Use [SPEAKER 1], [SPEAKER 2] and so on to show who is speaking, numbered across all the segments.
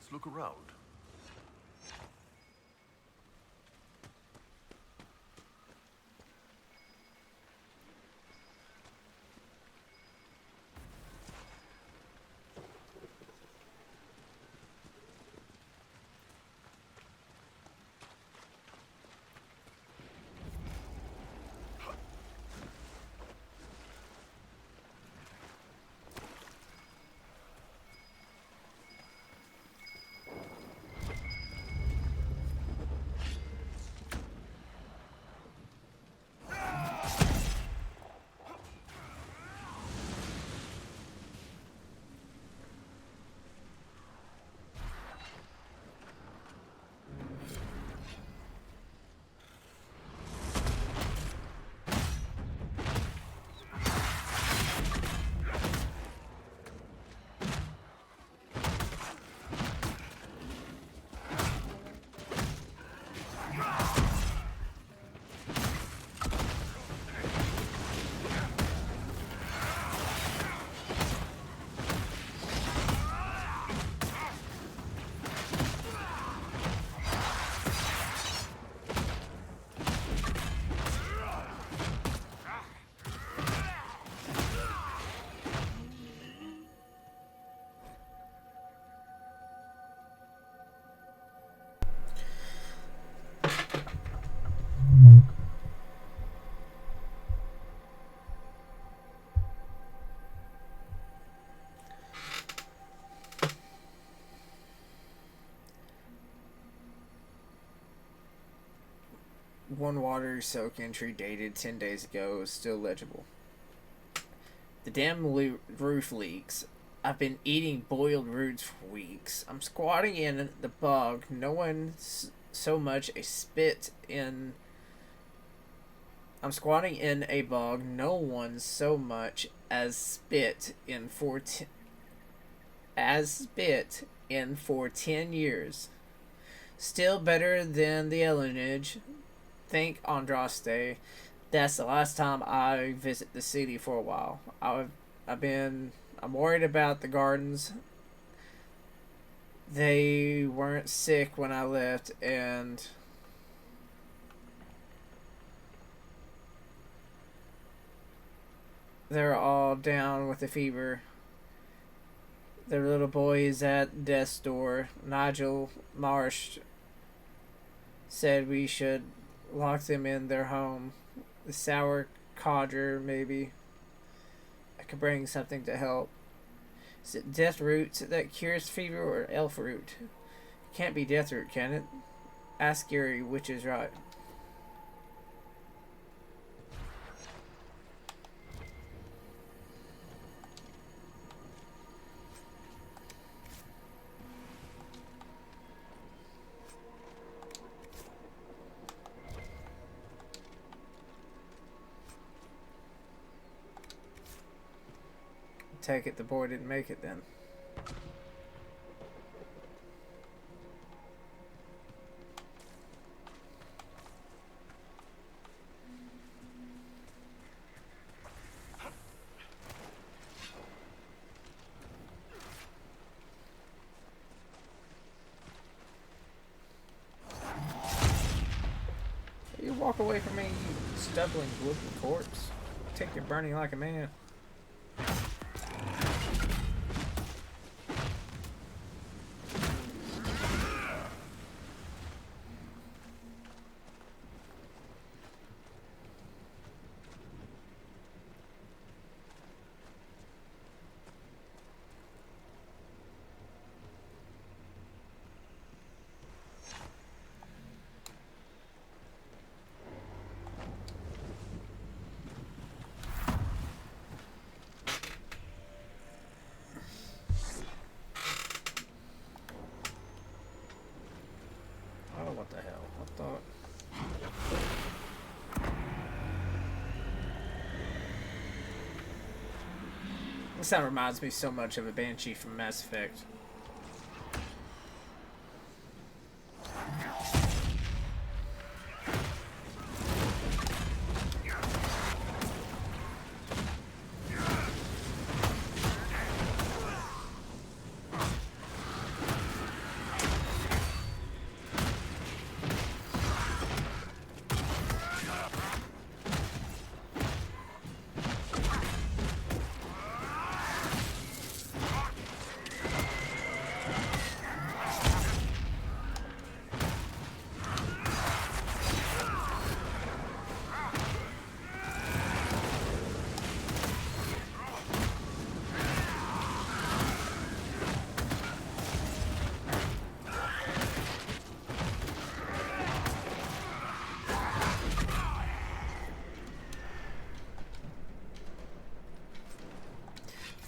[SPEAKER 1] Let's look around.
[SPEAKER 2] One water soak entry dated 10 days ago is still legible. The damn roof leaks. I've been eating boiled roots for weeks. I'm squatting in the bog. No one so much a spit in. I'm squatting in a bog. No one so much as spit in for 10 years. Still better than the Ellenage. Think Andraste. That's the last time I visit the city for a while. I'm worried about the gardens. They weren't sick when I left, and they're all down with the fever. Their little boy is at death's door. Nigel Marsh said we should lock them in their home. The sour codger, maybe. I could bring something to help. Is it death root that cures fever or elf root? It can't be death root, can it? Ask Gary which is right. Take it the boy didn't make it then. You walk away from me, you stumbling whooping corpse. Take your burning like a man. What the hell? I thought. This sound reminds me so much of a Banshee from Mass Effect.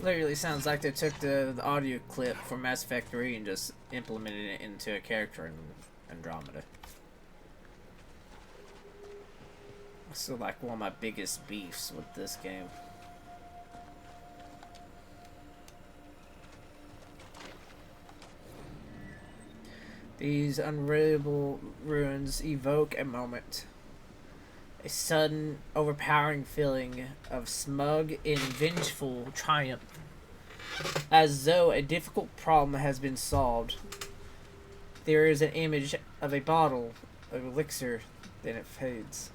[SPEAKER 2] Literally sounds like they took the audio clip from Mass Effect 3 and just implemented it into a character in Andromeda. So like one of my biggest beefs with this game. These unreadable ruins evoke a moment. A sudden, overpowering feeling of smug and vengeful triumph. As though a difficult problem has been solved. There is an image of a bottle of elixir, then it fades.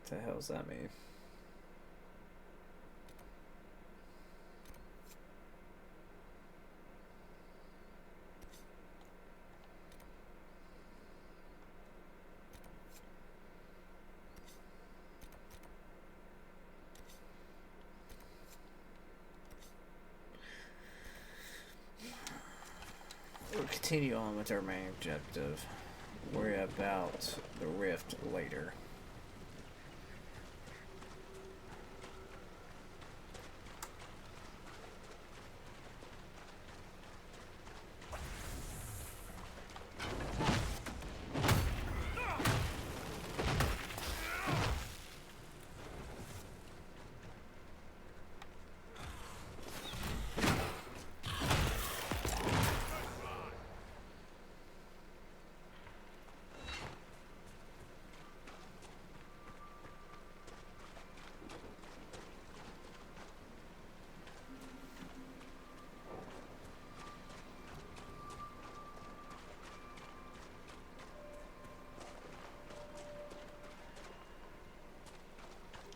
[SPEAKER 2] What the hell does that mean? We'll continue on with our main objective. Worry about the rift later.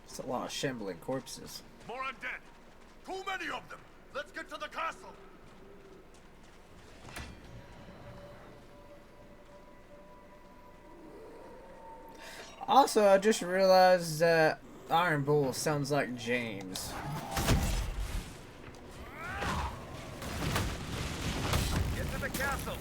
[SPEAKER 2] It's a lot of shambling corpses.
[SPEAKER 1] More undead! Too many of them! Let's get to the castle!
[SPEAKER 2] Also, I just realized that Iron Bull sounds like James.
[SPEAKER 1] Get to the castle!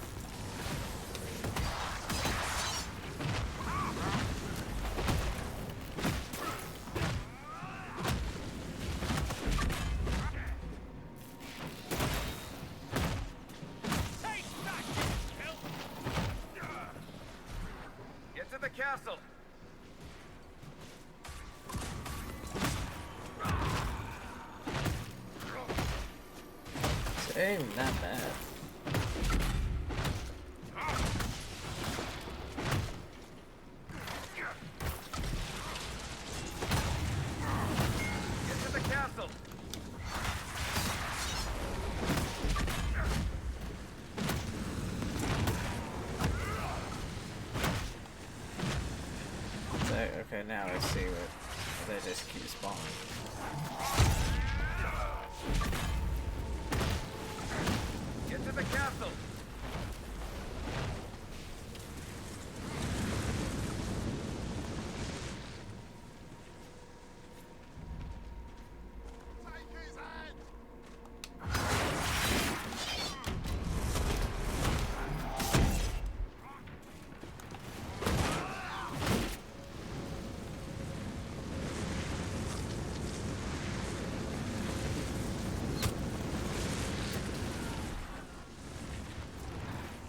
[SPEAKER 1] Get to the castle!
[SPEAKER 2] It ain't even that bad.
[SPEAKER 1] Get to the castle!
[SPEAKER 2] So, okay, now I see what they just keep spawning.
[SPEAKER 1] Get to the castle! Take his hand!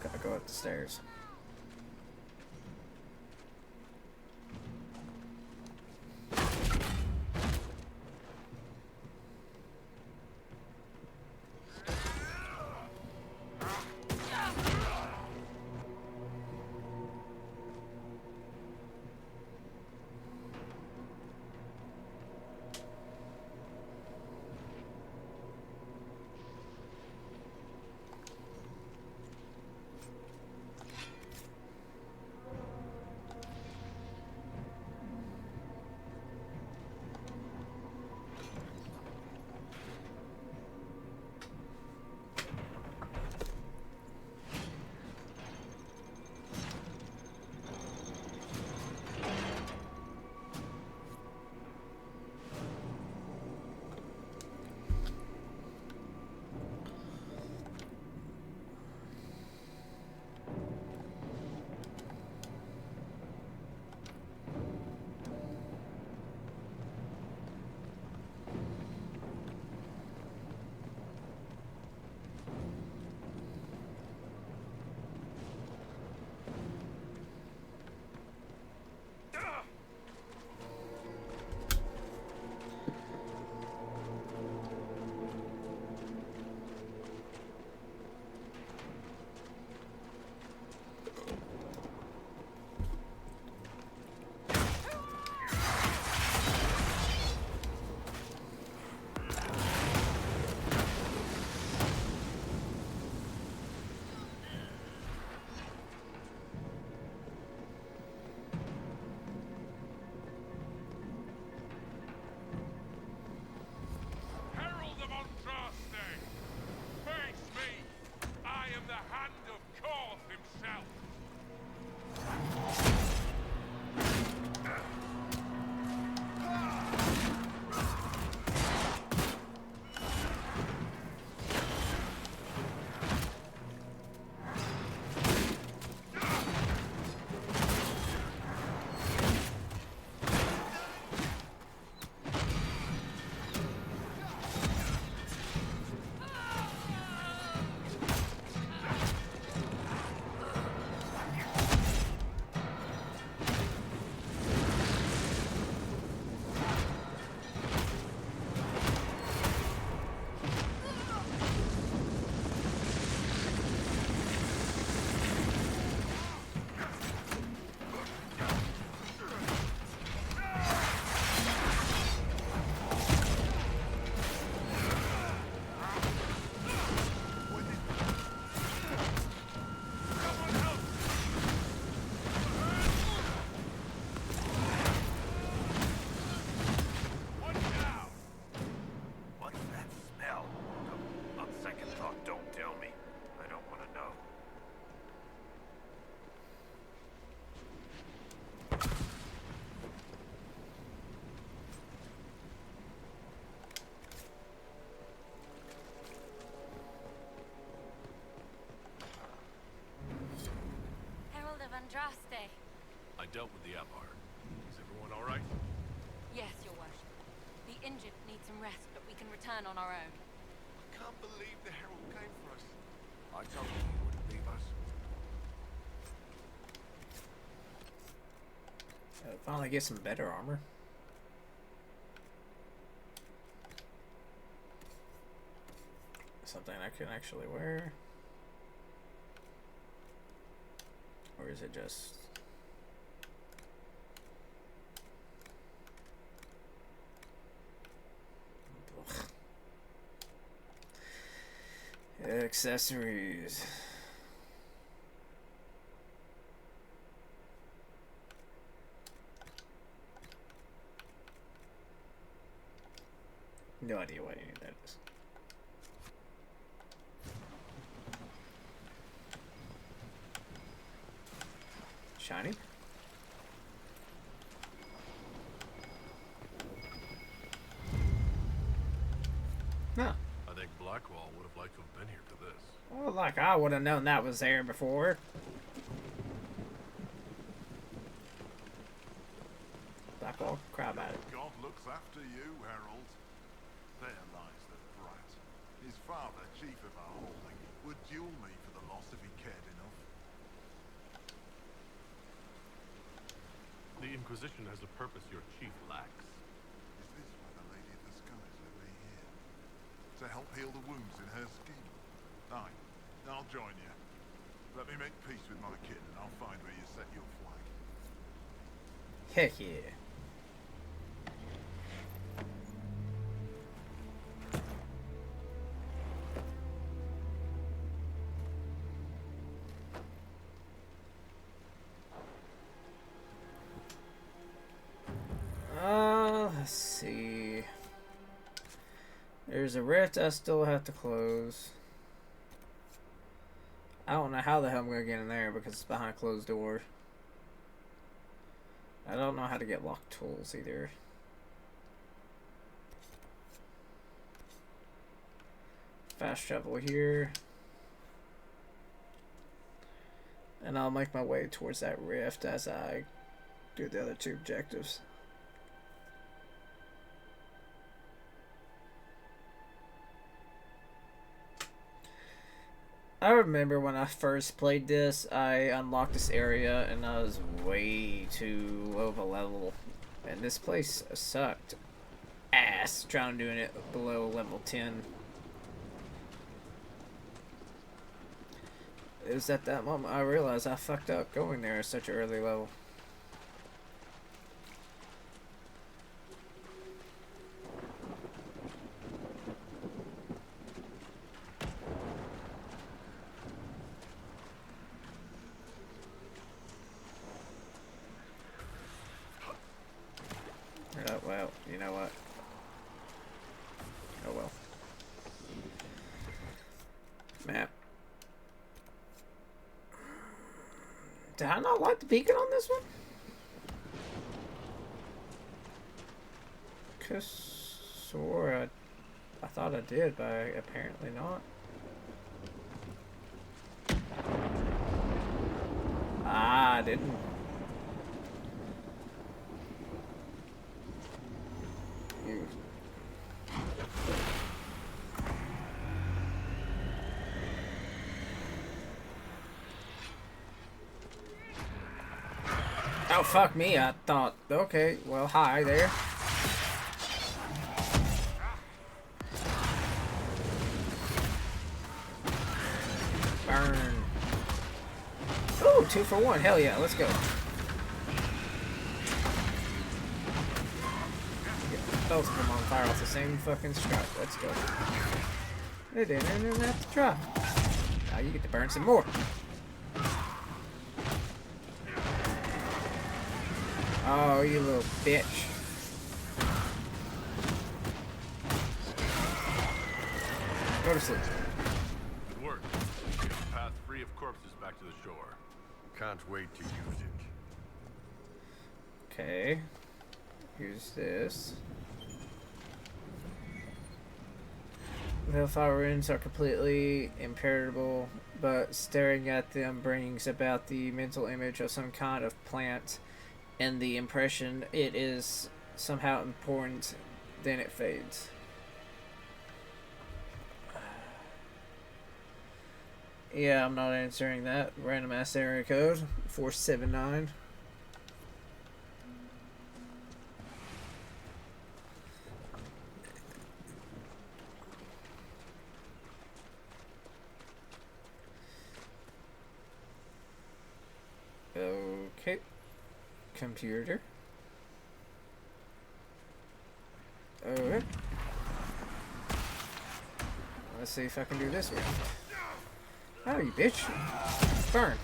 [SPEAKER 2] Gotta go up the stairs.
[SPEAKER 3] Andraste.
[SPEAKER 1] I dealt with the Avar. Is everyone all right?
[SPEAKER 3] Yes, your worship. The injured need some rest, but we can return on our own.
[SPEAKER 1] I can't believe the Herald came for us. I told you he wouldn't leave us.
[SPEAKER 2] Finally get some better armor. Something I can actually wear. Or is it just... accessories. No idea what any of that is. Shiny? No.
[SPEAKER 1] I think Blackwall would have liked to have been here for this.
[SPEAKER 2] Well, like I would have known that was there before. Blackwall, cry about it.
[SPEAKER 4] God looks after you, Harold. There lies the brat. His father, chief of our holding, would duel me for the loss if he cared enough.
[SPEAKER 1] The Inquisition has a purpose your chief lacks.
[SPEAKER 4] Is this why the Lady of the Skies let me here? To help heal the wounds in her scheme? Aye, I'll join you. Let me make peace with my kid and I'll find where you set your flag.
[SPEAKER 2] Heck yeah. Let's see. There's a rift I still have to close. I don't know how the hell I'm gonna get in there because it's behind a closed door. I don't know how to get locked tools either. Fast travel here. And I'll make my way towards that rift as I do the other two objectives. I remember when I first played this, I unlocked this area and I was way too low of a level. And this place sucked ass trying doing it below level 10. It was at that moment I realized I fucked up going there at such an early level. Well, you know what? Oh well. Map. Did I not light the beacon on this one? Swore I thought I did, but apparently not. Ah, I didn't. Oh, fuck me, I thought, okay, well, hi there. Burn. Ooh, 2 for 1, hell yeah, let's go. Get both of them on fire off the same fucking strike, let's go. They didn't even have to try. Now you get to burn some more. Oh, you little bitch. Go to sleep.
[SPEAKER 1] Good work. Get the path free of corpses back to the shore. Can't wait to use it.
[SPEAKER 2] Okay. Use this. Hellfire runes are completely impenetrable, but staring at them brings about the mental image of some kind of plant and the impression it is somehow important, then it fades. Yeah, I'm not answering that. Random ass area code 479. Okay. Computer. Okay. Let's see if I can do this one. Oh, you bitch. Burn.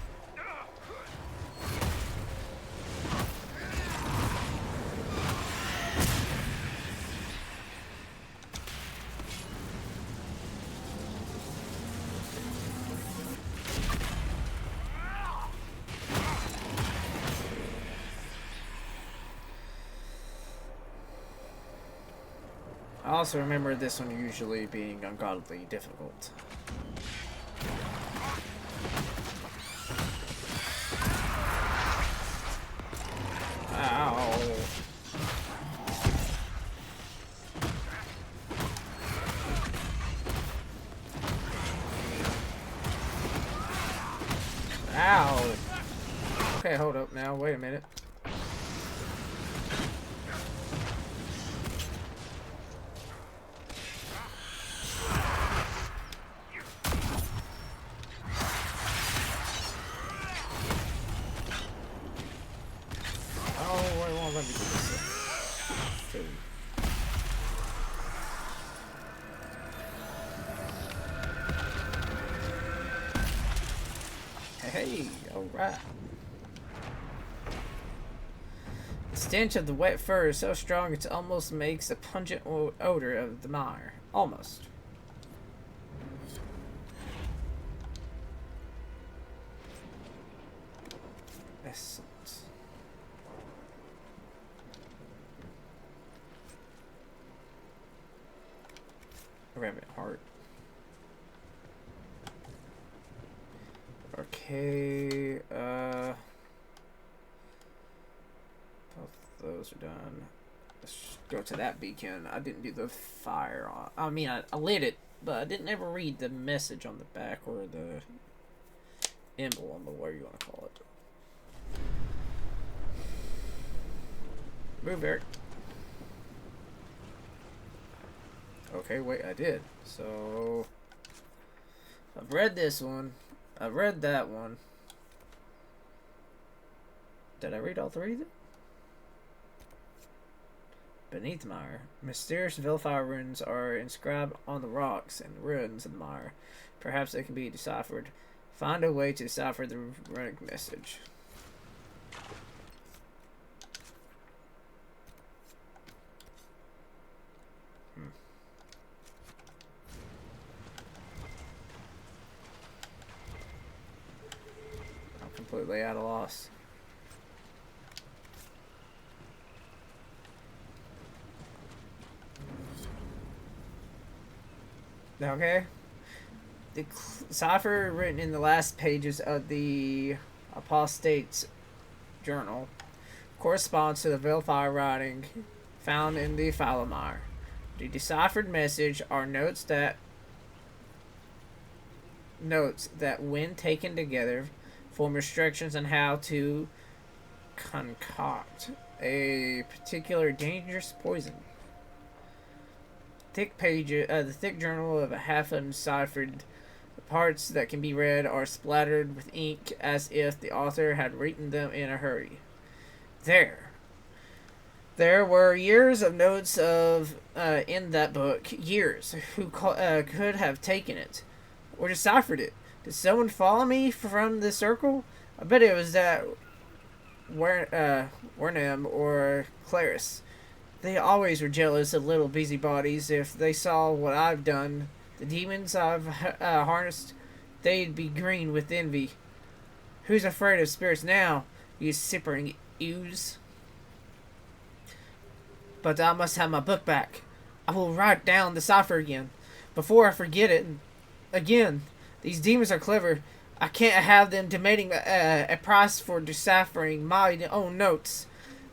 [SPEAKER 2] I also remember this one usually being ungodly difficult. Ow. Ow. Okay, hold up now. Wait a minute. Hey, alright. The stench of the wet fur is so strong it almost makes a pungent odor of the mire. Almost. Essence. Rabbit heart. Okay, both those are done. Let's go to that beacon. I didn't do the fire on. I mean, I lit it, but I didn't ever read the message on the back or the emblem or whatever you want to call it. Move, Eric. Okay, wait, I did. So, I've read this one. I read that one. Did I read all three of them? Beneath the mire, mysterious Vilfire runes are inscribed on the rocks and ruins of the mire. Perhaps they can be deciphered. Find a way to decipher the runic message. Completely at a loss. Okay. The cipher written in the last pages of the apostate's journal corresponds to the Vilfire writing found in the Falomire. The deciphered message are notes that when taken together form restrictions on how to concoct a particular dangerous poison. The thick journal of a half unciphered parts that can be read are splattered with ink as if the author had written them in a hurry. There were years of notes in that book. Years. Who could have taken it or deciphered it? Did someone follow me from the circle? I bet it was that Wernham or Clarice. They always were jealous of little busybodies. If they saw what I've done, the demons I've harnessed, they'd be green with envy. Who's afraid of spirits now, you simpering ewes? But I must have my book back. I will write down the cipher again. before I forget it. Again, these demons are clever. I can't have them demanding a price for deciphering my own notes.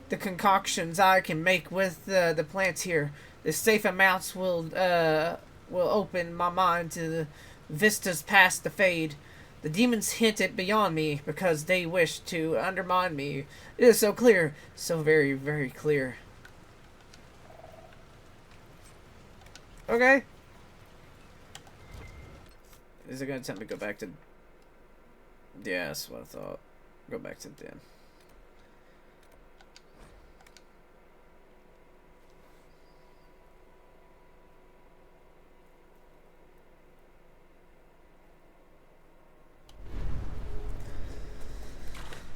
[SPEAKER 2] The concoctions I can make with the plants here. The safe amounts will open my mind to the vistas past the fade. The demons hint it beyond me because they wish to undermine me. It is so clear, so very, very clear. Okay. Is it gonna tell me to go back to... Yeah, that's what I thought. Go back to the den.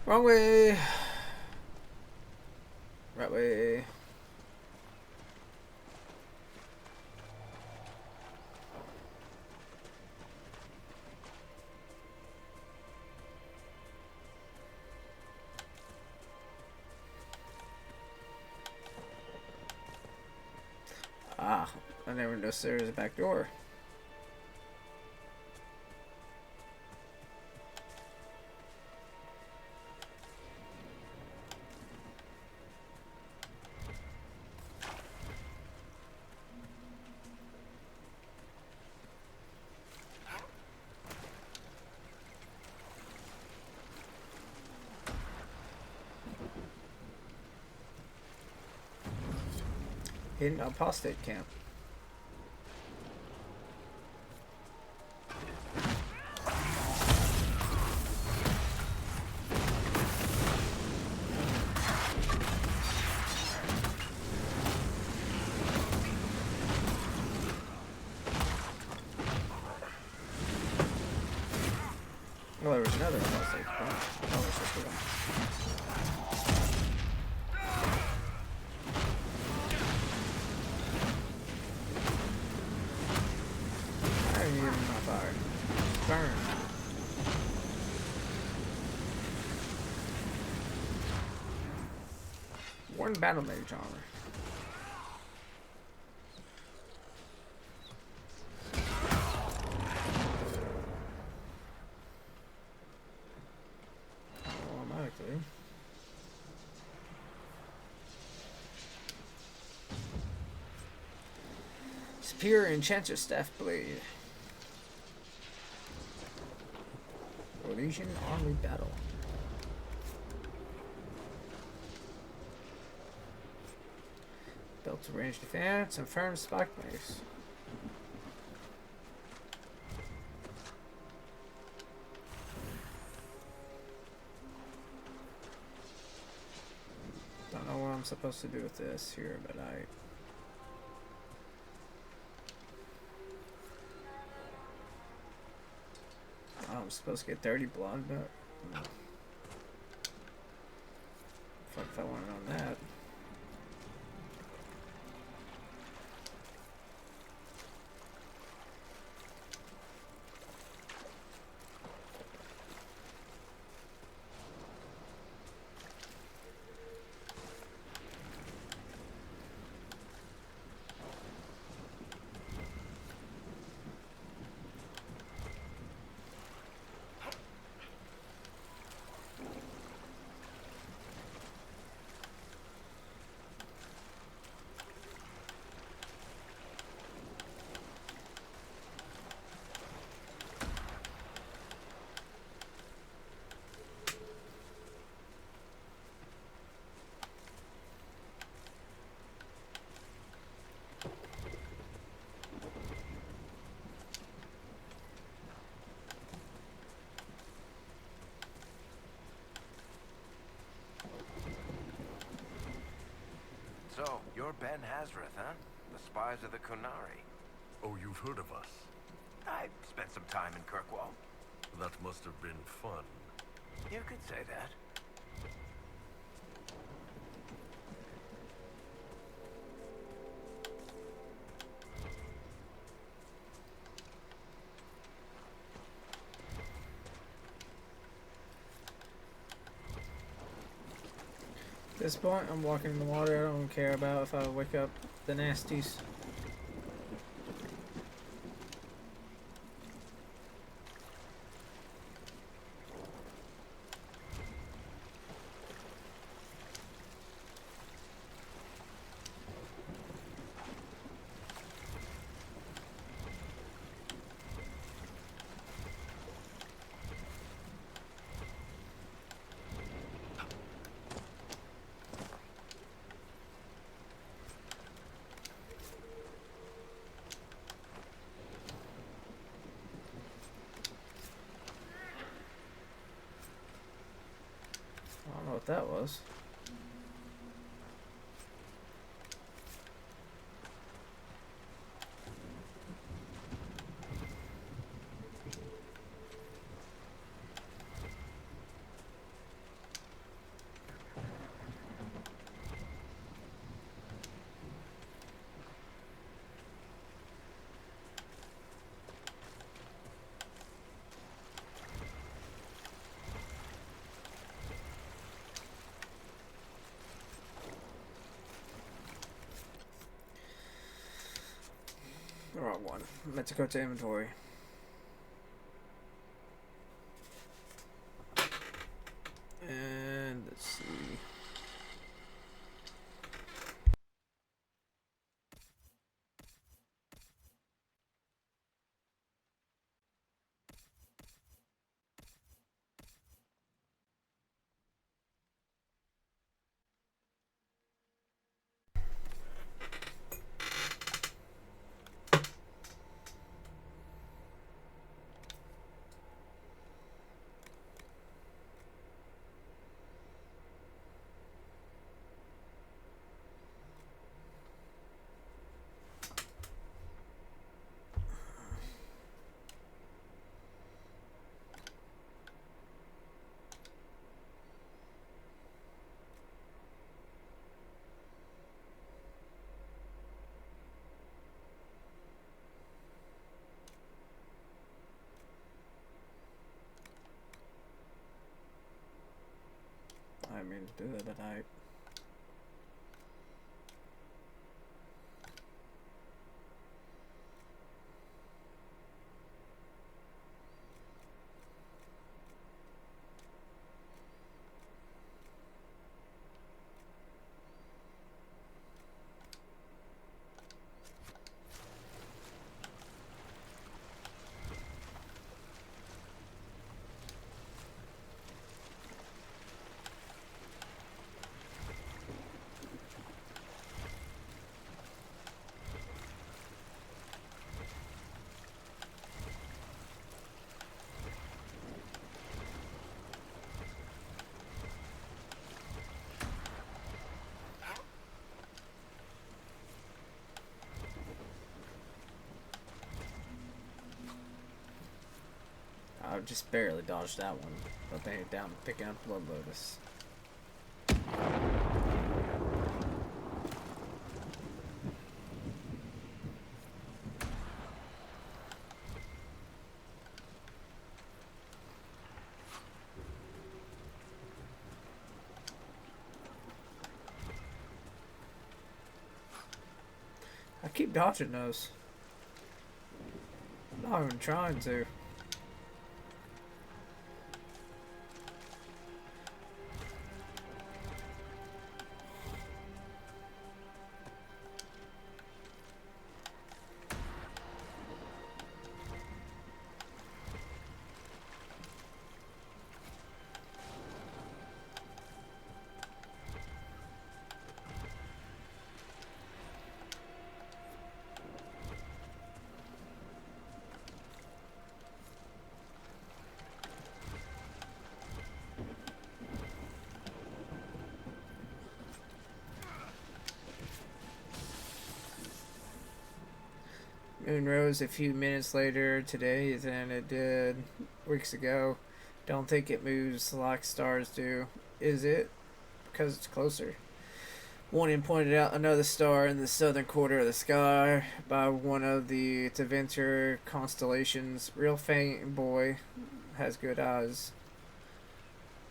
[SPEAKER 2] Wrong way. Right way. Ah, I never noticed there was a back door. Hidden apostate camp. Well, there was another apostate camp. Oh, it's just one. Burn. Worn battle mage armor. Automatically. Superior Enchanter Staff Blade. Rhodesian Army Battle. Built to range defense and firm spike base. Don't know what I'm supposed to do with this here, but I'm supposed to get 30 blood, but no. Fuck if I want it on that.
[SPEAKER 5] So, you're Ben Hazareth, huh? The spies of the Kunari.
[SPEAKER 1] Oh, you've heard of us?
[SPEAKER 5] I spent some time in Kirkwall.
[SPEAKER 1] That must have been fun.
[SPEAKER 5] You could say that.
[SPEAKER 2] At this point, I'm walking in the water. I don't care about if I wake up the nasties. I don't know what that was. The wrong one. Meant to go to inventory. And let's see. I mean, do it, but I. I just barely dodged that one, but they down picking up Blood Lotus. I keep dodging those. I'm not even trying to. Moon rose a few minutes later today than it did weeks ago. Don't think it moves like stars do. Is it? Because it's closer. One pointed out another star in the southern quarter of the sky by one of the Teventer constellations. Real faint boy. Has good eyes.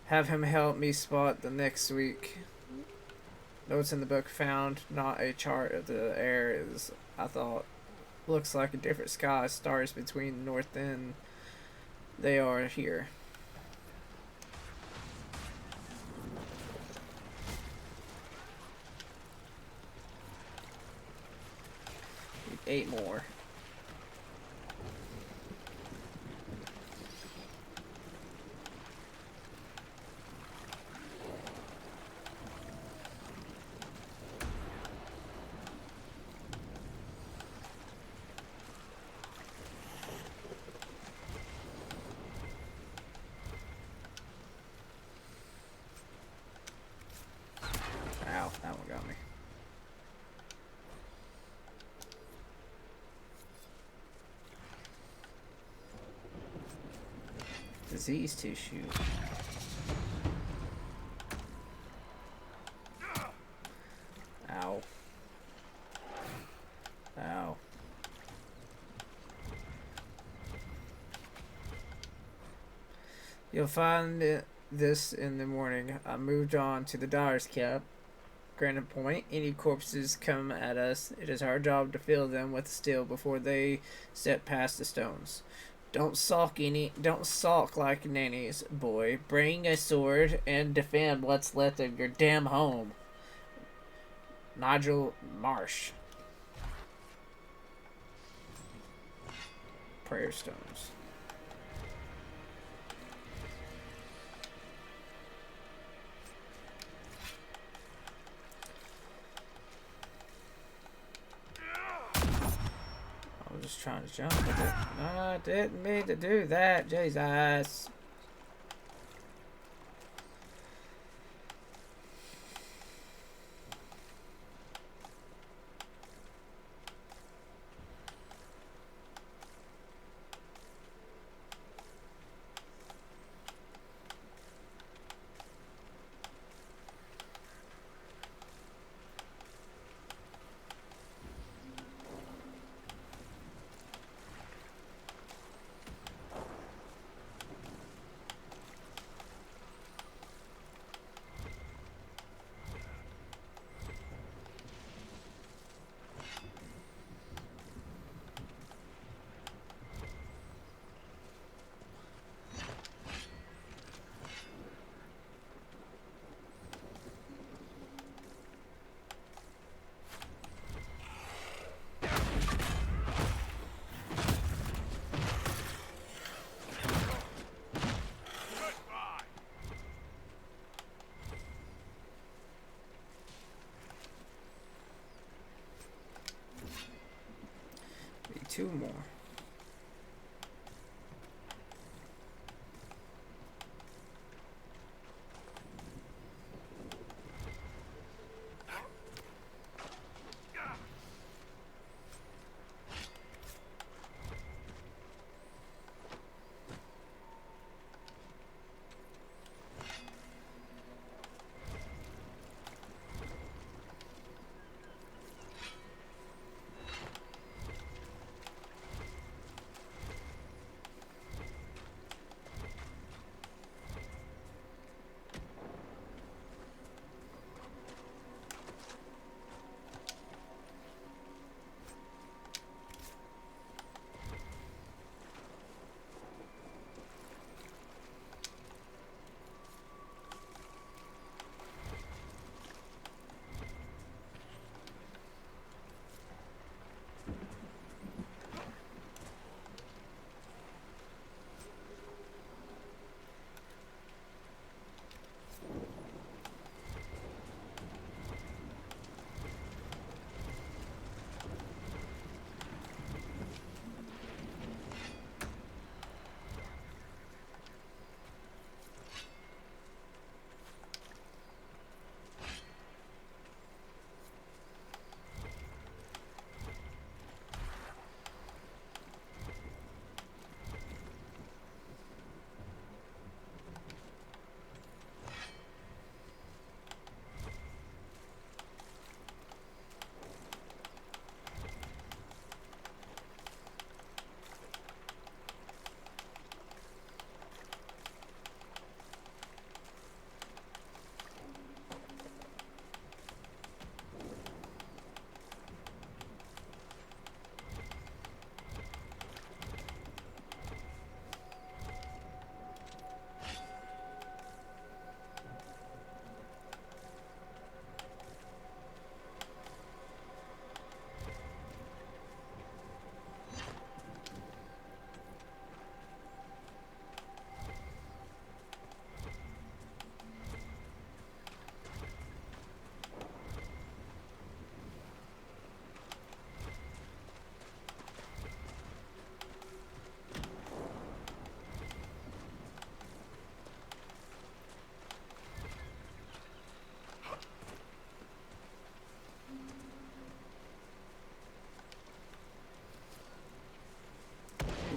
[SPEAKER 2] Have him help me spot the next week. Notes in the book found, not a chart of the air, is, I thought. Looks like a different sky. Stars between the north and they are here. Need 8 more. disease tissue. Ow. Ow. You'll find this in the morning. I moved on to the Dyer's Cap. Granite Point. Any corpses come at us, it is our job to fill them with steel before they step past the stones. Don't sulk like nannies, boy. Bring a sword and defend what's left of your damn home. Nigel Marsh. Prayer stones. I was just trying to jump with it. I didn't mean to do that, Jesus. Two more.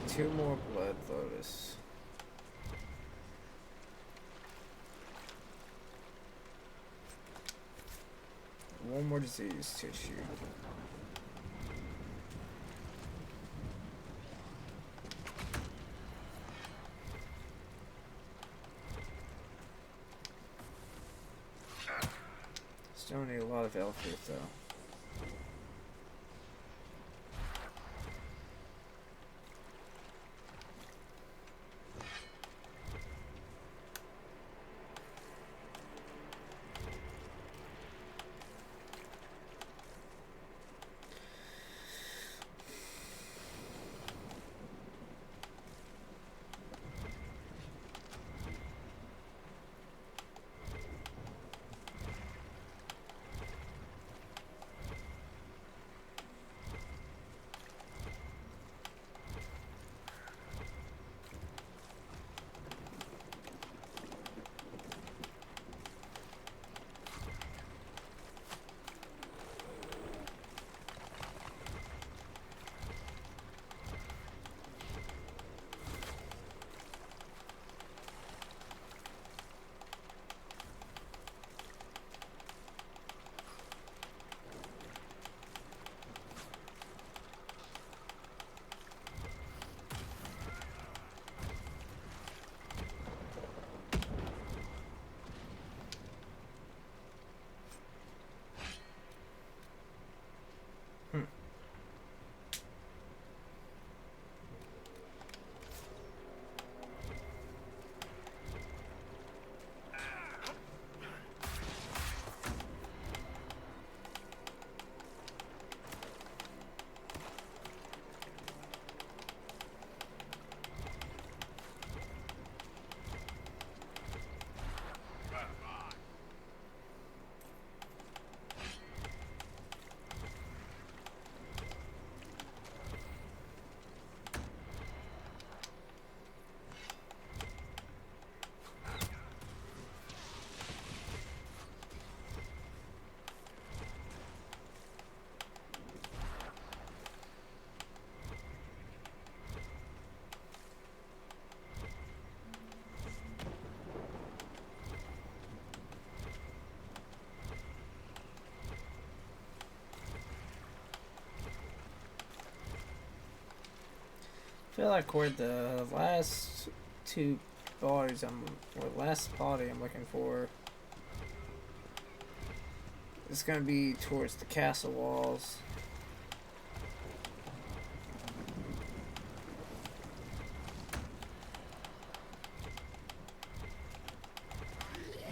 [SPEAKER 2] Two more blood lotus. One more disease tissue. Still need a lot of elf fruit though. I feel like we're the last two bodies or last body I'm looking for. It's gonna be towards the castle walls.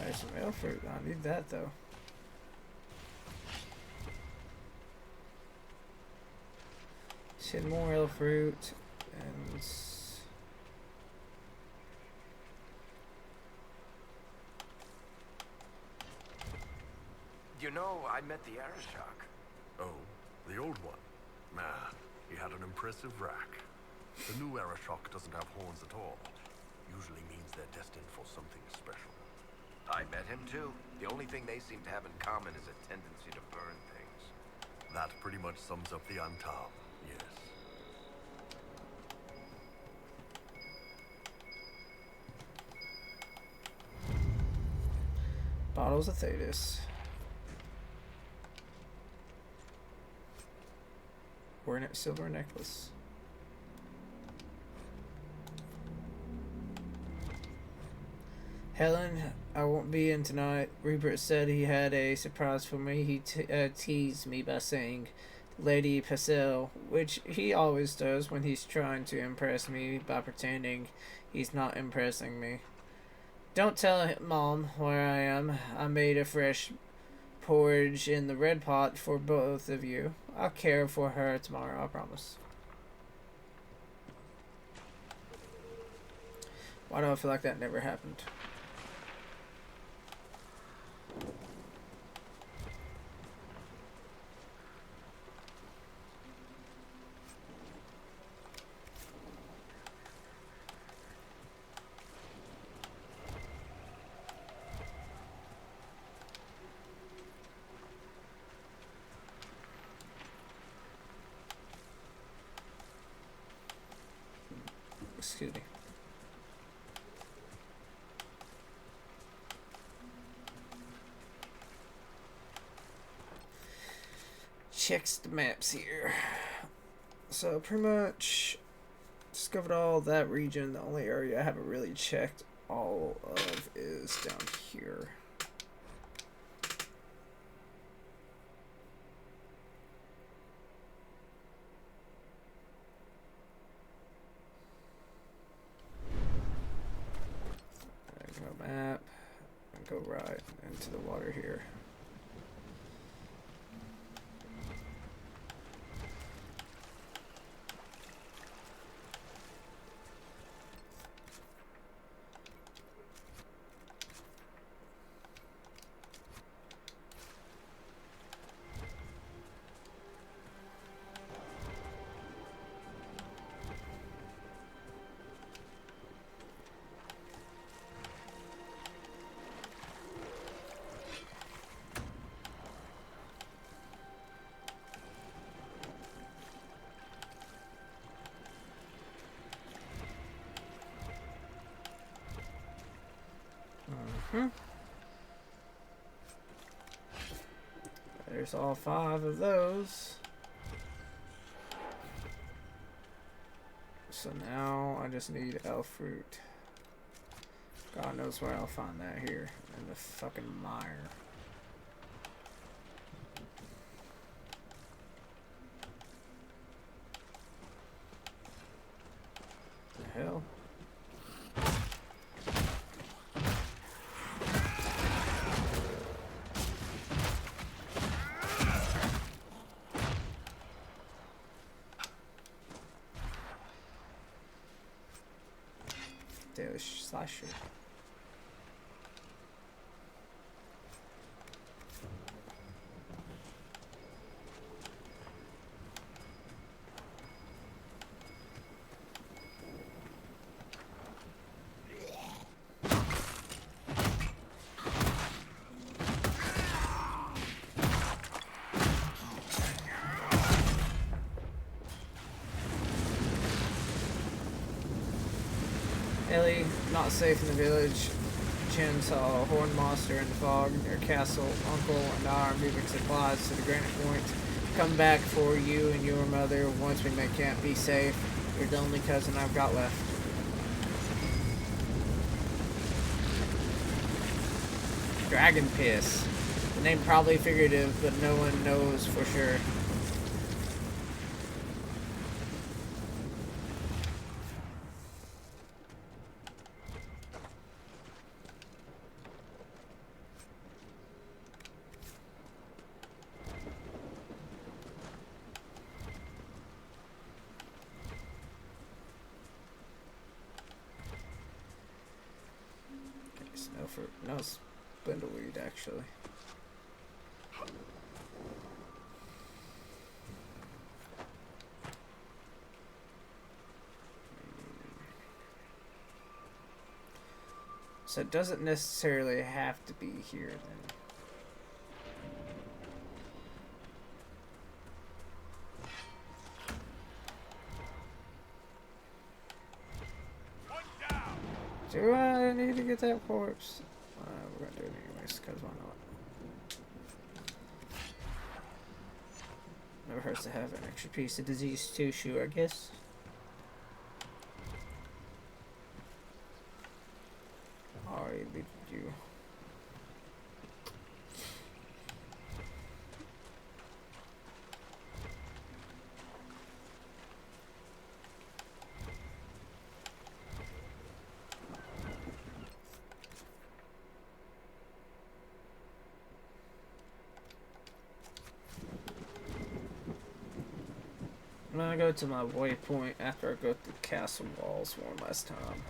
[SPEAKER 2] There's some elf fruit. I need that though. Shit, more elf fruit. And
[SPEAKER 5] You know, I met the Arishok.
[SPEAKER 1] Oh, the old one? Man, he had an impressive rack. The new Arishok doesn't have horns at all. Usually means they're destined for something special.
[SPEAKER 5] I met him too. The only thing they seem to have in common is a tendency to burn things.
[SPEAKER 1] That pretty much sums up the Antam, yes.
[SPEAKER 2] bottles of Thetis. Or a silver necklace. Helen, I won't be in tonight. Rupert said he had a surprise for me. He teased me by saying Lady Pacelle, which he always does when he's trying to impress me by pretending he's not impressing me. Don't tell Mom where I am. I made a fresh porridge in the red pot for both of you. I'll care for her tomorrow, I promise. Why do I feel like that never happened? Excuse me. checks the maps here. So pretty much discovered all that region. The only area I haven't really checked all of is down here. Go map and go right into the water here. There's all 5 of those. So now I just need elf fruit. God knows where I'll find that here in the fucking mire. The hell? Slasher. Ellie, not safe in the village. Chen saw a horned monster in the fog near castle. Uncle and I are moving supplies to the Granite Point. Come back for you and your mother once we make camp. Be safe. You're the only cousin I've got left. Dragon Piss. The name probably figurative, but no one knows for sure. No spindleweed, actually. So it doesn't necessarily have to be here then. Do I need to get that corpse? We're gonna do it anyways, because why not? Never hurts to have an extra piece of diseased tissue, I guess. Alright, leave you. I'm gonna go to my waypoint after I go through castle walls one last time.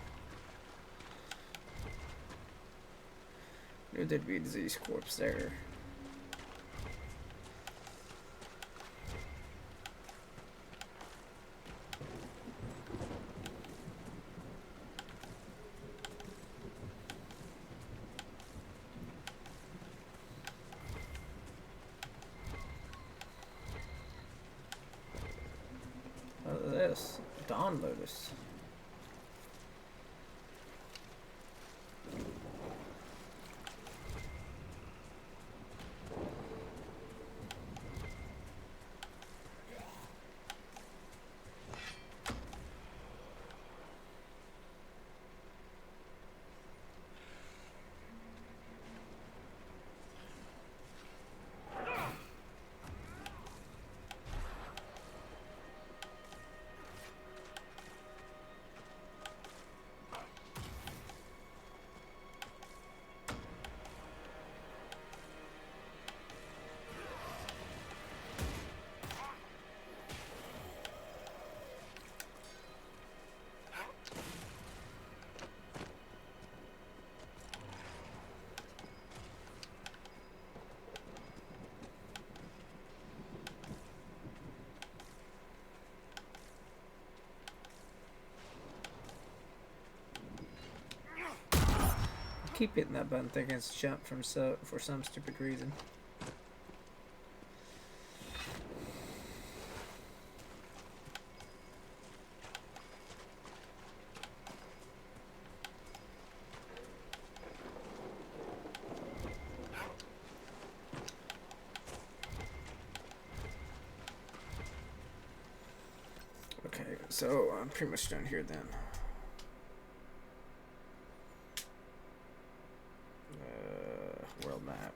[SPEAKER 2] Knew there'd be a disease corpse there. This Dawn Lotus. keep hitting that button thinking it's jump for some stupid reason. Okay, so I'm pretty much done here then. World map.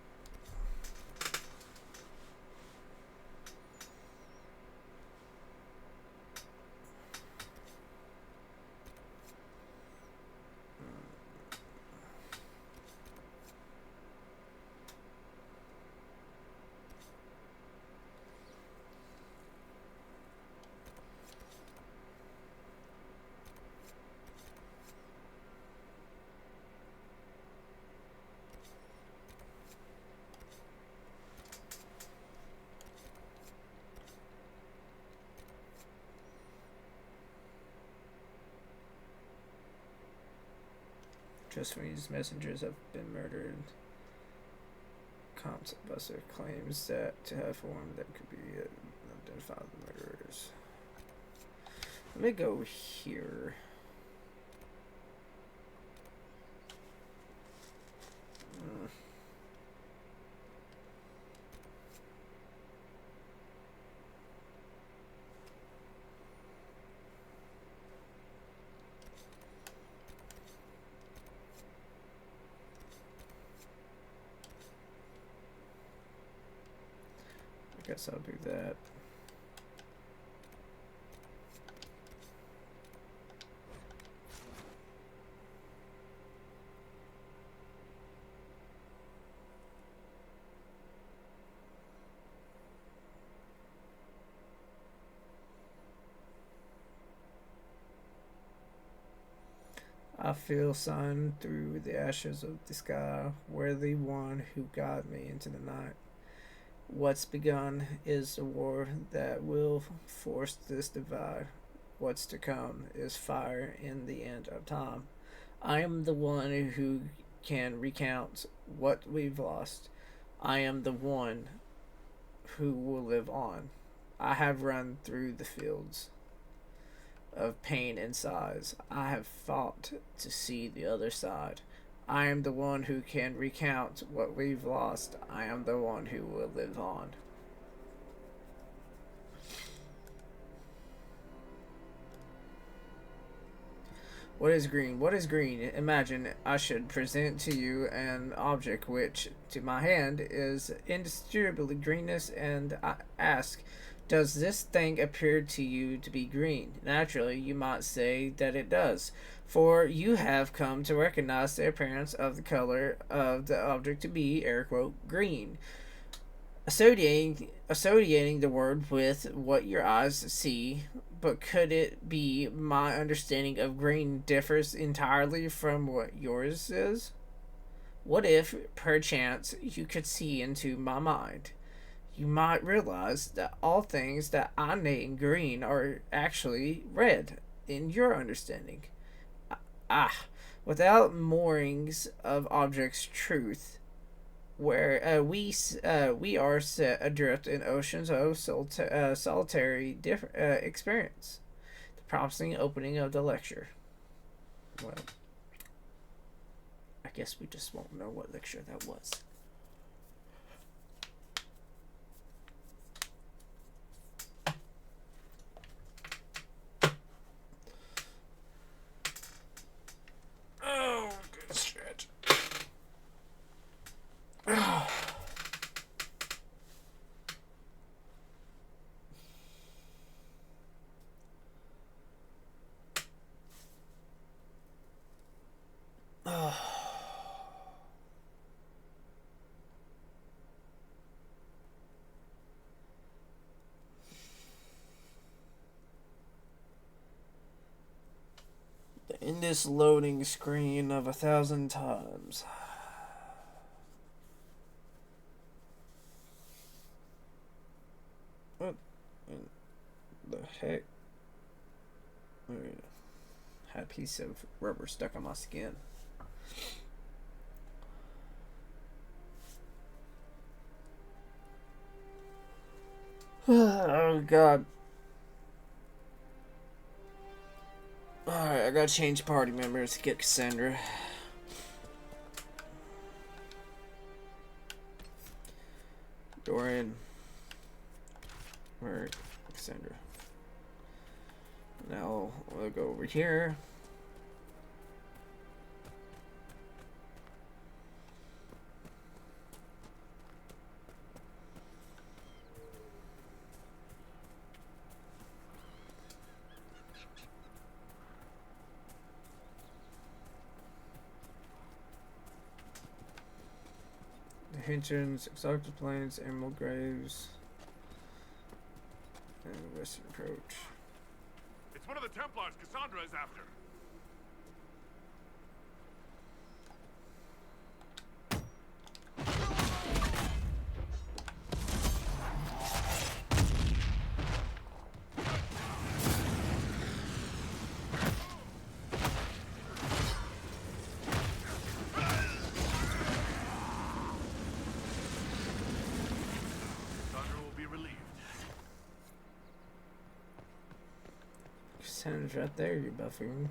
[SPEAKER 2] Just when these messengers have been murdered, Comps Buster claims that to have formed that could be identified the murderers. Let me go here. Guess I'll do that. I feel sun through the ashes of the sky, where the one who got me into the night. What's begun is a war that will force this divide. What's to come is fire in the end of time. I am the one who can recount what we've lost. I am the one who will live on. I have run through the fields of pain and sighs. I have fought to see the other side. I am the one who can recount what we've lost. I am the one who will live on. What is green? What is green? Imagine I should present to you an object which, to my hand, is indisputably greenness, and I ask, does this thing appear to you to be green? Naturally, you might say that it does, for you have come to recognize the appearance of the color of the object to be, air quote, green. Associating the word with what your eyes see, but could it be my understanding of green differs entirely from what yours is? What if, perchance, you could see into my mind? You might realize that all things that I name green are actually red in your understanding. Without moorings of objects' truth, where we are set adrift in oceans of solitary experience. The promising opening of the lecture. Well, I guess we just won't know what lecture that was. Oh, good stretch. In this loading screen of 1,000 times. What in the heck? Had a piece of rubber stuck on my skin. Oh god. Alright, I gotta change party members to get Cassandra. Dorian. Or Cassandra. Now we'll go over here. The Hinchins, Exalted Plains, Emerald Graves, and the Western Approach.
[SPEAKER 4] It's one of the Templars Cassandra is after.
[SPEAKER 1] Cassandra will be relieved.
[SPEAKER 2] Cassandra's right there, you buffoon.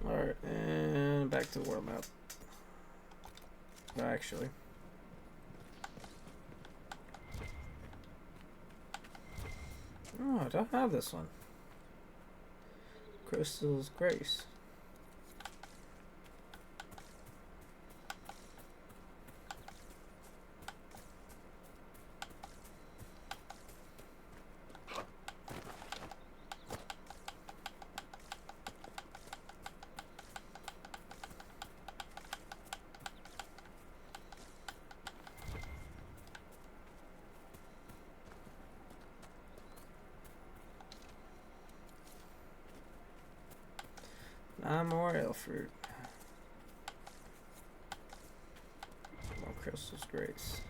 [SPEAKER 2] Alright, and back to the world map. Actually. Oh, I don't have this one. Crystal's Grace. More elf fruit. More Crystal's Grace.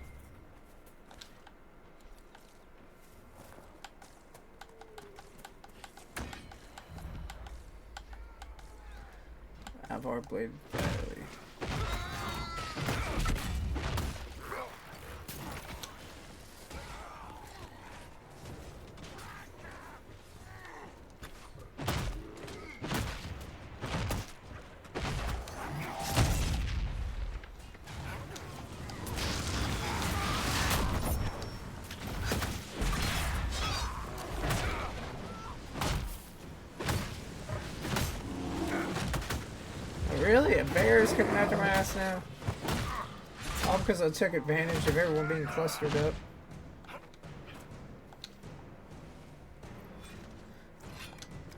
[SPEAKER 2] Avar Blade Valley. Really? A bear is coming after my ass now? All because I took advantage of everyone being clustered up.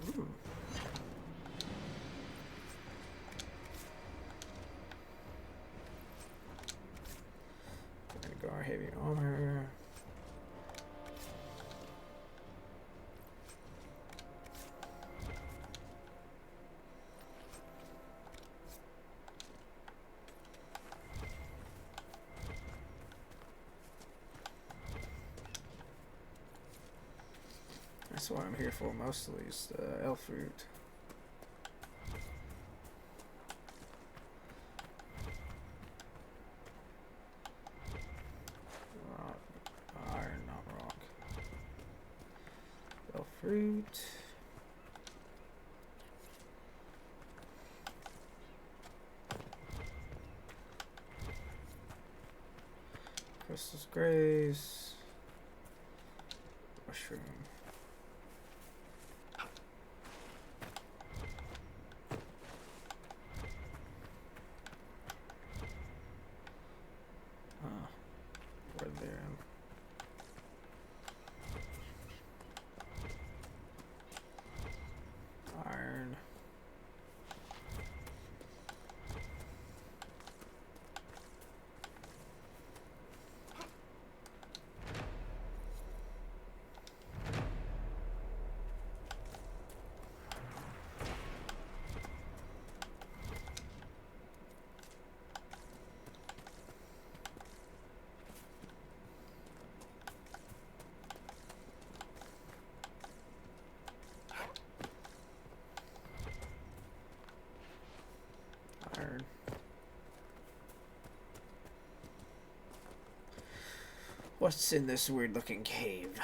[SPEAKER 2] Ooh. Gonna go our heavy armor. That's what I'm here for mostly, is the elf fruit. Rock. Iron, not rock. Elf fruit. Crystal's Grace. Mushroom. Iron. What's in this weird looking cave?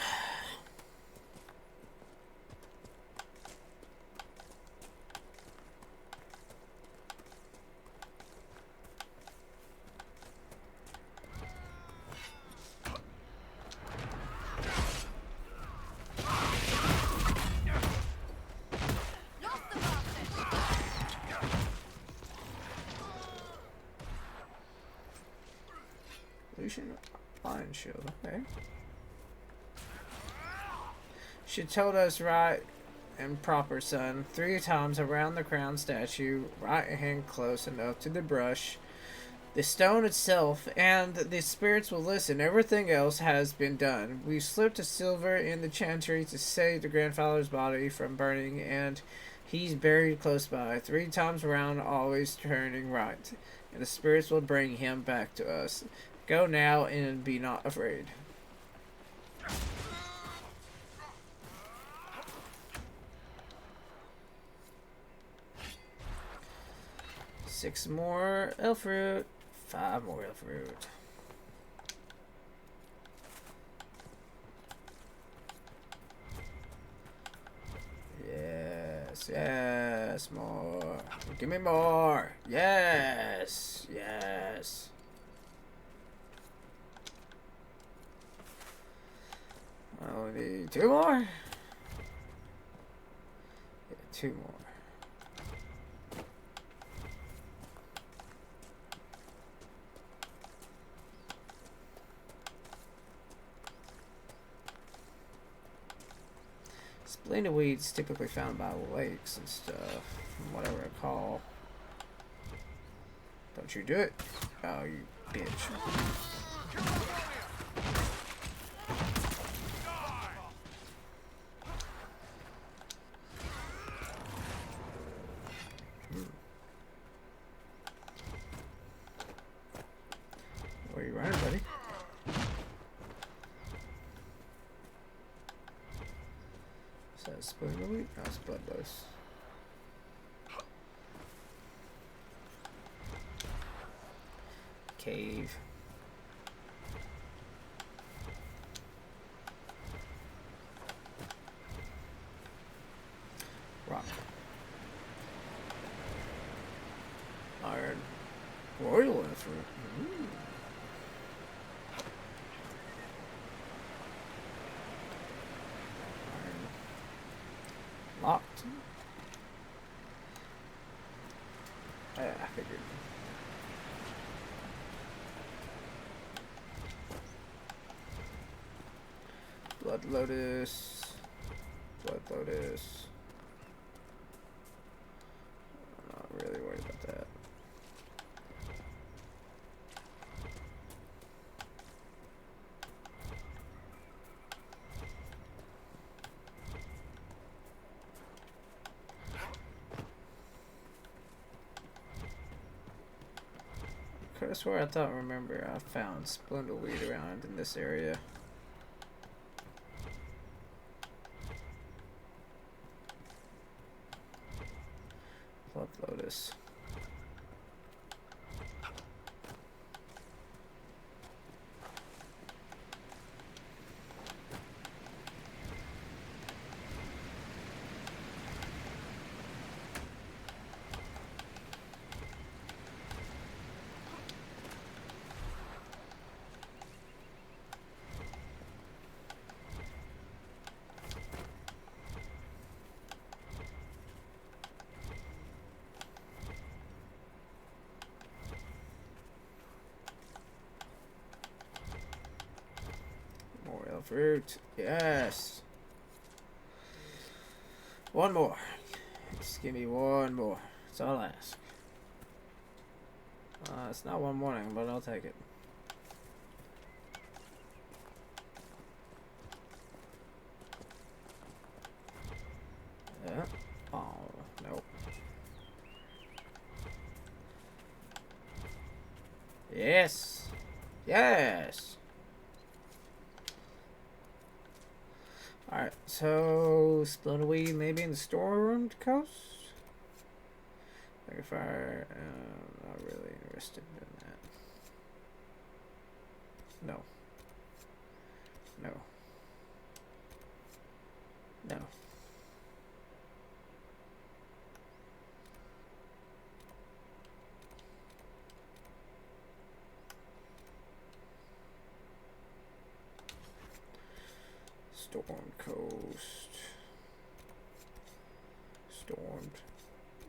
[SPEAKER 2] Lucian Iron Shield, okay. She told us right and proper, son. 3 times around the crown statue, right hand close enough to the brush, the stone itself, and the spirits will listen. Everything else has been done. We slipped a silver in the chantry to save the grandfather's body from burning, and he's buried close by. 3 times around, always turning right, and the spirits will bring him back to us. Go now and be not afraid. Six more elf fruit. 5 more elf fruit. Yes, yes, more. Give me more. Yes, yes. I only need 2 more. Yeah, 2 more. Splendid weeds typically found by lakes and stuff, from what I recall. Don't you do it. Oh, you bitch. Where you running, buddy? Is that splendid weed? No, it's bloodless. Cave. Rock. Iron. Royal effort. Iron. Locked. I figured. Blood Lotus. Blood Lotus. I'm not really worried about that. I could have swore I remember I found splendid weed around in this area. Blood Lotus. Fruit. Yes. 1 more. Just give me 1 more. That's all I ask. It's not 1 morning, but I'll take it. Yeah. Oh, nope. Yes. Yes. Alright, so splendid weed maybe in the storeroom coast? Like if I'm not really interested in that. No. No. No. Storm Coast. Stormed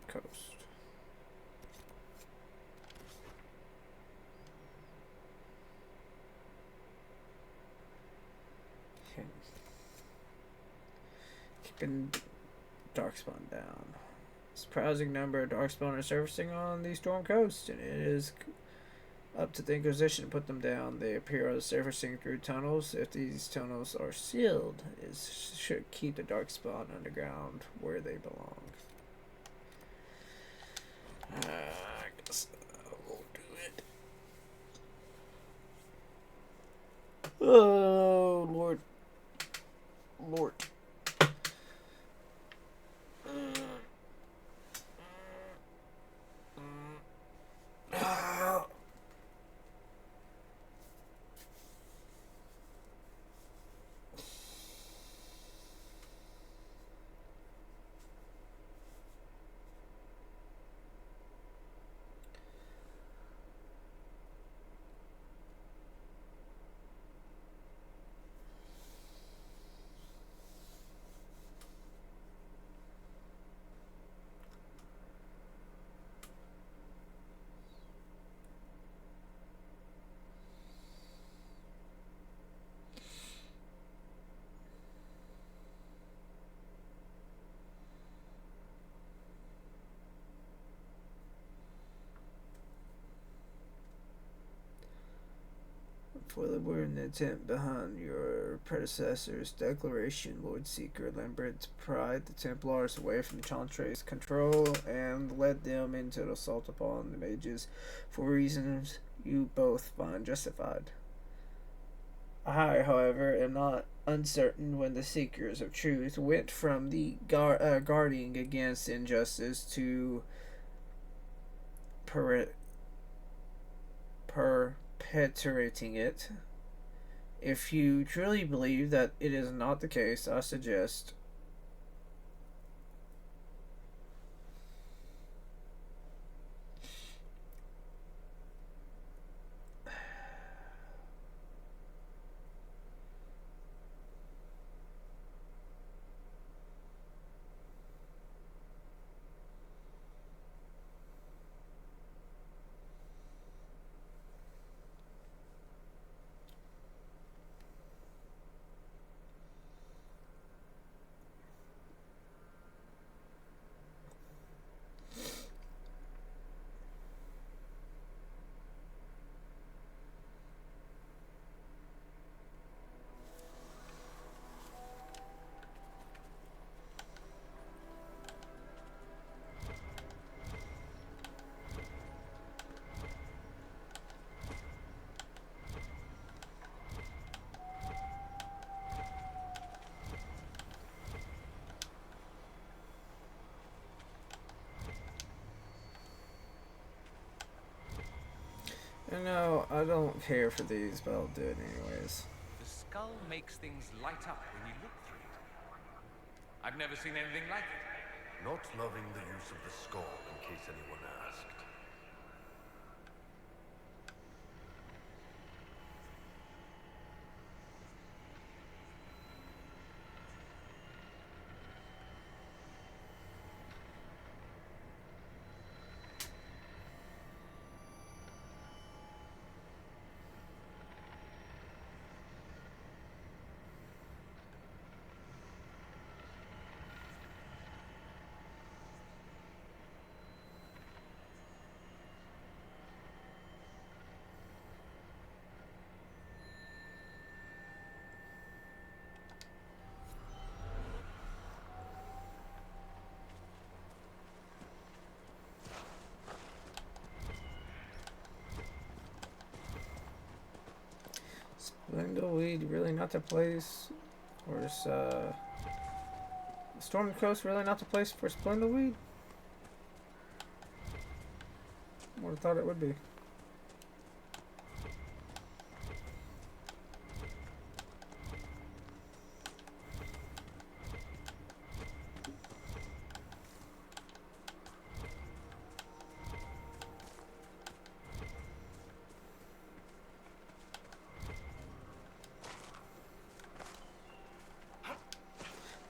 [SPEAKER 2] Coast. Okay. Keeping Darkspawn down. Surprising number of Darkspawn are surfacing on the Storm Coast, and it is up to the Inquisition to put them down. They appear as surfacing through tunnels. If these tunnels are sealed, it should keep the Darkspawn underground where they belong. I guess I will do it. Oh, Lord. Lord. For the word and intent behind your predecessor's declaration, Lord Seeker Lambert pried the Templars away from Chantre's control and led them into an assault upon the mages for reasons you both find justified. I, however, am not uncertain when the Seekers of Truth went from the guarding against injustice to perpetuating it. If you truly believe that it is not the case, I suggest no, I don't care for these, but I'll do it anyways.
[SPEAKER 6] The skull makes things light up when you look through it. I've never seen anything like it.
[SPEAKER 1] Not loving the use of the skull, in case anyone asked.
[SPEAKER 2] Spindleweed really not the place, or is Storm Coast really not the place for Spindleweed? I would have thought it would be.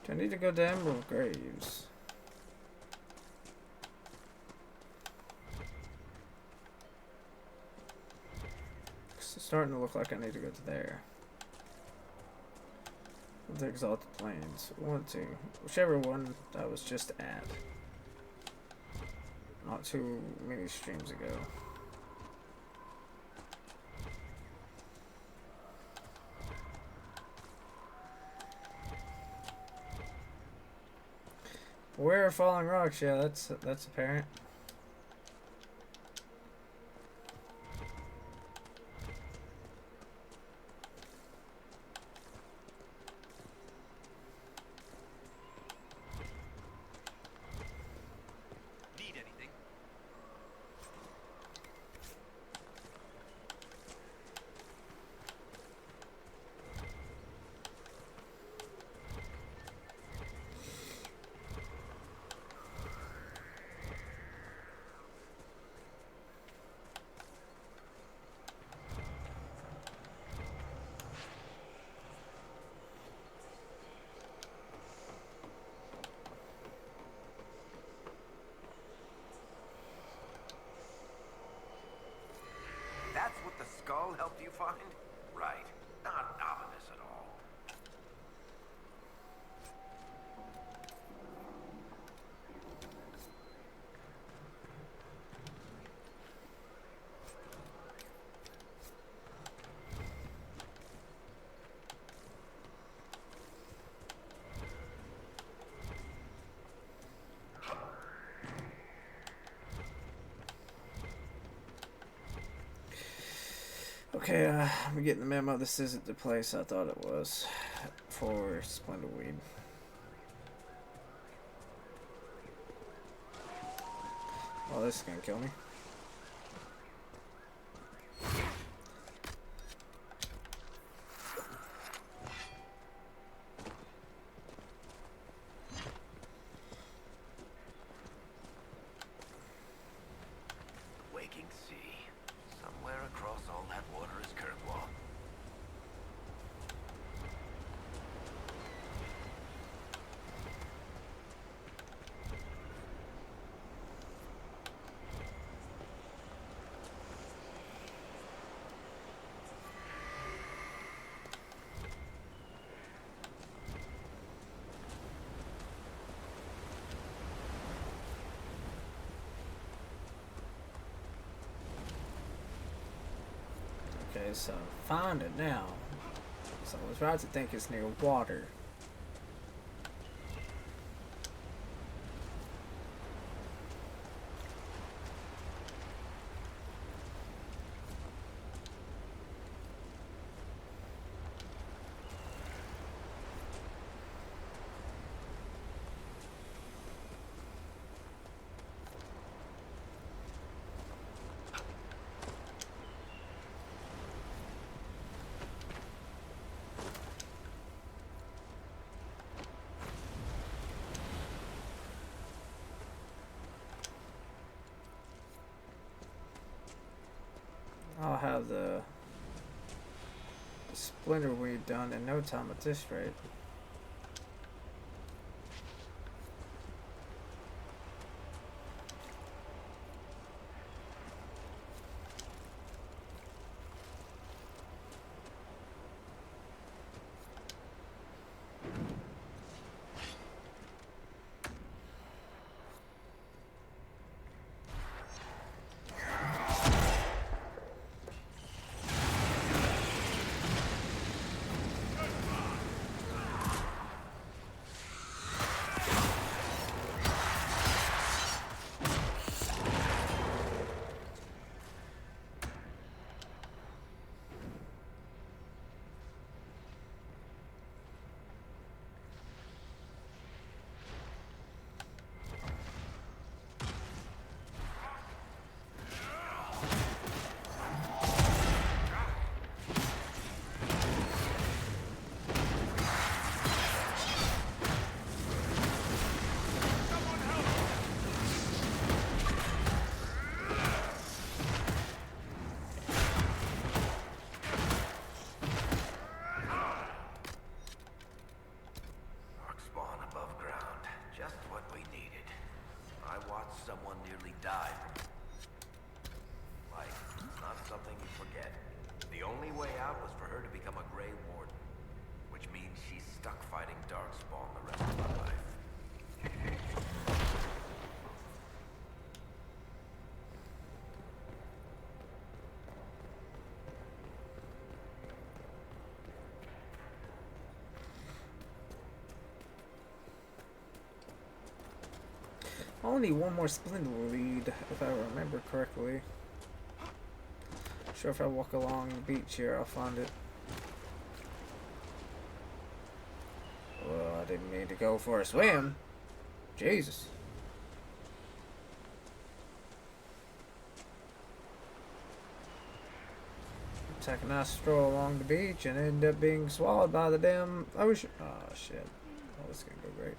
[SPEAKER 2] Do I need to go to Emerald Graves? It's starting to look like I need to go to there. The Exalted Plains. 1, 2. Whichever one I was just at. Not too many streams ago. Where are falling rocks? Yeah, that's apparent.
[SPEAKER 6] Need anything?
[SPEAKER 5] That's what the skull helped you find? Right. Not ominous at all.
[SPEAKER 2] Okay, I'm getting the memo. This isn't the place I thought it was for Splendor Weed. Oh, this is gonna kill me.
[SPEAKER 5] Waking sea. Somewhere across all that water is Kirkwall.
[SPEAKER 2] Okay, so find it now. So I was right to think it's near water. I'll have the Splendor Weed done in no time at this rate. only one more spindle lead, if I remember correctly. Sure, if I walk along the beach here, I'll find it. Well, I didn't need to go for a swim. Jesus. Take a nice stroll along the beach and end up being swallowed by the damn ocean. Oh, shit. Oh, this is gonna go great.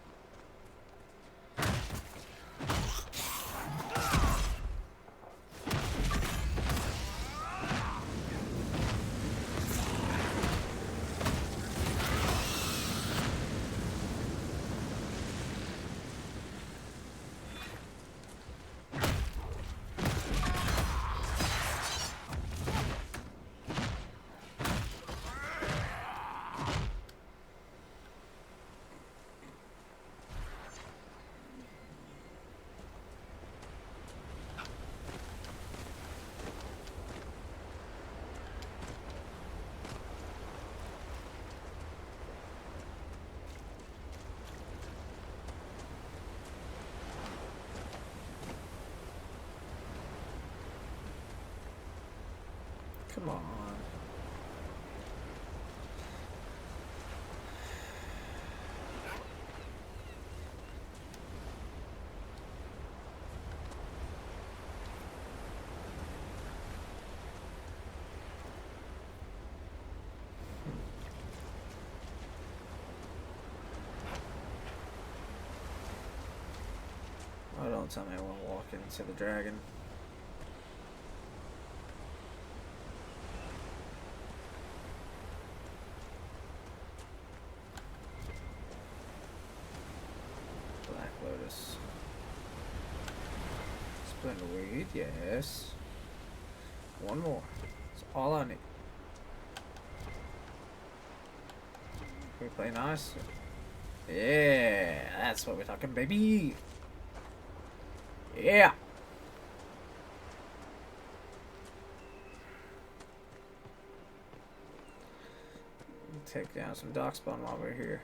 [SPEAKER 2] Come on. Oh, don't tell me I want to walk into the dragon. Black Lotus. Splinter weed, yes. One more. That's all I need. Can we play nice? Yeah, that's what we're talking, baby. Yeah. Take down some darkspawn while we're here.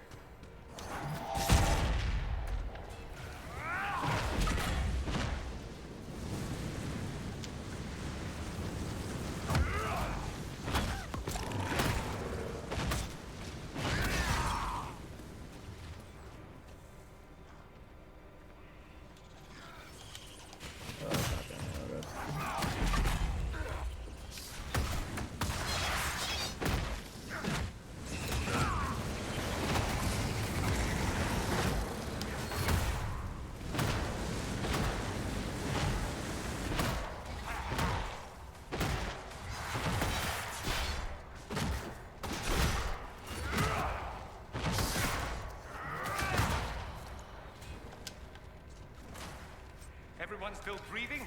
[SPEAKER 6] Everyone still breathing?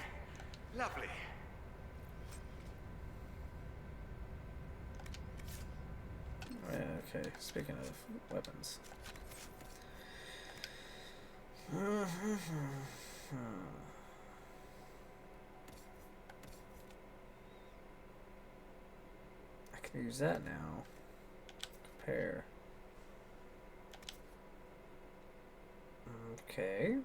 [SPEAKER 6] Lovely.
[SPEAKER 2] Okay, speaking of weapons. I can use that now. Compare. Okay.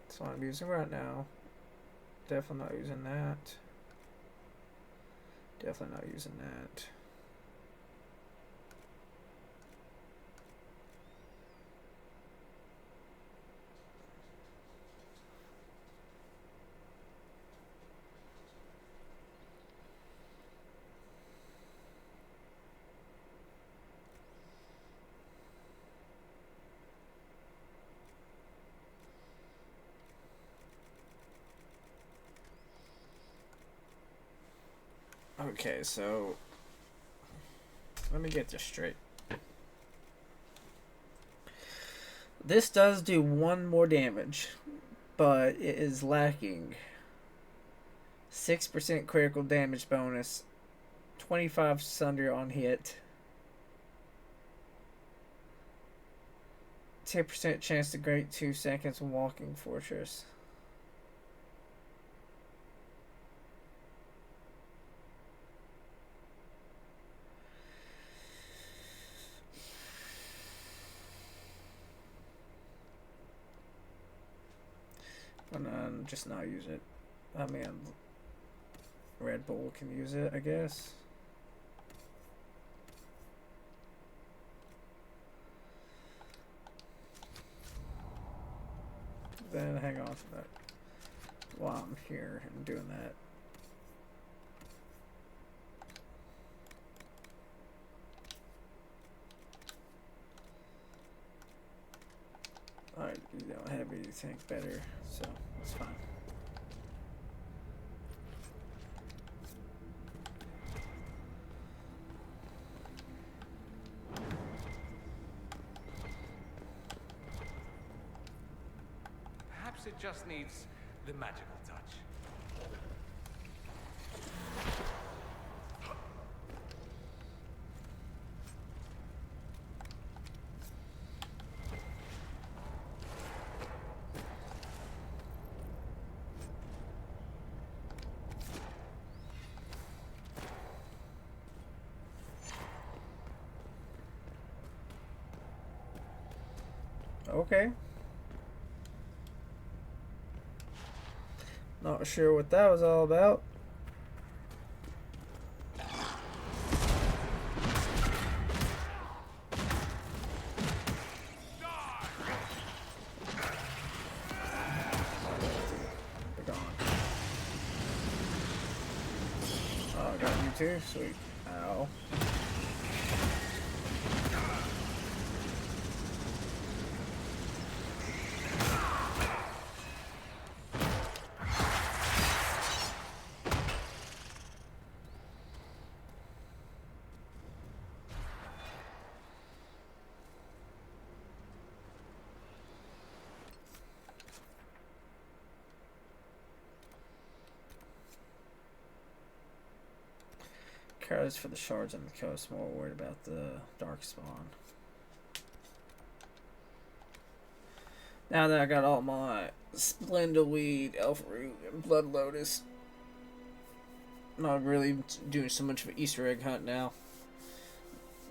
[SPEAKER 2] That's what I'm using right now. Definitely not using that. Definitely not using that. Okay, so let me get this straight. This does do one more damage, but it is lacking 6% critical damage bonus, 25 sunder on hit, 10% chance to grate 2 seconds when walking fortress. just not use it. I mean, Red Bull can use it, I guess. Then hang on to that while I'm here and doing that. Alright, you don't have anything better, so that's fine.
[SPEAKER 6] Perhaps it just needs the magical touch.
[SPEAKER 2] Okay. Not sure what that was all about. They're gone. Oh, I got you too? Sweet. Ow. Carrots for the shards on the coast, more worried about the dark spawn. Now that I got all my Splendidweed, Elf Root, and Blood Lotus, I'm not really doing so much of an Easter egg hunt now.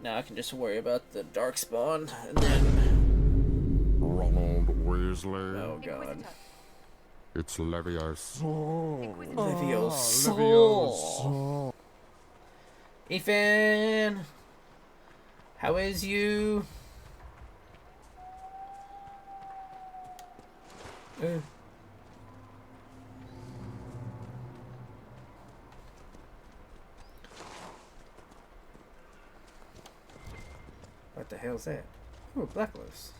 [SPEAKER 2] Now I can just worry about the dark spawn, and then...
[SPEAKER 7] Ronald Weasley.
[SPEAKER 2] Oh god.
[SPEAKER 3] Inquisitor.
[SPEAKER 7] It's Leviosa.
[SPEAKER 2] Leviosa. Ethan! How is you? What the hell's that? Ooh, Black Loose.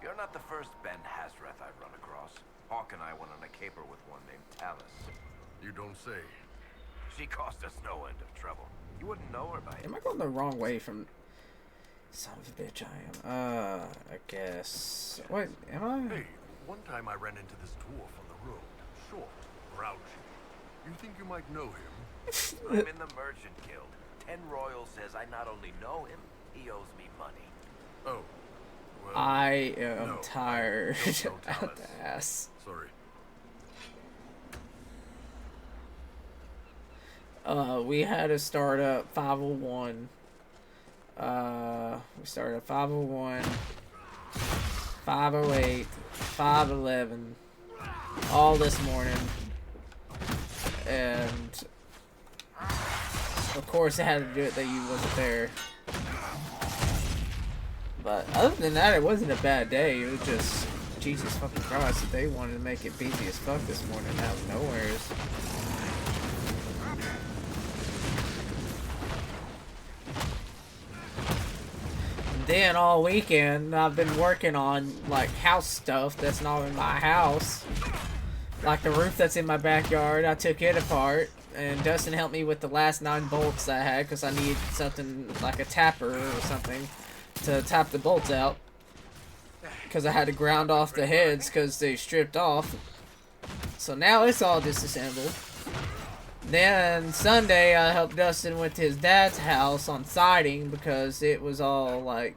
[SPEAKER 5] You're not the first Ben Hazrath I've run across. Hawk and I went on a caper with one named Talus.
[SPEAKER 1] You don't say.
[SPEAKER 5] She caused us no end of trouble. You wouldn't know her by
[SPEAKER 2] Am
[SPEAKER 5] it.
[SPEAKER 2] I going the wrong way from... Son of a bitch, I am. I guess... What, am I?
[SPEAKER 1] Hey, one time I ran into this dwarf on the road. Short, grouchy. You think you might know him?
[SPEAKER 5] I'm in the Merchant Guild. 10 Royal says I not only know him, he owes me money.
[SPEAKER 1] Oh. Well,
[SPEAKER 2] I am
[SPEAKER 1] no,
[SPEAKER 2] tired
[SPEAKER 1] I don't know
[SPEAKER 2] out
[SPEAKER 1] Talus.
[SPEAKER 2] the ass.
[SPEAKER 1] Sorry.
[SPEAKER 2] We had to start up 501. We started at 501, 508, 511, all this morning. And of course I had to do it that you wasn't there. But other than that, it wasn't a bad day. It was just, Jesus fucking Christ, they wanted to make it busy as fuck this morning out of nowheres. Then all weekend I've been working on like house stuff that's not in my house. Like the roof that's in my backyard, I took it apart and Dustin helped me with the last 9 bolts I had because I needed something like a tapper or something to tap the bolts out. Because I had to ground off the heads because they stripped off. So now it's all disassembled. Then Sunday I helped Dustin with his dad's house on siding because it was all like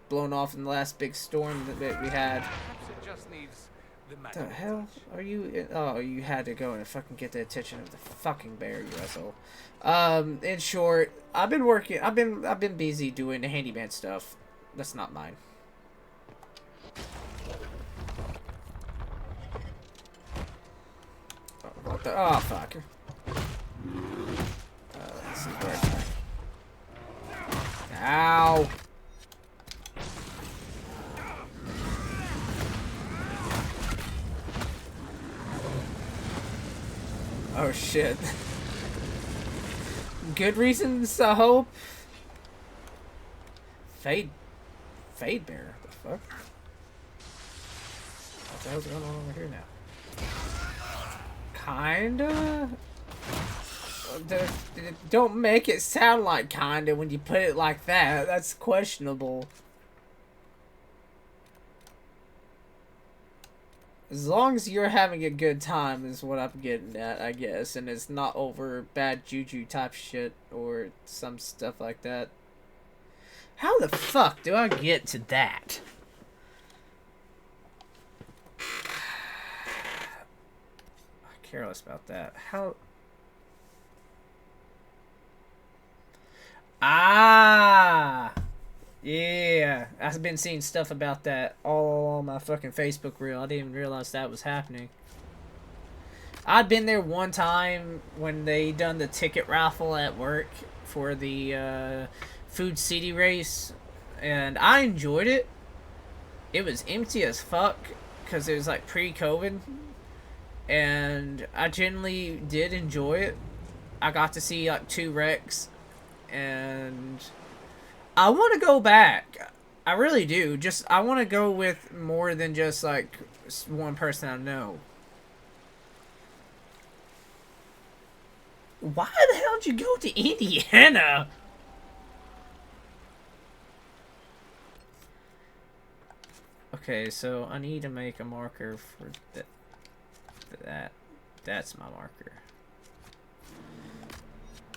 [SPEAKER 2] blown off in the last big storm that we had.
[SPEAKER 6] Perhaps it just needs the
[SPEAKER 2] The
[SPEAKER 6] magical
[SPEAKER 2] hell
[SPEAKER 6] touch.
[SPEAKER 2] are you? Oh, you had to go and fucking get the attention of the fucking bear, you asshole. In short, I've been working. I've been busy doing the handyman stuff. That's not mine. Oh, what the? Oh, fuck. This is where it's at. Ow! Oh shit. Good reasons, I hope. Fade bear. What the fuck? What the hell's going on over here now? Kinda? Don't make it sound like kinda when you put it like that. That's questionable. As long as you're having a good time is what I'm getting at, I guess. And it's not over bad juju type shit or some stuff like that. How the fuck do I get to that? I'm careless about that. How... Ah! Yeah, I've been seeing stuff about that all on my fucking Facebook reel. I didn't even realize that was happening. I'd been there one time when they done the ticket raffle at work for the Food City race, and I enjoyed it. It was empty as fuck because it was like pre-COVID, and I genuinely did enjoy it. I got to see like 2 wrecks, and I want to go back. I really do. I want to go with more than just, like, one person I know. Why the hell did you go to Indiana? Okay, so I need to make a marker for that. That's my marker.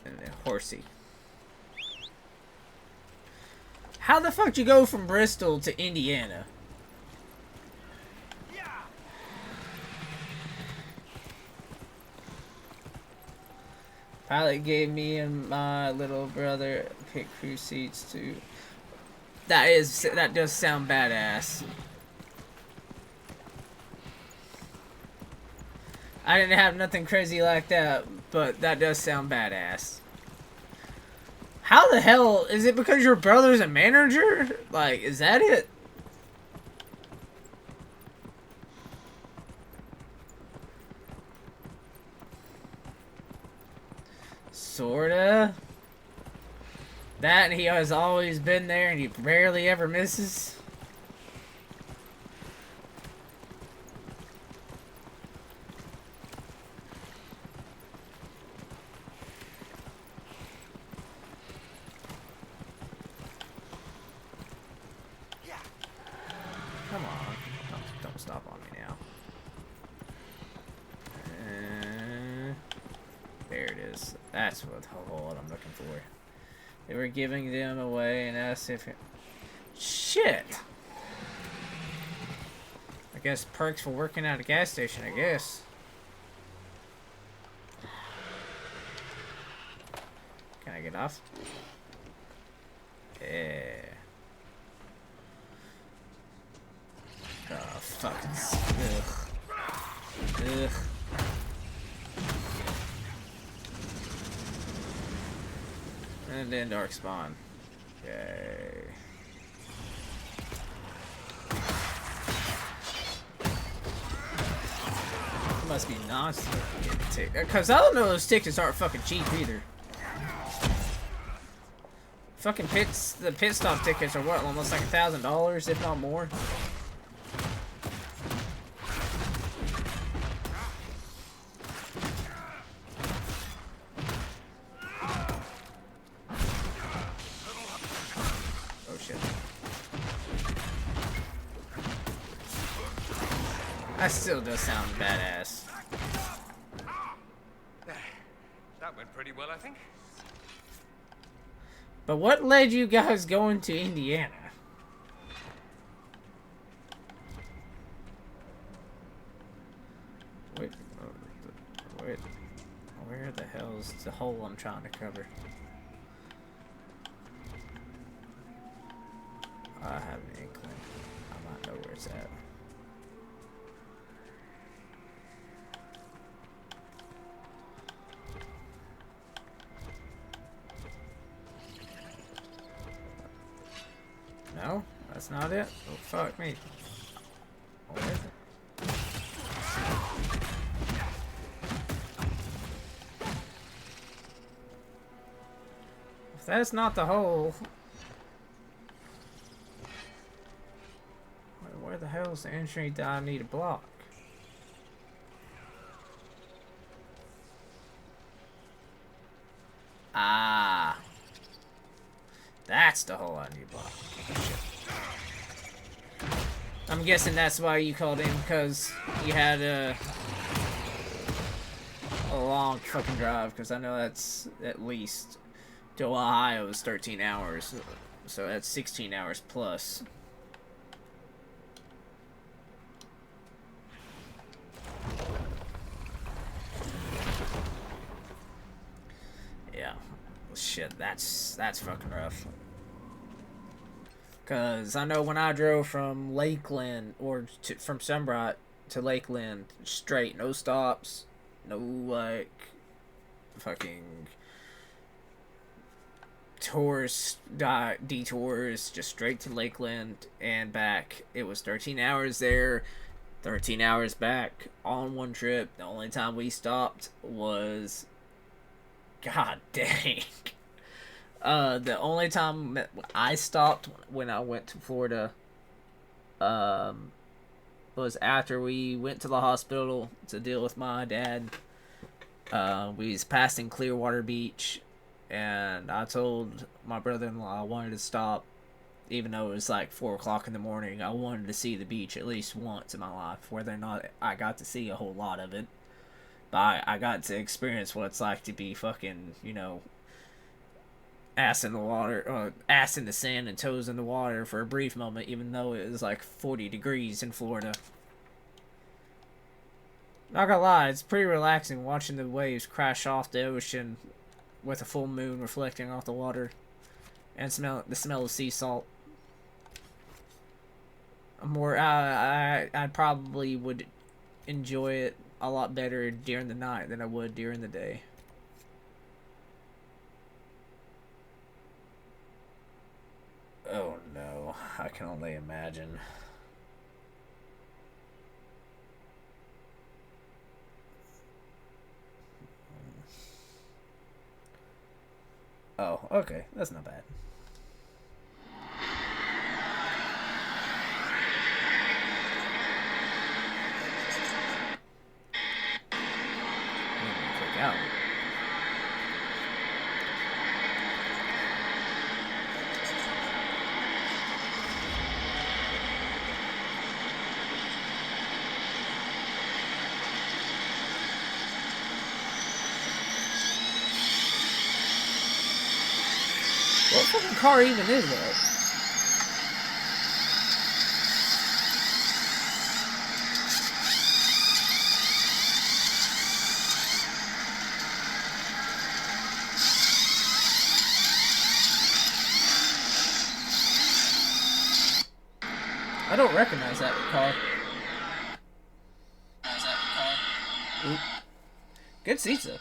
[SPEAKER 2] And then horsey. How the fuck did you go from Bristol to Indiana? Pilot gave me and my little brother pit crew seats too. That does sound badass. I didn't have nothing crazy like that, but that does sound badass. How the hell? Is it because your brother's a manager? Like, is that it? Sorta. That and he has always been there and he rarely ever misses. Come on. Don't stop on me now. There it is. That's what I'm looking for. They were giving them away and asked if it... Shit! I guess perks for working at a gas station, I guess. Can I get off? Yeah. Oh, fucking... Ugh. Ugh. And then dark spawn. Yay. It must be nonstop. Because I don't know those tickets aren't fucking cheap either. Fucking the pit stop tickets are what, almost like $1,000, if not more. That still does sound badass.
[SPEAKER 6] That went pretty well, I think.
[SPEAKER 2] But what led you guys going to Indiana? Where the hell is the hole I'm trying to cover? I have an inkling. I might know where it's at. No, that's not it. Oh, fuck me. What is it? If that's not the hole, where the hell is the entry that I need to block? Ah. That's the hole I need to block. I'm guessing that's why you called in, because you had a long fucking drive, because I know that's at least to Ohio is 13 hours, so that's 16 hours plus. Yeah, shit, that's fucking rough. Cause I know when I drove from Lakeland from Sunbright to Lakeland straight, no stops, no like fucking detours, just straight to Lakeland and back. It was 13 hours there, 13 hours back on one trip. The only time we stopped was, god dang. The only time I stopped when I went to Florida was after we went to the hospital to deal with my dad. We was passing Clearwater Beach, and I told my brother-in-law I wanted to stop, even though it was like 4 o'clock in the morning. I wanted to see the beach at least once in my life, whether or not I got to see a whole lot of it. But I got to experience what it's like to be fucking, you know, ass in the water, ass in the sand and toes in the water for a brief moment, even though it was like 40 degrees in Florida. Not gonna lie, it's pretty relaxing watching the waves crash off the ocean with a full moon reflecting off the water and the smell of sea salt. I probably would enjoy it a lot better during the night than I would during the day. Oh no, I can only imagine. Oh, okay, that's not bad. Click out. What fucking car even is that? I don't recognize that car. Oop. Good seats though.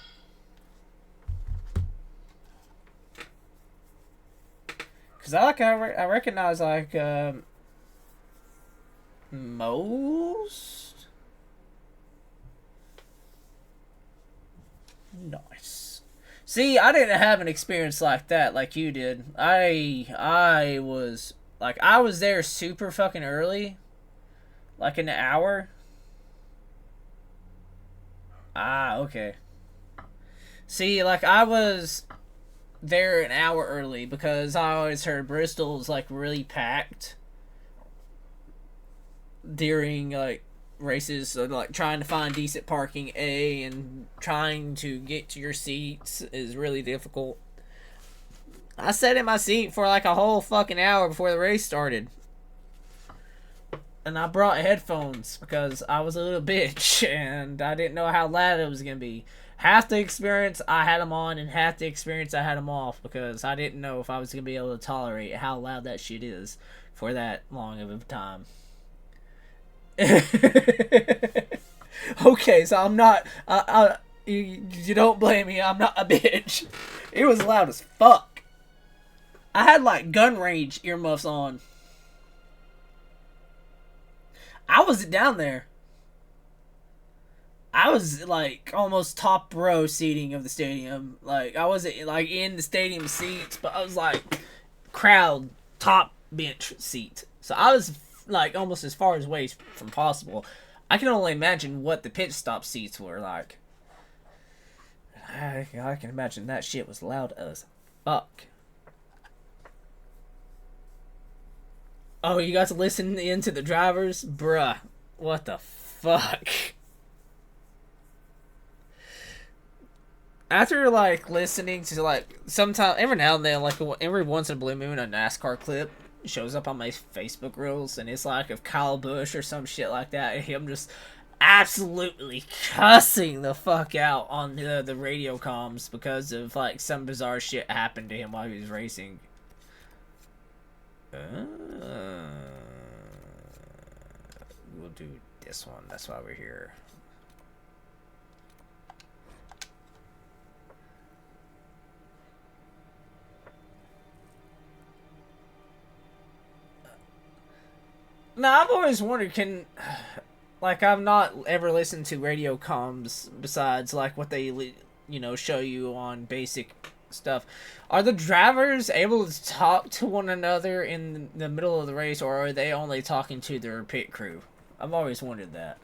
[SPEAKER 2] Cause I recognize like most. Nice. See, I didn't have an experience like that like you did. I was there super fucking early, like an hour. Ah, okay. See, like I was there an hour early because I always heard Bristol was like really packed during like races, so like trying to find decent parking and trying to get to your seats is really difficult. I sat in my seat for like a whole fucking hour before the race started. And I brought headphones because I was a little bitch and I didn't know how loud it was going to be. Half the experience I had them on and half the experience I had them off because I didn't know if I was going to be able to tolerate how loud that shit is. for that long of a time. Okay, so I'm not. You don't blame me. I'm not a bitch. It was loud as fuck. I had like gun range earmuffs on. I was down there. I was like almost top row seating of the stadium. Like I wasn't like in the stadium seats, but I was like crowd top bench seat. So I was like almost as far away from possible. I can only imagine what the pit stop seats were like. I can imagine that shit was loud as fuck. Oh, you got to listen into the drivers? Bruh. What the fuck? After, like, listening to, like, sometime, every now and then, like, every once in a blue moon, a NASCAR clip shows up on my Facebook reels, and it's, like, of Kyle Busch or some shit like that, and him just absolutely cussing the fuck out on the radio comms because of, like, some bizarre shit happened to him while he was racing. We'll do this one. That's why we're here. Now, I've always wondered, like, I've not ever listened to radio comms besides, like, what they, you know, show you on basic stuff. Are the drivers able to talk to one another in the middle of the race, or are they only talking to their pit crew? I've always wondered that.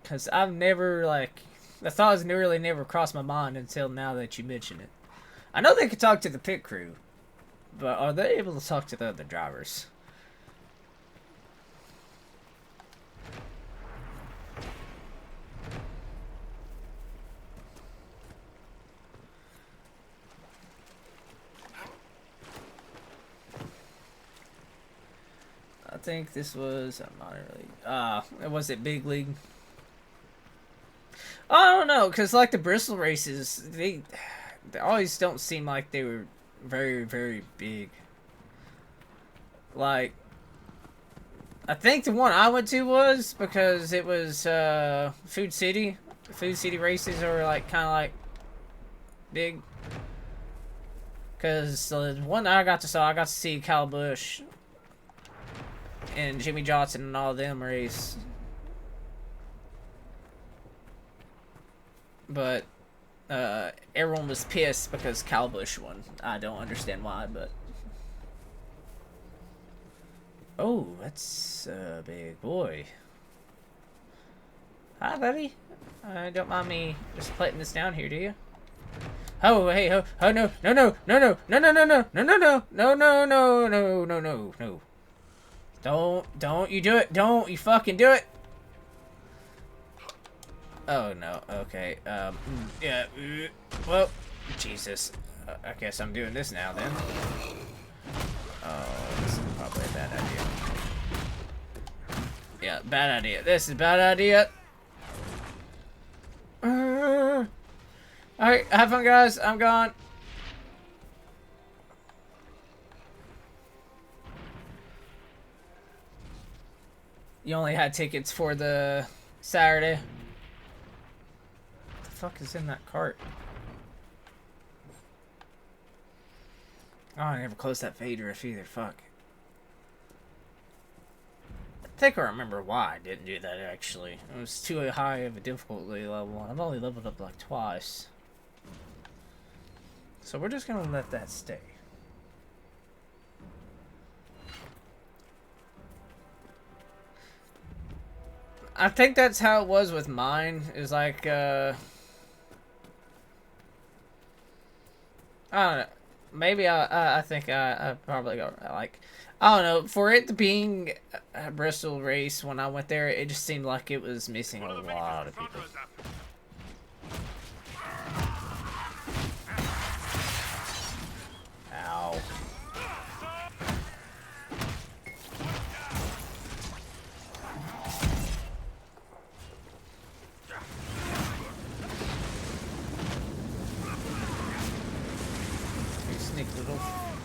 [SPEAKER 2] Because I've never, like, the thought has really never crossed my mind until now that you mention it. I know they can talk to the pit crew, but are they able to talk to the other drivers? I think this was a minor league. Was it big league? I don't know, because like the Bristol races, they always don't seem like they were very, very big. Like, I think the one I went to was because it was Food City. Food City races are like kind of like big. Because the one I got to see Kyle Busch and Jimmy Johnson and all of them race. But everyone was pissed because Kyle Busch won. I don't understand why, but... Oh, that's a big boy. Hi, buddy. Don't mind me just putting this down here, do you? Oh, hey, oh, no, no, no, no, no, no, no, no, no, no, no, no, no, no, no, no, no, no, no. Don't you do it. Don't you fucking do it. Oh, no. Okay. Yeah. Well, Jesus. I guess I'm doing this now, then. Oh, this is probably a bad idea. Yeah, bad idea. This is a bad idea. Alright, have fun, guys. I'm gone. You only had tickets for the Saturday. What the fuck is in that cart? Oh, I never closed that fader if either. Fuck. I think I remember why I didn't do that, actually. It was too high of a difficulty level. I've only leveled up like twice. So we're just gonna let that stay. I think that's how it was with mine. Is like, I don't know. Maybe I think I probably got, like, I don't know. For it being a Bristol race, when I went there, it just seemed like it was missing a lot of people. Ow.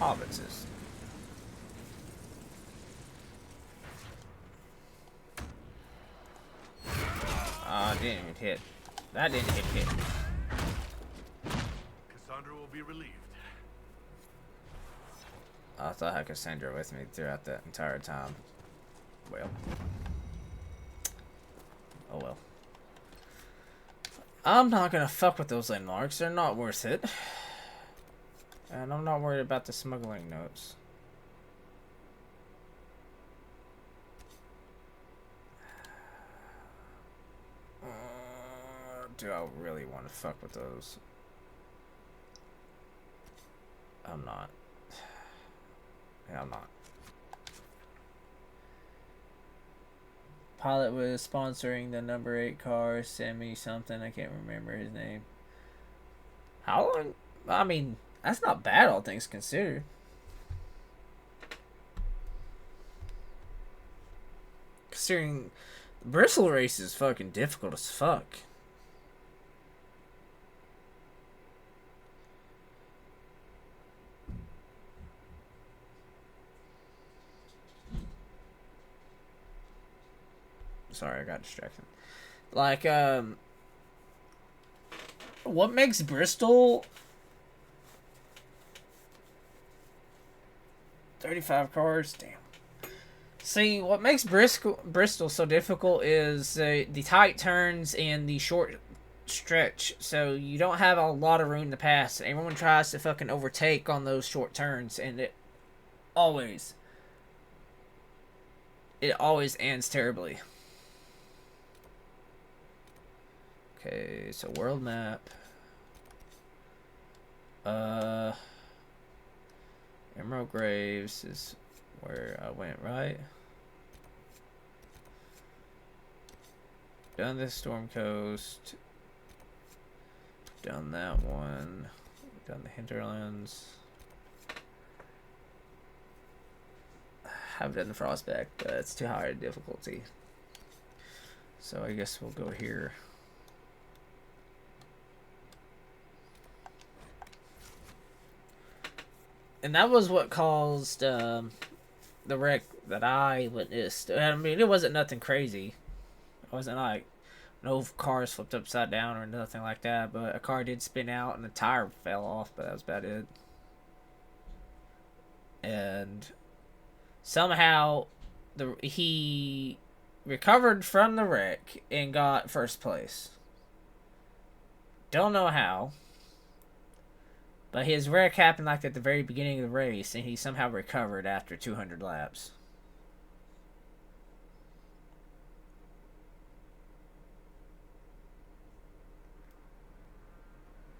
[SPEAKER 2] hobbitses. Oh, didn't even hit. That didn't hit.
[SPEAKER 1] Cassandra will be relieved.
[SPEAKER 2] I thought I had Cassandra with me throughout that entire time. Well. Oh well. I'm not gonna fuck with those landmarks. They're not worth it. And I'm not worried about the smuggling notes. Do I really want to fuck with those? I'm not. Yeah, I'm not. Pilot was sponsoring the number 8 car. Send me something. I can't remember his name. How long? I mean, that's not bad, all things considered. Considering the Bristol race is fucking difficult as fuck. Sorry, I got distracted. Like, what makes Bristol 35 cars? Damn. See, what makes Bristol so difficult is the tight turns and the short stretch. So you don't have a lot of room to pass. Everyone tries to fucking overtake on those short turns, and it always ends terribly. Okay, so world map. Emerald Graves is where I went, right? Done this Storm Coast. Done that one. Done the Hinterlands. Haven't done the Frostback, but it's too high a difficulty. So I guess we'll go here. And that was what caused the wreck that I witnessed. I mean, it wasn't nothing crazy. It wasn't like no cars flipped upside down or nothing like that. But a car did spin out and the tire fell off, but that was about it. And somehow he recovered from the wreck and got first place. Don't know how. But his wreck happened like at the very beginning of the race, and he somehow recovered after 200 laps.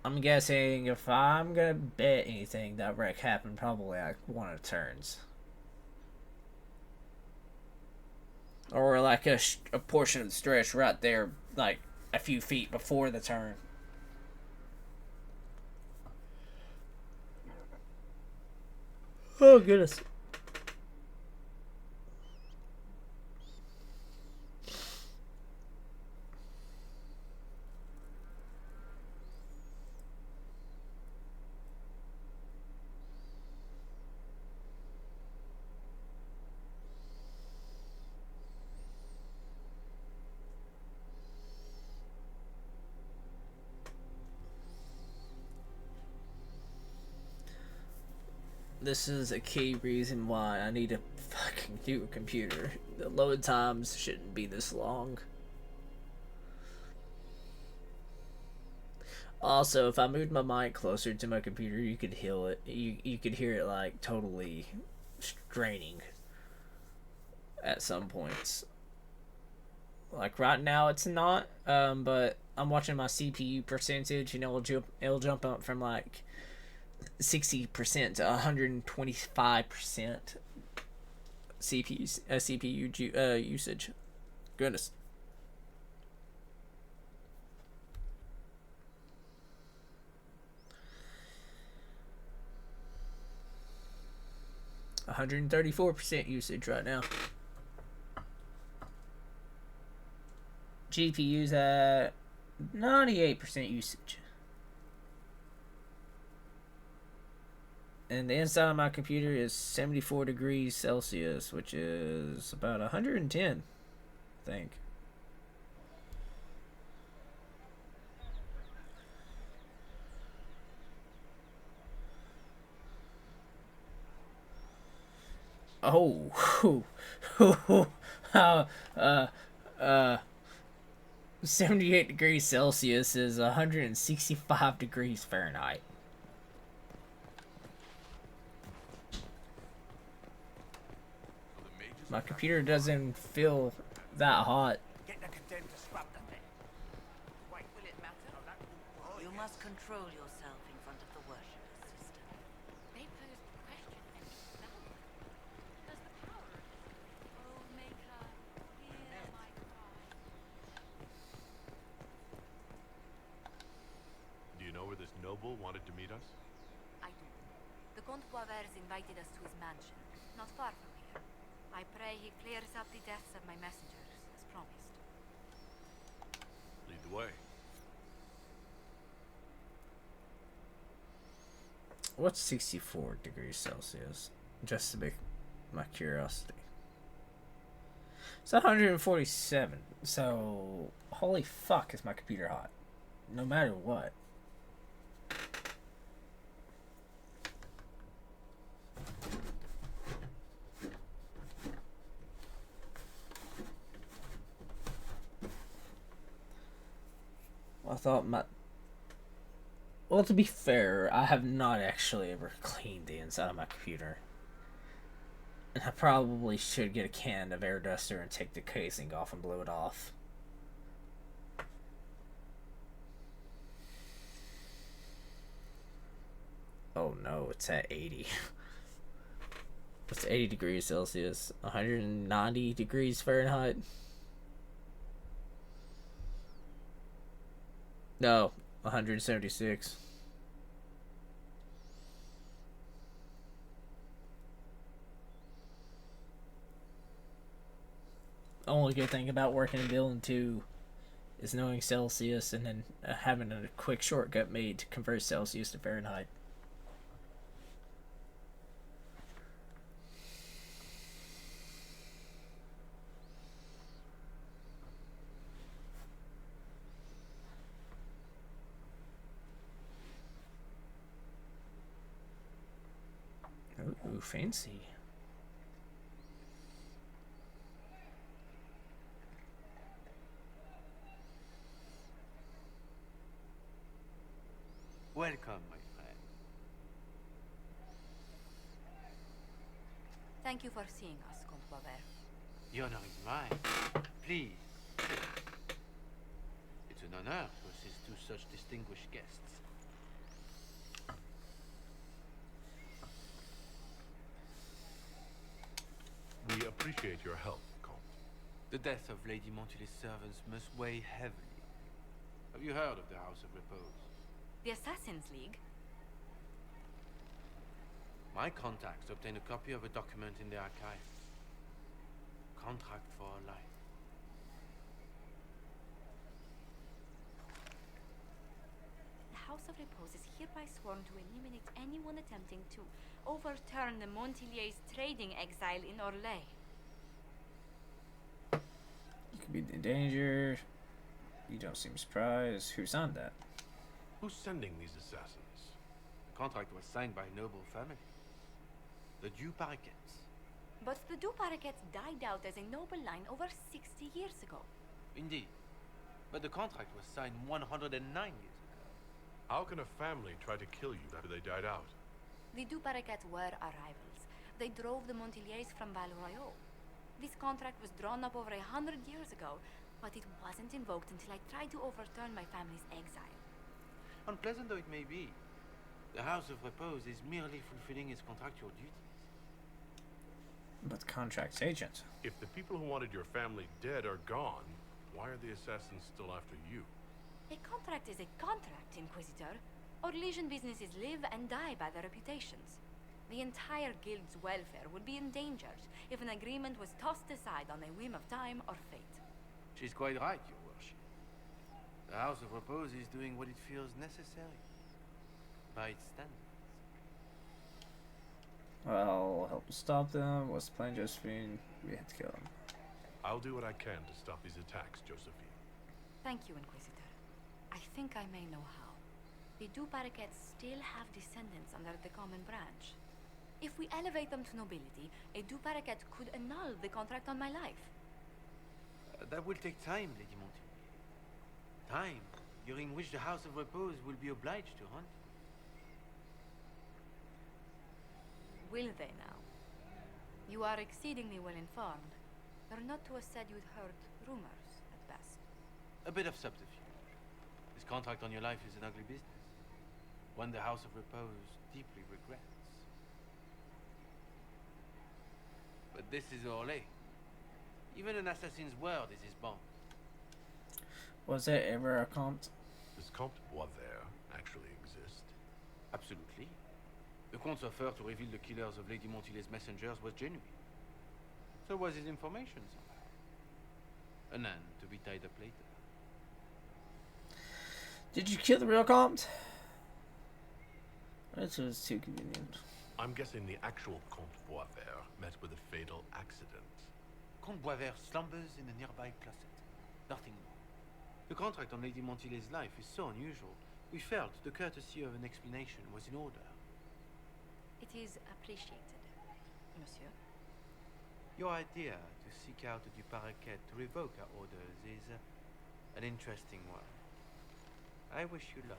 [SPEAKER 2] I'm guessing if I'm gonna bet anything, that wreck happened probably like one of the turns. Or like a portion of the stretch right there, like a few feet before the turn. Oh, goodness. This is a key reason why I need a fucking new computer. The load times shouldn't be this long. Also, if I moved my mic closer to my computer, you could hear it. You could hear it like totally straining at some points. Like right now, it's not. But I'm watching my CPU percentage. You know, it'll jump up from like 60% to 125% CPU usage. Goodness. %134% usage right now. GPU's at 98% usage. And the inside of my computer is 74 degrees Celsius, which is about 110, I think. Oh, uh, uh, 78 degrees Celsius is 165 degrees Fahrenheit. My computer doesn't feel that hot.
[SPEAKER 5] Get the condemned to scrub them then. Wait,
[SPEAKER 3] Will it matter? You must control yourself in front of the worshippers, sister. They pose the question and it's valid. Does the power of this, oh maker, hear my cry?
[SPEAKER 1] Do you know where this noble wanted to meet us?
[SPEAKER 3] I do. The Comte Boisvert invited us to his mansion, not far from here. I pray he clears up the deaths of my messengers, as promised.
[SPEAKER 1] Lead the way.
[SPEAKER 2] What's 64 degrees Celsius? Just to make my curiosity. It's 147. So, holy fuck, is my computer hot. No matter what. I thought my... Well, to be fair, I have not actually ever cleaned the inside of my computer. And I probably should get a can of air duster and take the casing off and blow it off. Oh no, it's at 80. It's 80 degrees Celsius, 190 degrees Fahrenheit. No, 176. Only good thing about working in Building 2 is knowing Celsius and then having a quick shortcut made to convert Celsius to Fahrenheit. Ooh, fancy.
[SPEAKER 8] Welcome, my friend.
[SPEAKER 3] Thank you for seeing us, Comte Boisvert.
[SPEAKER 8] The honor is mine. Please. Sit. It's an honor to assist two such distinguished guests.
[SPEAKER 1] We appreciate your help, Comte.
[SPEAKER 8] The death of Lady Montily's servants must weigh heavily. Have you heard of the House of Repose?
[SPEAKER 3] The Assassin's League?
[SPEAKER 8] My contacts obtained a copy of a document in the archive. Contract for life.
[SPEAKER 3] The House of Repose is hereby sworn to eliminate anyone attempting to overturn the Montiliers' trading exile in Orlais.
[SPEAKER 2] You could be in danger. You don't seem surprised. Who signed that?
[SPEAKER 1] Who's sending these assassins?
[SPEAKER 8] The contract was signed by a noble family. The Duparquets.
[SPEAKER 3] But the Duparquets died out as a noble line over 60 years ago.
[SPEAKER 8] Indeed. But the contract was signed 109 years ago.
[SPEAKER 1] How can a family try to kill you after they died out?
[SPEAKER 3] The Duparquets were our rivals. They drove the Montiliers from Val Royaux. This contract was drawn up over 100 years ago, but it wasn't invoked until I tried to overturn my family's exile.
[SPEAKER 8] Unpleasant though it may be, the House of Repose is merely fulfilling its contractual duties.
[SPEAKER 2] But the contract's agent.
[SPEAKER 1] If the people who wanted your family dead are gone, why are the assassins still after you?
[SPEAKER 3] A contract is a contract, Inquisitor. Orlesian businesses live and die by their reputations. The entire guild's welfare would be endangered if an agreement was tossed aside on a whim of time or fate.
[SPEAKER 8] She's quite right, Your Worship. The House of Repose is doing what it feels necessary, by its standards.
[SPEAKER 2] stop them? What's the plan, Josephine? We had to kill them.
[SPEAKER 1] I'll do what I can to stop these attacks, Josephine.
[SPEAKER 3] Thank you, Inquisitor. I think I may know how. The Du Paraquets still have descendants under the common branch. If we elevate them to nobility, a Du Paraquet could annul the contract on my life.
[SPEAKER 8] That will take time, Lady Montigny. Time during which the House of Repose will be obliged to hunt.
[SPEAKER 3] Will they now? You are exceedingly well informed. You're not too said you'd heard rumors, at best.
[SPEAKER 8] A bit of subterfuge. This contract on your life is an ugly business. One the House of Repose deeply regrets. But this is Orlais. Even an assassin's word is his bond.
[SPEAKER 2] Was there ever a Comte?
[SPEAKER 1] Does Comte Boisvert actually exist?
[SPEAKER 8] Absolutely. The Comte's offer to reveal the killers of Lady Montily's messengers was genuine. So was his information somehow. An end to be tied up later.
[SPEAKER 2] Did you kill the real Comte? This was too convenient.
[SPEAKER 1] I'm guessing the actual Comte Boisvert met with a fatal accident.
[SPEAKER 8] Comte Boisvert slumbers in a nearby closet. Nothing more. The contract on Lady Montily's life is so unusual, we felt the courtesy of an explanation was in order.
[SPEAKER 3] It is appreciated, monsieur.
[SPEAKER 8] Your idea to seek out the Du Paraquet to revoke our orders is an interesting one. I wish you luck.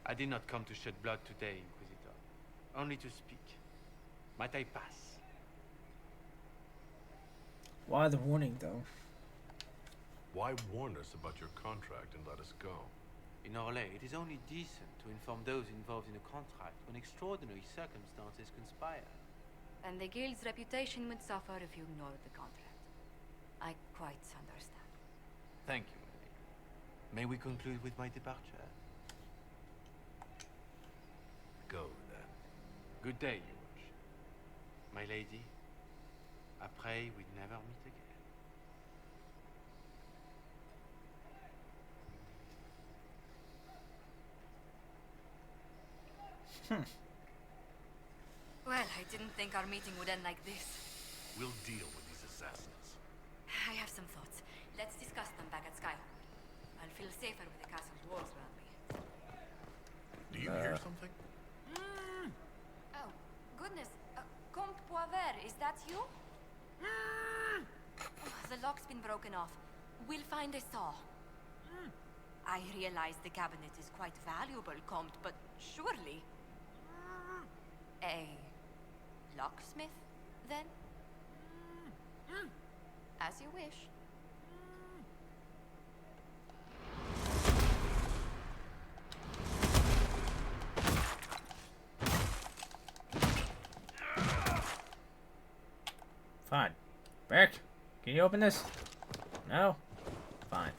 [SPEAKER 8] I did not come to shed blood today, Inquisitor. Only to speak. Might I pass?
[SPEAKER 2] Why the warning, though?
[SPEAKER 1] Why warn us about your contract and let us go?
[SPEAKER 8] In Orlais, it is only decent to inform those involved in a contract when extraordinary circumstances conspire.
[SPEAKER 3] And the guild's reputation would suffer if you ignored the contract. I quite understand.
[SPEAKER 8] Thank you, Ellie. May we conclude with my departure?
[SPEAKER 1] Go, then.
[SPEAKER 8] Good day, Your Worship. My lady, I pray we never meet again.
[SPEAKER 3] Well, I didn't think our meeting would end like this.
[SPEAKER 1] We'll deal with these assassins.
[SPEAKER 3] I have some thoughts. Let's discuss them back at Skyhold. I'll feel safer with the castle's walls around me.
[SPEAKER 1] Do you hear something?
[SPEAKER 3] Oh, goodness. Comte Boisvert, is that you? Oh, the lock's been broken off. We'll find a saw. I realize the cabinet is quite valuable, Comte, but surely... A locksmith, then? As you wish.
[SPEAKER 2] Fine. Beck, can you open this? No? Fine.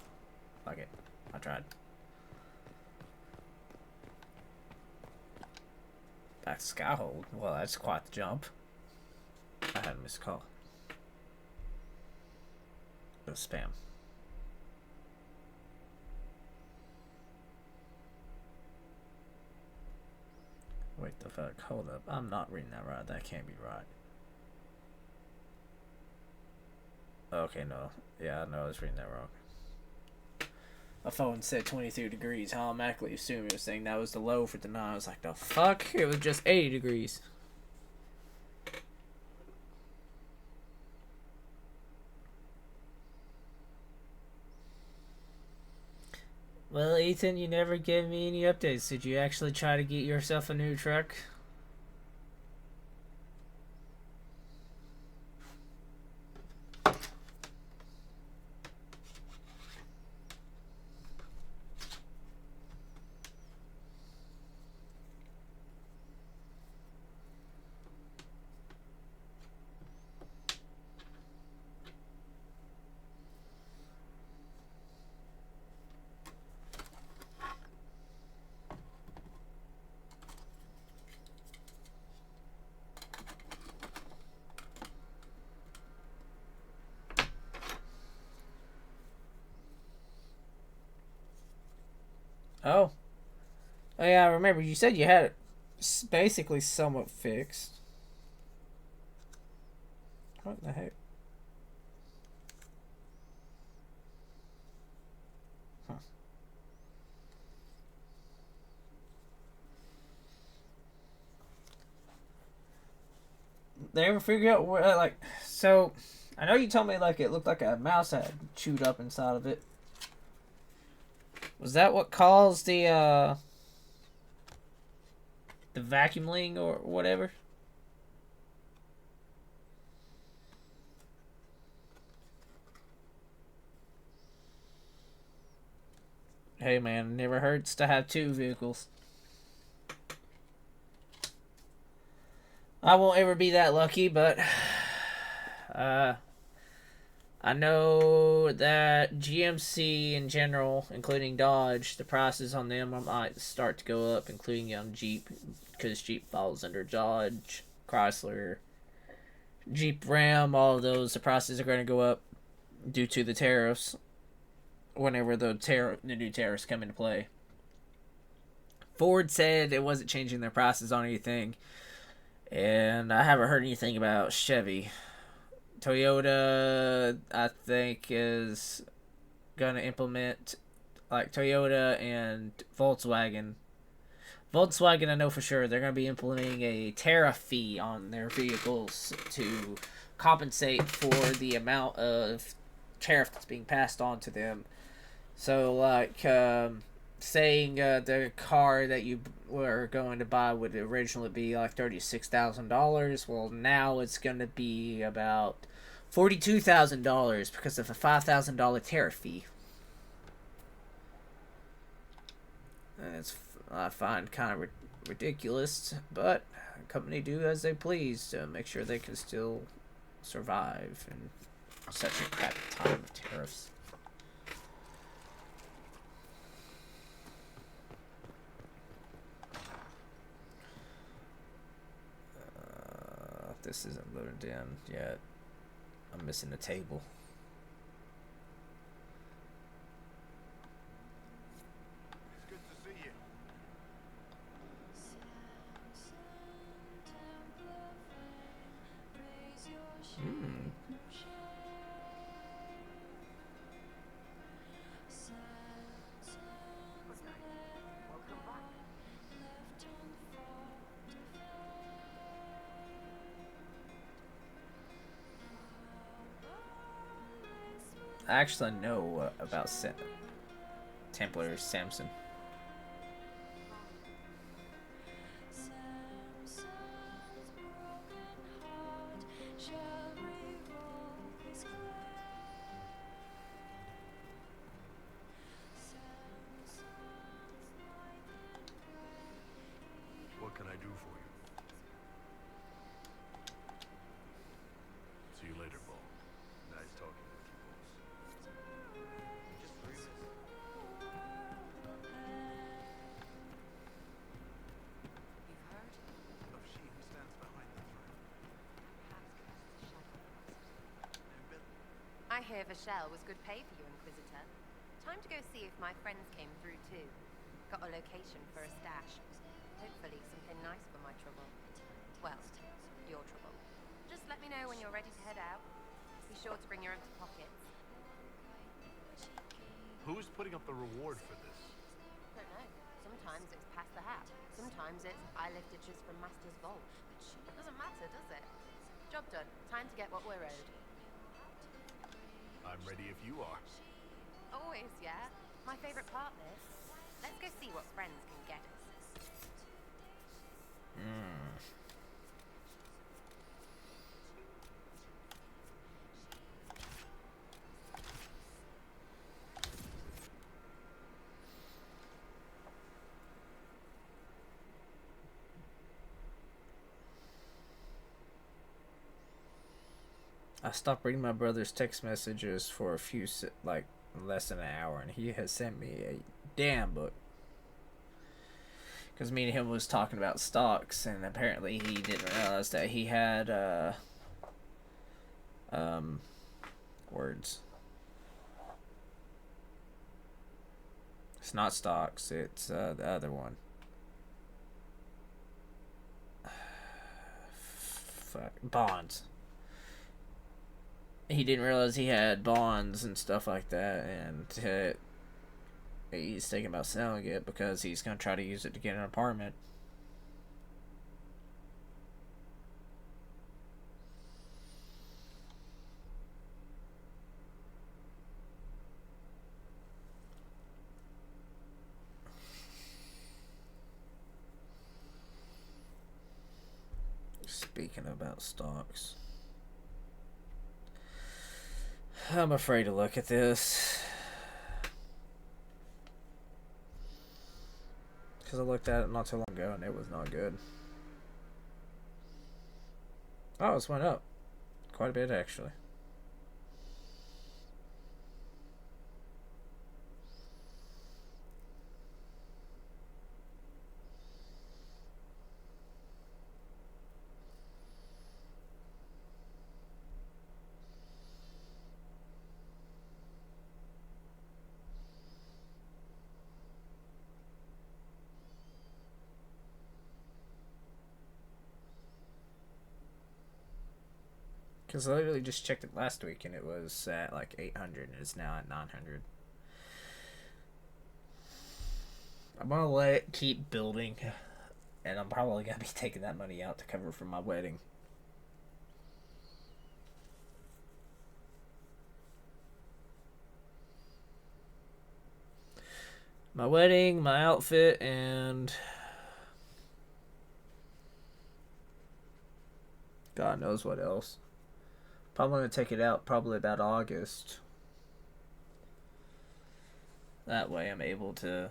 [SPEAKER 2] Fuck it. I tried. Back to Skyhold. Well, that's quite the jump. I had a missed call. It was spam. Wait the fuck, hold up. I'm not reading that right. That can't be right. Okay, no. Yeah, I know I was reading that wrong. My phone said 23 degrees. I automatically assumed it was saying that was the low for the night. I was like, the fuck? It was just 80 degrees. Well, Ethan, you never gave me any updates. Did you actually try to get yourself a new truck? Oh. Oh yeah, I remember you said you had it basically somewhat fixed. What the heck? Huh. They ever figure out where, like, so, I know you told me, like, it looked like a mouse had chewed up inside of it. Was that what caused the vacuum leak or whatever? Hey man, it never hurts to have two vehicles. I won't ever be that lucky, but I know that GMC in general, including Dodge, the prices on them might start to go up, including on Jeep, because Jeep falls under Dodge, Chrysler, Jeep Ram, all of those. The prices are going to go up due to the tariffs. Whenever the new tariffs come into play, Ford said it wasn't changing their prices on anything, and I haven't heard anything about Chevy. Toyota, I think, is gonna implement, like, Toyota and Volkswagen. Volkswagen, I know for sure they're gonna be implementing a tariff fee on their vehicles to compensate for the amount of tariff that's being passed on to them. So, like, saying the car that you were going to buy would originally be like $36,000. Well, now it's going to be about $42,000 because of a $5,000 tariff fee. And it's, I find, kind of ridiculous, but the company do as they please to make sure they can still survive in such a crappy time of tariffs. This isn't loaded in yet. I'm missing a table.
[SPEAKER 4] It's good to see you.
[SPEAKER 2] I actually know about Templar Samson.
[SPEAKER 1] What can I do for you? See you later, Bo. Nice talking with you, boss.
[SPEAKER 5] Just curious.
[SPEAKER 3] You've heard?
[SPEAKER 4] Of she who stands behind the throne. No, Bill.
[SPEAKER 9] I hear Vachelle was good pay for you, Inquisitor. Time to go see if my friends came through too. Got a location for a stash. Hopefully something nice for my trouble. Well, your trouble. Just let me know when you're ready to head out. Be sure to bring your empty pockets.
[SPEAKER 1] Who's putting up the reward for this?
[SPEAKER 9] Don't know. Sometimes it's pass the hat. Sometimes it's I lifted just from Master's vault. Doesn't matter, does it? Job done. Time to get what we're owed.
[SPEAKER 1] I'm ready if you are.
[SPEAKER 9] Always, yeah. My favorite part, this. Let's go see what friends can get us.
[SPEAKER 2] I stopped reading my brother's text messages for a few, like, less than an hour, and he has sent me a damn book. Because me and him was talking about stocks, and apparently he didn't realize that he had, words. It's not stocks, it's, the other one. bonds. He didn't realize he had bonds and stuff like that, and he's thinking about selling it because he's going to try to use it to get an apartment. Speaking about stocks, I'm afraid to look at this because I looked at it not too long ago and it was not good. Oh, it's went up quite a bit actually. Because I literally just checked it last week and it was at like 800 and it's now at 900. I'm going to let it keep building and I'm probably going to be taking that money out to cover for my wedding. My wedding, my outfit, and God knows what else. Probably going to take it out probably about August. That way I'm able to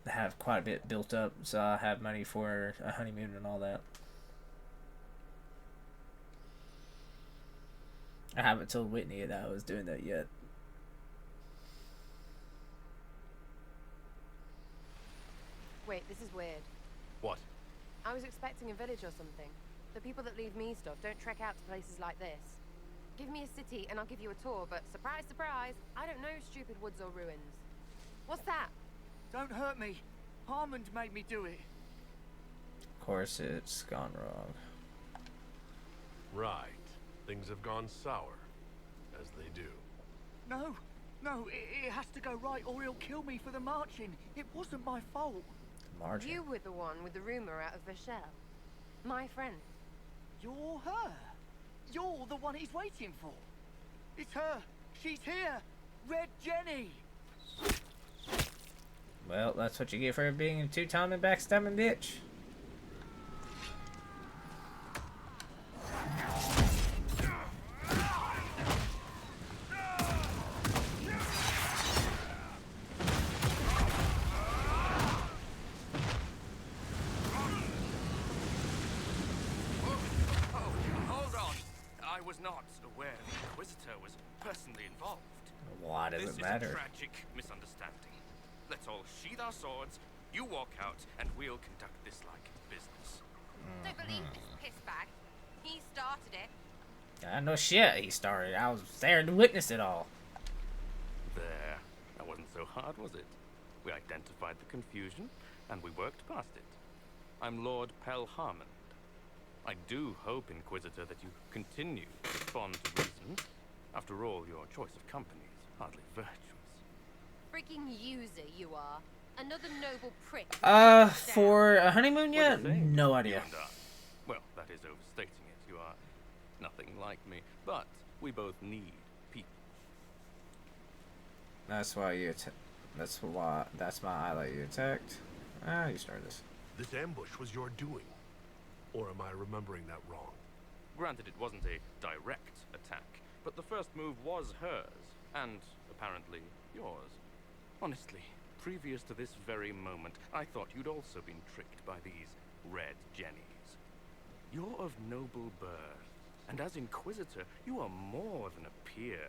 [SPEAKER 2] have quite a bit built up so I have money for a honeymoon and all that. I haven't told Whitney that I was doing that yet.
[SPEAKER 9] Wait, this is weird.
[SPEAKER 5] What?
[SPEAKER 9] I was expecting a village or something. The people that leave me stuff don't trek out to places like this. Give me a city and I'll give you a tour, but surprise, surprise, I don't know stupid woods or ruins. What's that?
[SPEAKER 10] Don't hurt me. Harmond made me do it.
[SPEAKER 2] Of course it's gone wrong.
[SPEAKER 1] Right. Things have gone sour. As they do.
[SPEAKER 10] No, it has to go right or he'll kill me for the marching. It wasn't my fault.
[SPEAKER 2] Margin.
[SPEAKER 9] You were the one with the rumor out of Vachel. My friend.
[SPEAKER 10] You're her. You're the one he's waiting for. It's her. She's here. Red Jenny.
[SPEAKER 2] Well, that's what you get for being a two-timing backstabbing bitch.
[SPEAKER 6] I was not aware the Inquisitor was personally involved.
[SPEAKER 2] Why does it matter?
[SPEAKER 6] This is a tragic misunderstanding. Let's all sheathe our swords, you walk out, and we'll conduct this like business.
[SPEAKER 9] Don't believe this pissbag. He started it.
[SPEAKER 2] I know shit he started. I was there to witness it all.
[SPEAKER 6] There. That wasn't so hard, was it? We identified the confusion, and we worked past it. I'm Lord Pel Harmond. I do hope, Inquisitor, that you continue to respond to reason. After all, your choice of company is hardly virtuous.
[SPEAKER 9] Freaking user you are. Another noble prick.
[SPEAKER 2] For a honeymoon yet?
[SPEAKER 6] What do you think?
[SPEAKER 2] No
[SPEAKER 6] You
[SPEAKER 2] idea.
[SPEAKER 6] and I. Well, that is overstating it. You are nothing like me. But we both need people.
[SPEAKER 2] That's why you that's my ally you attacked. You started this.
[SPEAKER 1] This ambush was your doing. Or am I remembering that wrong?
[SPEAKER 6] Granted, it wasn't a direct attack, but the first move was hers, and apparently yours. Honestly, previous to this very moment, I thought you'd also been tricked by these Red Jennies. You're of noble birth, and as Inquisitor, you are more than a peer.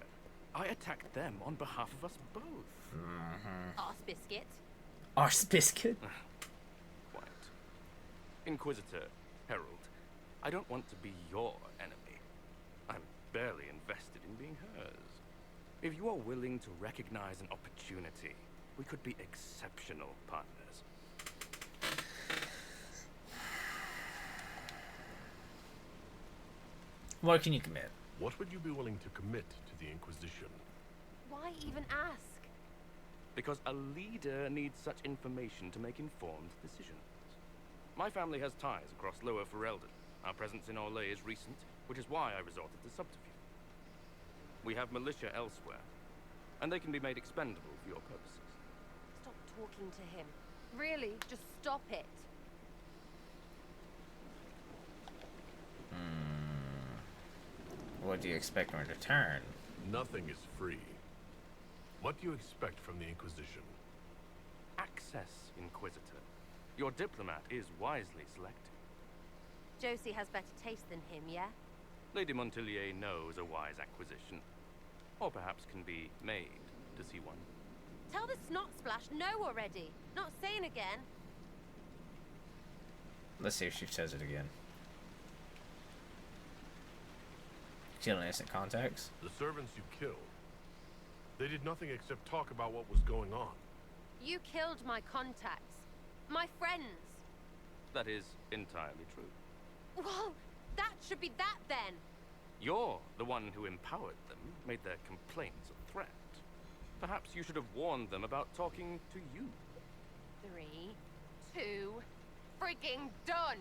[SPEAKER 6] I attacked them on behalf of us both.
[SPEAKER 9] Arse biscuit.
[SPEAKER 2] Arse biscuit?
[SPEAKER 6] Quiet. Inquisitor, Herald, I don't want to be your enemy. I'm barely invested in being hers. If you are willing to recognize an opportunity, we could be exceptional partners.
[SPEAKER 2] What can you commit?
[SPEAKER 1] What would you be willing to commit to the Inquisition?
[SPEAKER 9] Why even ask?
[SPEAKER 6] Because a leader needs such information to make informed decisions. My family has ties across Lower Ferelden. Our presence in Orlais is recent, which is why I resorted to subterfuge. We have militia elsewhere, and they can be made expendable for your purposes.
[SPEAKER 9] Stop talking to him. Really, just stop it.
[SPEAKER 2] What do you expect in return?
[SPEAKER 1] Nothing is free. What do you expect from the Inquisition?
[SPEAKER 6] Access, Inquisitor. Your diplomat is wisely selected.
[SPEAKER 9] Josie has better taste than him, yeah?
[SPEAKER 6] Lady Montilier knows a wise acquisition. Or perhaps can be made to see one.
[SPEAKER 9] Tell the snot splash no already. Not saying again.
[SPEAKER 2] Let's see if she says it again. Kill innocent contacts.
[SPEAKER 1] The servants you killed. They did nothing except talk about what was going on.
[SPEAKER 9] You killed my contacts. My friends.
[SPEAKER 6] That is entirely true.
[SPEAKER 9] Well, that should be that then.
[SPEAKER 6] You're the one who empowered them, made their complaints a threat. Perhaps you should have warned them about talking to you.
[SPEAKER 9] 3, 2, frigging done.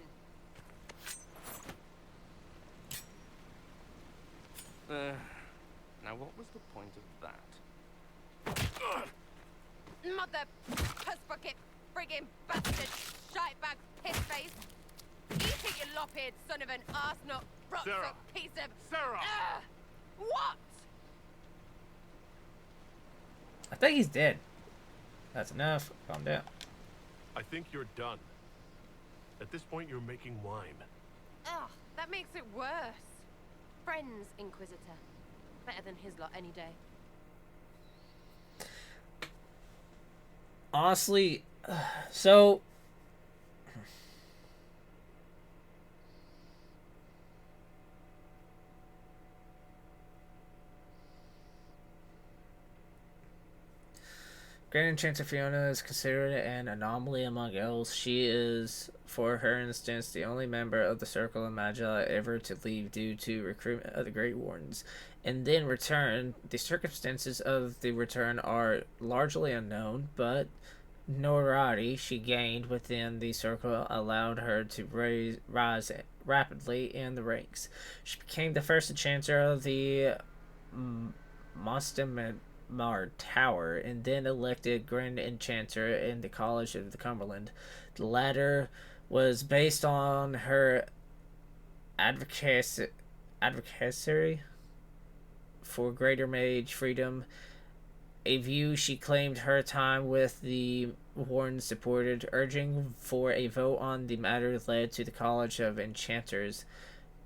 [SPEAKER 6] Now what was the point of that?
[SPEAKER 9] Mother puss bucket, frigging bastard, shitebag, piss-face. Eat it, you lop-eared son of an arse-nut,
[SPEAKER 1] Sarah!
[SPEAKER 9] rot-suck piece of...
[SPEAKER 1] Sarah!
[SPEAKER 9] What?
[SPEAKER 2] I think he's dead. That's enough. Calm down.
[SPEAKER 1] I think you're done. At this point, you're making wine.
[SPEAKER 9] Ugh, that makes it worse. Friends, Inquisitor. Better than his lot any day.
[SPEAKER 2] Honestly, so Grand Enchanter Fiona is considered an anomaly among elves. She is, for her instance, the only member of the Circle of Magi ever to leave due to recruitment of the Great Wardens, and then return. The circumstances of the return are largely unknown, but notoriety she gained within the Circle allowed her to rise rapidly in the ranks. She became the first Enchanter of the Mostamar Tower, and then elected Grand Enchanter in the College of the Cumberland. The latter was based on her advocacy for greater mage freedom, a view she claimed her time with the Warden supported. Urging for a vote on the matter led to the College of Enchanters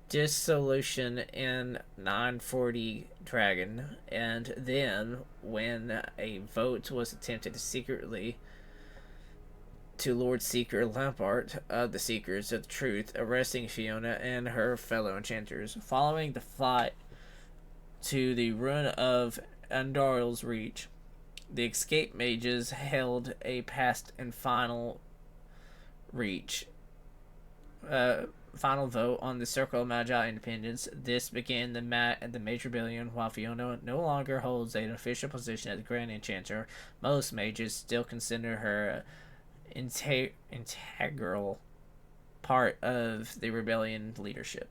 [SPEAKER 2] dissolution in 940 Dragon, and then when a vote was attempted secretly to Lord Seeker Lampart of the Seekers of the Truth, arresting Fiona and her fellow enchanters. Following the fight to the ruin of Andoril's Reach, the escaped mages held a past and final vote on the Circle of Magi independence. This began the Mage Rebellion. While Fiona no longer holds an official position as Grand Enchanter, most mages still consider her integral part of the rebellion leadership.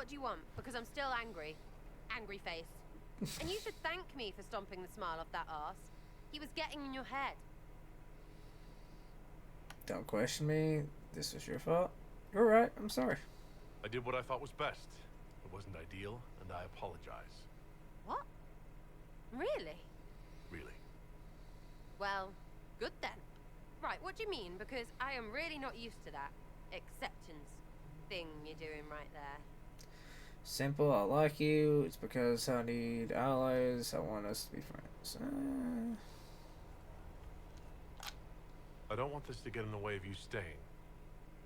[SPEAKER 9] What do you want? Because I'm still angry. Angry face. And you should thank me for stomping the smile off that arse. He was getting in your head.
[SPEAKER 2] Don't question me. This was your fault. You're right. I'm sorry.
[SPEAKER 1] I did what I thought was best. It wasn't ideal, and I apologize.
[SPEAKER 9] What? Really?
[SPEAKER 1] Really.
[SPEAKER 9] Well, good then. Right, what do you mean? Because I am really not used to that acceptance thing you're doing right there.
[SPEAKER 2] Simple. I like you. It's because I need allies. I want us to be friends.
[SPEAKER 1] I don't want this to get in the way of you staying.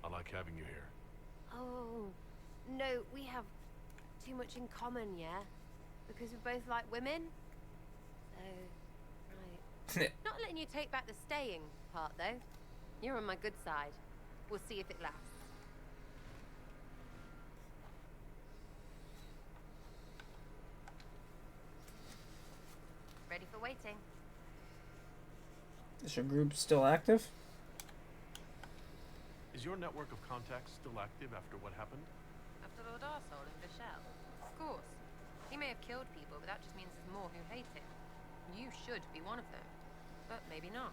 [SPEAKER 1] I like having you here.
[SPEAKER 9] Oh, no, we have too much in common, yeah? Because we both like women? So, right. Not letting you take back the staying part, though. You're on my good side. We'll see if it lasts. Ready for waiting.
[SPEAKER 2] Is your group still active?
[SPEAKER 1] Is your network of contacts still active after what happened?
[SPEAKER 9] After Lord Arsehole and Vishal? Of course. He may have killed people, but that just means there's more who hate him. You should be one of them. But maybe not.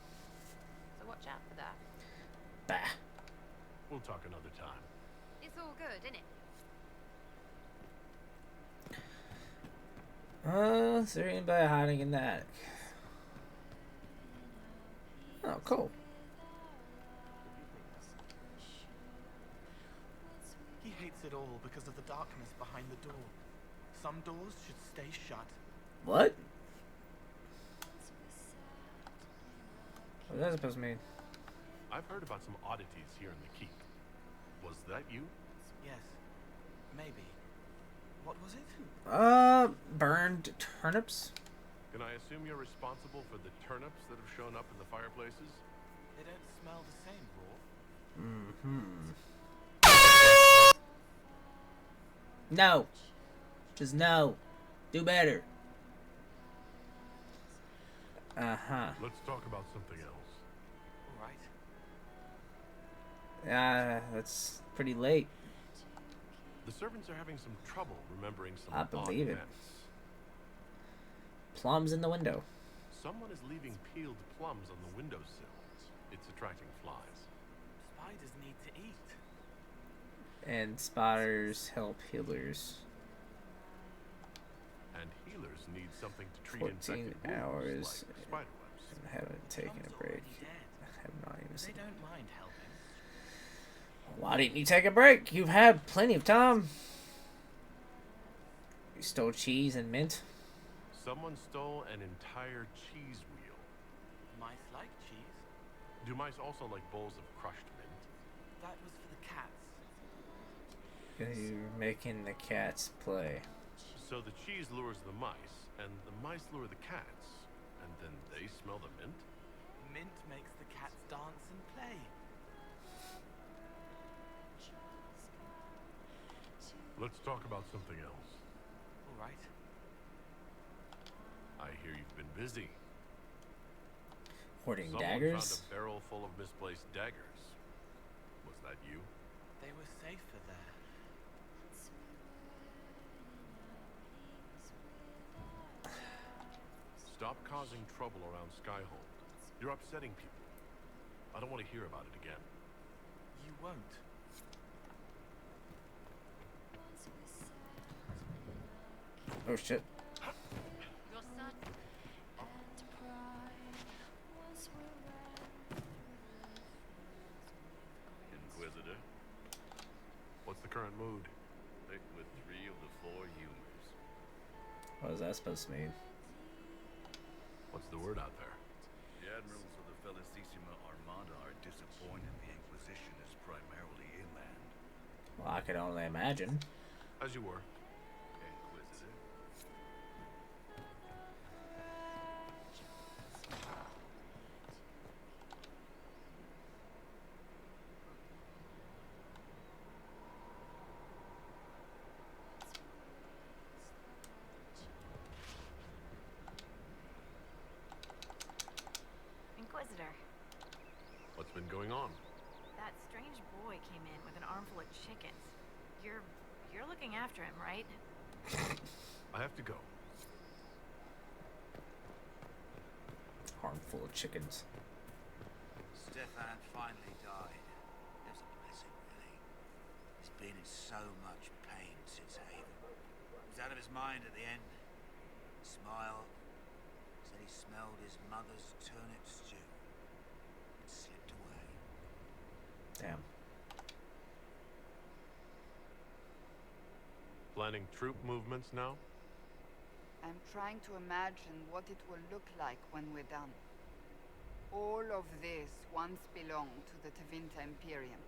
[SPEAKER 9] So watch out for that.
[SPEAKER 2] Bah.
[SPEAKER 1] We'll talk another time.
[SPEAKER 9] It's all good, isn't it?
[SPEAKER 2] Is there anybody hiding in the attic? Oh, cool.
[SPEAKER 10] He hates it all because of the darkness behind the door. Some doors should stay shut.
[SPEAKER 2] What? What is that supposed to mean?
[SPEAKER 1] I've heard about some oddities here in the keep. Was that you?
[SPEAKER 10] Yes. Maybe. What was it?
[SPEAKER 2] Burned turnips?
[SPEAKER 1] Can I assume you're responsible for the turnips that have shown up in the fireplaces?
[SPEAKER 10] They don't smell the same, raw.
[SPEAKER 2] Mm-hmm. No. Just no. Do better. Uh-huh.
[SPEAKER 1] Let's talk about something else.
[SPEAKER 10] All right.
[SPEAKER 2] That's pretty late.
[SPEAKER 1] The servants are having some trouble remembering some
[SPEAKER 2] I
[SPEAKER 1] odd
[SPEAKER 2] believe it.
[SPEAKER 1] events.
[SPEAKER 2] Plums in the window.
[SPEAKER 1] Someone is leaving peeled plums on the windowsill. It's attracting flies.
[SPEAKER 10] Spiders need to eat.
[SPEAKER 2] And spiders help healers.
[SPEAKER 1] And healers need something to treat
[SPEAKER 2] 14
[SPEAKER 1] infected wounds,
[SPEAKER 2] hours
[SPEAKER 1] like spider webs.
[SPEAKER 2] and haven't taken
[SPEAKER 10] Plum's
[SPEAKER 2] a break.
[SPEAKER 10] already dead.
[SPEAKER 2] I have not even
[SPEAKER 10] They
[SPEAKER 2] seen.
[SPEAKER 10] don't mind helping.
[SPEAKER 2] Why didn't you take a break? You've had plenty of time. You stole cheese and mint.
[SPEAKER 1] Someone stole an entire cheese wheel.
[SPEAKER 10] Mice like cheese.
[SPEAKER 1] Do mice also like bowls of crushed mint?
[SPEAKER 10] That was for the cats.
[SPEAKER 2] You're making the cats play.
[SPEAKER 1] So the cheese lures the mice, and the mice lure the cats, and then they smell the mint?
[SPEAKER 10] Mint makes the cats dance and play.
[SPEAKER 1] Let's talk about something else.
[SPEAKER 10] All right.
[SPEAKER 1] I hear you've been busy.
[SPEAKER 2] Hoarding
[SPEAKER 1] Someone
[SPEAKER 2] daggers?
[SPEAKER 1] found a barrel full of misplaced daggers. Was that you?
[SPEAKER 10] They were safer there.
[SPEAKER 1] Stop causing trouble around Skyhold. You're upsetting people. I don't want to hear about it again.
[SPEAKER 10] You won't.
[SPEAKER 2] Oh shit.
[SPEAKER 9] Your son.
[SPEAKER 1] Inquisitor, what's the current mood?
[SPEAKER 11] Thick with 3 of the 4 humors.
[SPEAKER 2] What is that supposed to mean?
[SPEAKER 1] What's the word out there?
[SPEAKER 11] The admirals of the Felicissima Armada are disappointed the Inquisition is primarily inland.
[SPEAKER 2] Well, I could only imagine.
[SPEAKER 1] As you were.
[SPEAKER 11] Inquisitor?
[SPEAKER 12] Inquisitor,
[SPEAKER 1] What's been going on?
[SPEAKER 12] that strange boy came in with an armful of chickens. You're You're looking after him, right?
[SPEAKER 1] I have to go.
[SPEAKER 2] Harmful of chickens.
[SPEAKER 13] Stefan finally died. It was a blessing, really. He's been in so much pain since Haven. He was out of his mind at the end. He smiled. Said he smelled his mother's turnip stew. And slipped away.
[SPEAKER 2] Damn.
[SPEAKER 1] Planning troop movements now?
[SPEAKER 14] I'm trying to imagine what it will look like when we're done. All of this once belonged to the Tevinter Imperium.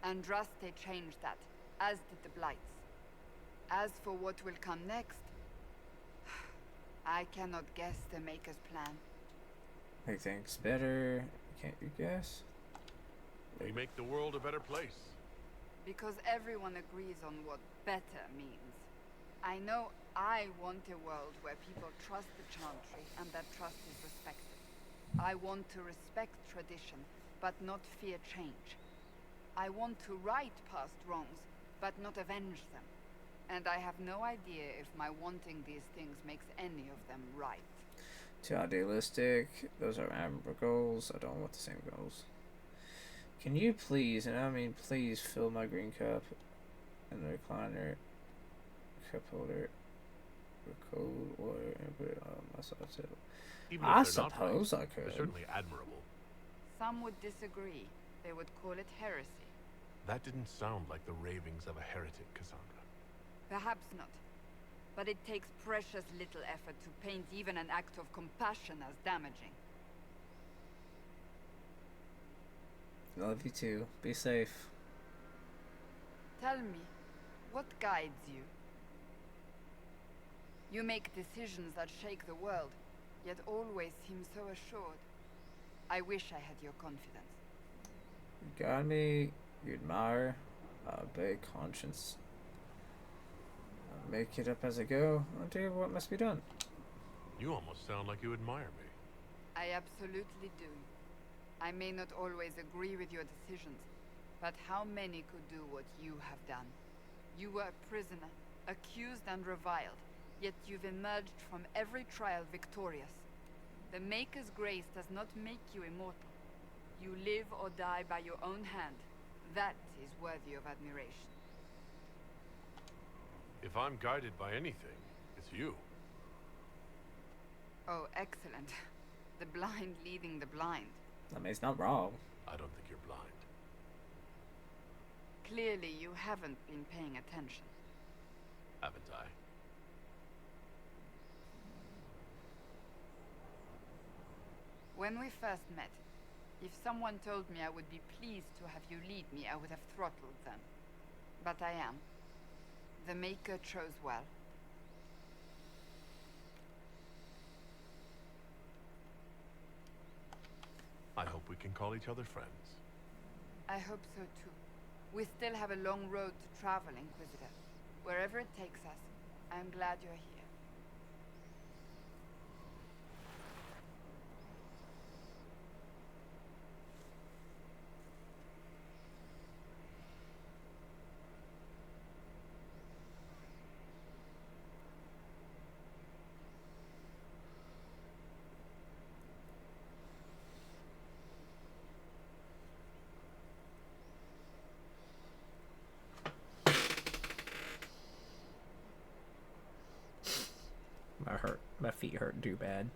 [SPEAKER 14] Andraste changed that, as did the Blights. As for what will come next, I cannot guess the Maker's plan.
[SPEAKER 2] Make things better. Can't you guess?
[SPEAKER 1] We make the world a better place.
[SPEAKER 14] Because everyone agrees on what better means. I know I want a world where people trust the Chantry and that trust is respected. I want to respect tradition, but not fear change. I want to right past wrongs, but not avenge them. And I have no idea if my wanting these things makes any of them right.
[SPEAKER 2] Too idealistic. Those are admirable goals. I don't want the same goals. Can you please, and I mean please, fill my green cup and the recliner cup holder with cold water and put it on my side table?
[SPEAKER 1] Even
[SPEAKER 2] I
[SPEAKER 1] if they're not
[SPEAKER 2] suppose
[SPEAKER 1] right,
[SPEAKER 2] I could.
[SPEAKER 1] They're certainly admirable.
[SPEAKER 14] Some would disagree. They would call it heresy.
[SPEAKER 1] That didn't sound like the ravings of a heretic, Cassandra.
[SPEAKER 14] Perhaps not. But it takes precious little effort to paint even an act of compassion as damaging.
[SPEAKER 2] Love you too. Be safe.
[SPEAKER 14] Tell me, what guides you? You make decisions that shake the world, yet always seem so assured. I wish I had your confidence.
[SPEAKER 2] You got me. You admire. Obey conscience. I'll make it up as I go. I'll do what must be done.
[SPEAKER 1] You almost sound like you admire me.
[SPEAKER 14] I absolutely do. I may not always agree with your decisions, but how many could do what you have done? You were a prisoner, accused and reviled, yet you've emerged from every trial victorious. The Maker's grace does not make you immortal. You live or die by your own hand. That is worthy of admiration.
[SPEAKER 1] If I'm guided by anything, it's you.
[SPEAKER 14] Oh, excellent. The blind leading the blind.
[SPEAKER 2] I mean, it's not wrong.
[SPEAKER 1] I don't think you're blind.
[SPEAKER 14] Clearly, you haven't been paying attention.
[SPEAKER 1] Haven't I?
[SPEAKER 14] When we first met, if someone told me I would be pleased to have you lead me, I would have throttled them. But I am. The Maker chose well.
[SPEAKER 1] I hope we can call each other friends.
[SPEAKER 14] I hope so too. We still have a long road to travel, Inquisitor. Wherever it takes us, I am glad you're here.
[SPEAKER 2] My feet hurt too bad.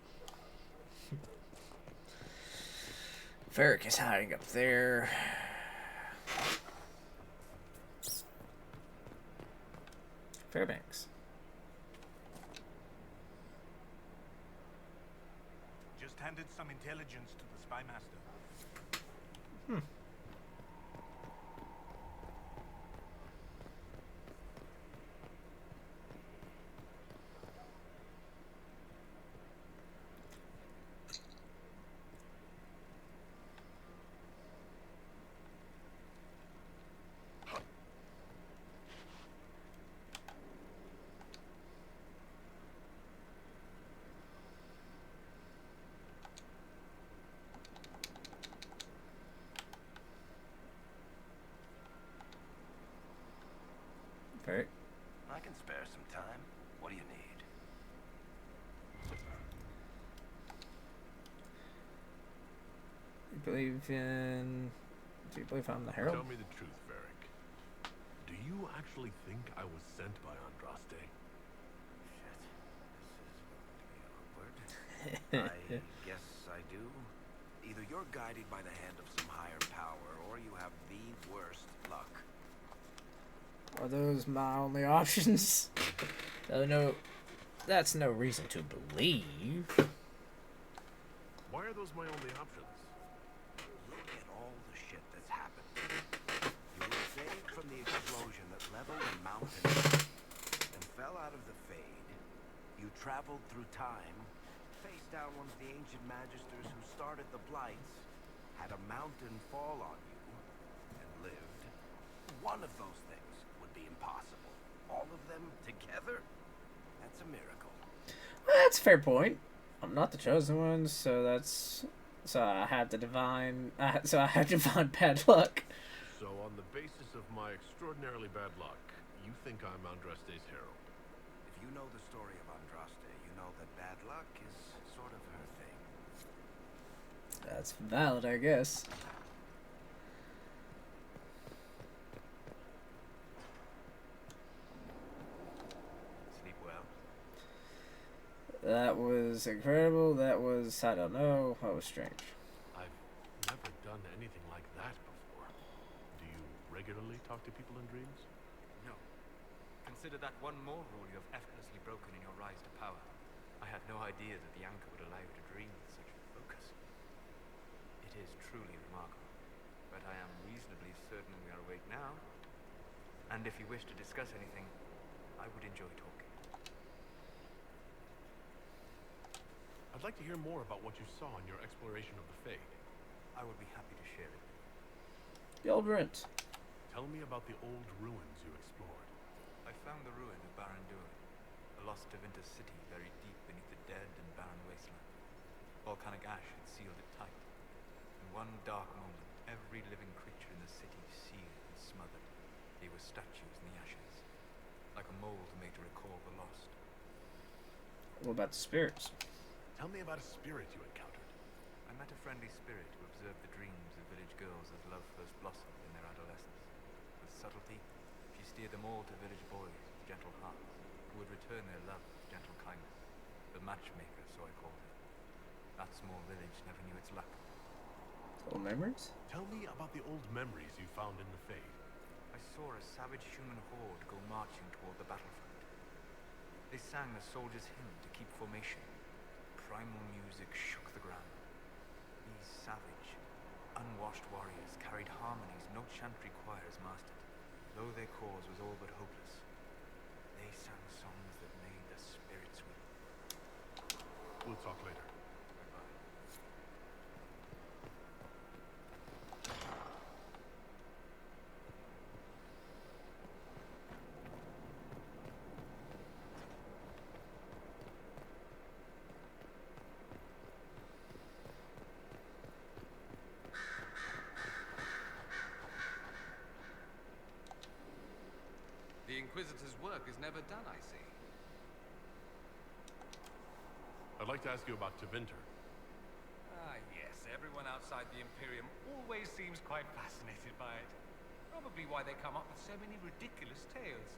[SPEAKER 2] Varric is hiding up there. Fairbanks.
[SPEAKER 15] Just handed some intelligence to the spy master.
[SPEAKER 2] Hmm. believe in... Do you believe I'm the Herald?
[SPEAKER 1] Tell me the truth, Varric. Do you actually think I was sent by Andraste?
[SPEAKER 5] Shit. This is going to be awkward. I guess I do. Either you're guided by the hand of some higher power, or you have the worst luck.
[SPEAKER 2] Are those my only options? No, that's no reason to believe.
[SPEAKER 1] Why are those my only options?
[SPEAKER 5] Look at all the shit that's happened. You were saved from the explosion that leveled a mountain and fell out of the Fade. You traveled through time, faced down one of the ancient magisters who started the Blights, had a mountain fall on you, and lived. One of those things would be impossible. All of them together? That's a miracle.
[SPEAKER 2] That's a fair point. I'm not the chosen one, so I have the divine. So I have divine bad luck.
[SPEAKER 1] So on the basis of my extraordinarily bad luck, you think I'm Andraste's herald?
[SPEAKER 5] If you know the story of Andraste, you know that bad luck is sort of her thing.
[SPEAKER 2] That's valid, I guess.
[SPEAKER 5] Sleep well?
[SPEAKER 2] That was incredible. That was, I don't know, that was strange.
[SPEAKER 1] I've never done anything like that before. Do you regularly talk to people in dreams?
[SPEAKER 12] No. Consider that one more rule you have effortlessly broken in your rise to power. I had no idea that the anchor would allow you to dream with such focus. It is truly remarkable, but I am reasonably certain we are awake now. And if you wish to discuss anything, I would enjoy talking.
[SPEAKER 1] I'd like to hear more about what you saw in your exploration of the Fade.
[SPEAKER 12] I would be happy to share it.
[SPEAKER 2] The old ruins.
[SPEAKER 1] Tell me about the old ruins you explored.
[SPEAKER 12] I found the ruin of Baron Duin, a lost Tevinter city buried deep beneath the dead and barren wasteland. Volcanic ash had sealed it tight. In one dark moment, every living creature in the city seared and smothered. They were statues in the ashes, like a mold made to recall the lost.
[SPEAKER 2] What about the spirits?
[SPEAKER 1] Tell me about a spirit you encountered.
[SPEAKER 12] I met a friendly spirit who observed the dreams of village girls as love first blossomed in their adolescence. With subtlety, she steered them all to village boys with gentle hearts, who would return their love with gentle kindness. The matchmaker, so I called her. That small village never knew its luck.
[SPEAKER 2] Old memories?
[SPEAKER 1] Tell me about the old memories you found in the Fade.
[SPEAKER 12] I saw a savage human horde go marching toward the battlefront. They sang a soldier's hymn to keep formation. Primal music shook the ground. These savage, unwashed warriors carried harmonies no chantry choirs mastered. Though their cause was all but hopeless, they sang songs that made the spirits weep.
[SPEAKER 1] We'll talk later.
[SPEAKER 12] Goodbye.
[SPEAKER 16] The Inquisitor's work is never done, I see.
[SPEAKER 1] I'd like to ask you about Tevinter.
[SPEAKER 16] Ah, yes. Everyone outside the Imperium always seems quite fascinated by it. Probably why they come up with so many ridiculous tales.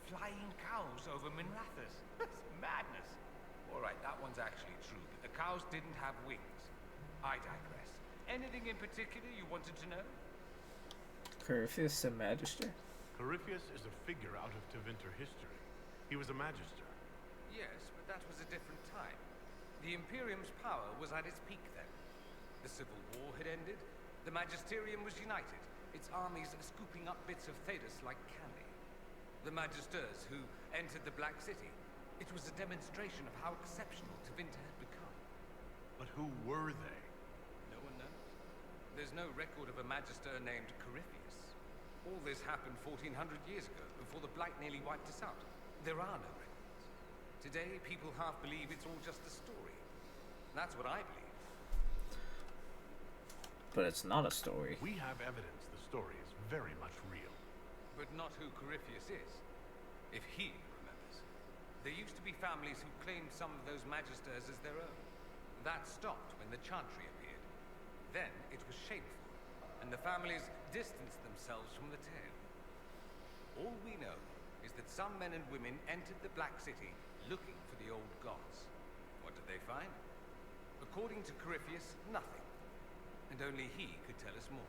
[SPEAKER 16] Flying cows over Minrathous. It's madness. All right, that one's actually true, but the cows didn't have wings. I digress. Anything in particular you wanted to know?
[SPEAKER 2] Corypheus the Magister?
[SPEAKER 1] Corypheus is a figure out of Tevinter history. He was a magister.
[SPEAKER 16] Yes, but that was a different time. The Imperium's power was at its peak then. The Civil War had ended. The Magisterium was united, its armies scooping up bits of Thedas like candy. The Magisters who entered the Black City. It was a demonstration of how exceptional Tevinter had become.
[SPEAKER 1] But who were they?
[SPEAKER 16] No one knows. There's no record of a Magister named Corypheus. All this happened 1400 years ago, before the Blight nearly wiped us out. There are no records. Today, people half believe it's all just a story. That's what I believe.
[SPEAKER 2] But it's not a story.
[SPEAKER 1] We have evidence the story is very much real.
[SPEAKER 16] But not who Corypheus is. If he remembers. There used to be families who claimed some of those Magisters as their own. That stopped when the Chantry appeared. Then it was shameful, and the families distanced themselves from the tale. All we know is that some men and women entered the Black City looking for the old gods. What did they find? According to Corypheus, nothing. And only he could tell us more.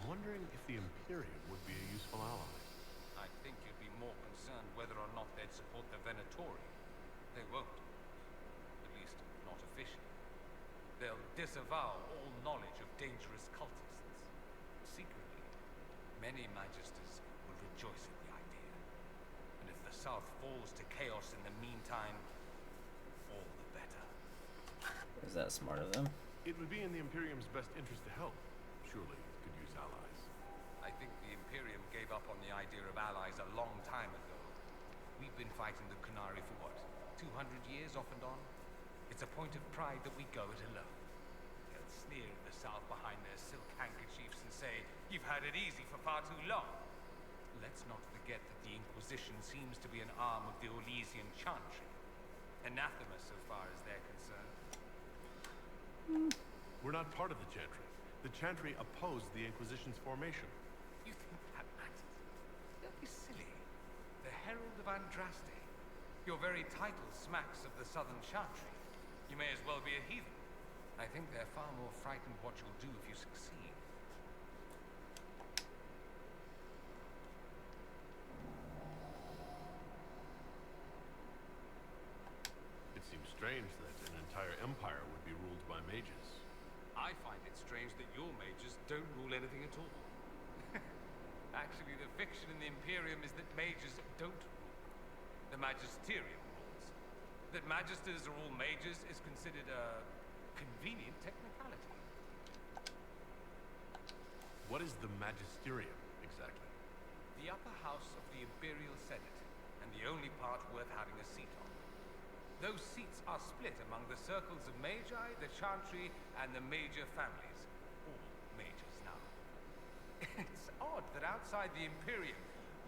[SPEAKER 1] I'm wondering if the Imperium would be a useful ally.
[SPEAKER 16] I think you'd be more concerned whether or not they'd support the Venatori. They won't. At least, not officially. They'll disavow all knowledge of dangerous cultists. Secretly, many Magisters will rejoice at the idea. And if the South falls to chaos in the meantime, all the better.
[SPEAKER 2] Is that smart of them?
[SPEAKER 1] It would be in the Imperium's best interest to help. Surely it could use allies.
[SPEAKER 16] I think the Imperium gave up on the idea of allies a long time ago. We've been fighting the Qunari for what, 200 years off and on? It's a point of pride that we go it alone. They'll sneer at the South behind their silk handkerchiefs and say, "You've had it easy for far too long." Let's not forget that the Inquisition seems to be an arm of the Orlesian Chantry. Anathema so far as they're concerned.
[SPEAKER 1] We're not part of the Chantry. The Chantry opposed the Inquisition's formation.
[SPEAKER 16] You think that matters? Don't be silly. The Herald of Andraste. Your very title smacks of the Southern Chantry. You may as well be a heathen. I think they're far more frightened what you'll do if you succeed.
[SPEAKER 1] It seems strange that an entire empire would be ruled by mages.
[SPEAKER 16] I find it strange that your mages don't rule anything at all. Actually, the fiction in the Imperium is that mages don't rule. The Magisterium rules. That magisters are all mages is considered a convenient technicality.
[SPEAKER 1] What is the Magisterium, exactly?
[SPEAKER 16] The upper house of the Imperial Senate, and the only part worth having a seat on. Those seats are split among the circles of Magi, the Chantry, and the major families. All mages now. It's odd that outside the Imperium,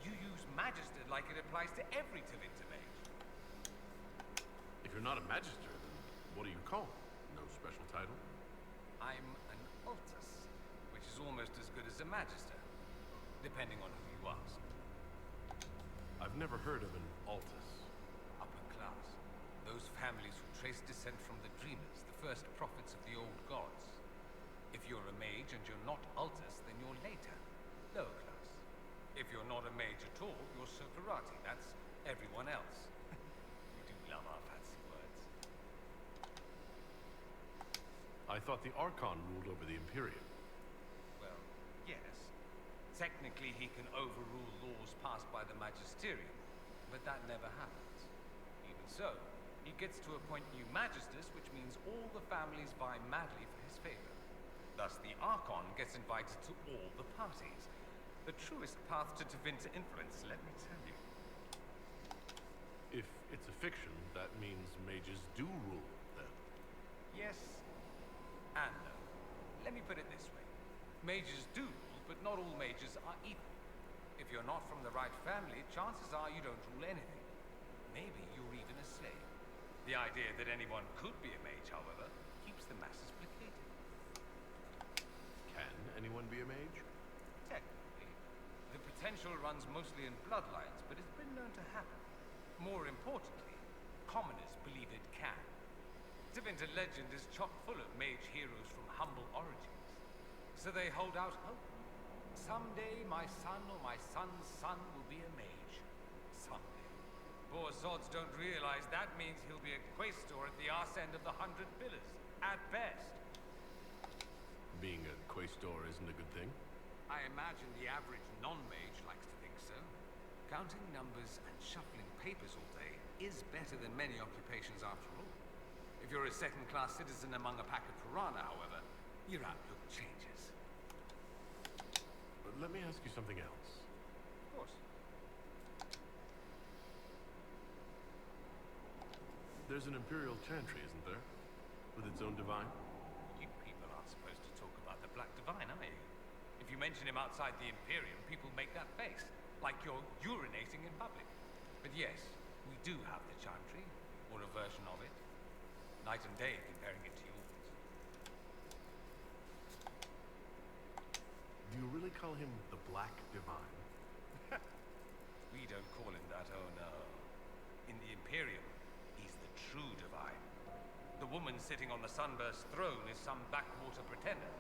[SPEAKER 16] you use Magister like it applies to every Tevinter mage.
[SPEAKER 1] If you're not a Magister, then what do you call? No special title?
[SPEAKER 16] I'm an Altus, which is almost as good as a Magister, depending on who you ask.
[SPEAKER 1] I've never heard of an Altus.
[SPEAKER 16] Upper class. Those families who trace descent from the Dreamers, the first prophets of the old gods. If you're a mage and you're not Altus, then you're later. Lower class. If you're not a mage at all, you're Sokarati. That's everyone else. We do love our fancy words.
[SPEAKER 1] I thought the Archon ruled over the Imperium.
[SPEAKER 16] Well, yes. Technically, he can overrule laws passed by the Magisterium, but that never happens. Even so, he gets to appoint new Magisters, which means all the families vie madly for his favor. Thus, the Archon gets invited to all the parties. The truest path to Tevinter influence, let me tell you.
[SPEAKER 1] If it's a fiction, that means mages do rule, then.
[SPEAKER 16] Yes and no. Let me put it this way. Mages do rule, but not all mages are equal. If you're not from the right family, chances are you don't rule anything. Maybe you're even a slave. The idea that anyone could be a mage, however, keeps the masses placated.
[SPEAKER 1] Can anyone be a mage?
[SPEAKER 16] Technically. The potential runs mostly in bloodlines, but it's been known to happen. More importantly, commoners believe it can. Tevinter legend is chock full of mage heroes from humble origins. So they hold out hope. Someday my son or my son's son will be a mage. Someday. Poor sods don't realize that means he'll be a quaestor at the arse end of the 100 Pillars, at best.
[SPEAKER 1] Being a quaestor isn't a good thing?
[SPEAKER 16] I imagine the average non-mage likes to think so. Counting numbers and shuffling papers all day is better than many occupations after all. If you're a second-class citizen among a pack of piranha, however, your outlook changes.
[SPEAKER 1] But let me ask you something else.
[SPEAKER 16] Of course.
[SPEAKER 1] There's an Imperial Chantry, isn't there? With its own divine?
[SPEAKER 16] You people aren't supposed to talk about the Black Divine, are you? If you mention him outside the Imperium, people make that face, like you're urinating in public. But yes, we do have the Chantry, or a version of it. Night and day comparing it to yours.
[SPEAKER 1] Do you really call him the Black Divine?
[SPEAKER 16] We don't call him that, oh no. In the Imperium, he's the true Divine. The woman sitting on the Sunburst throne is some backwater pretender.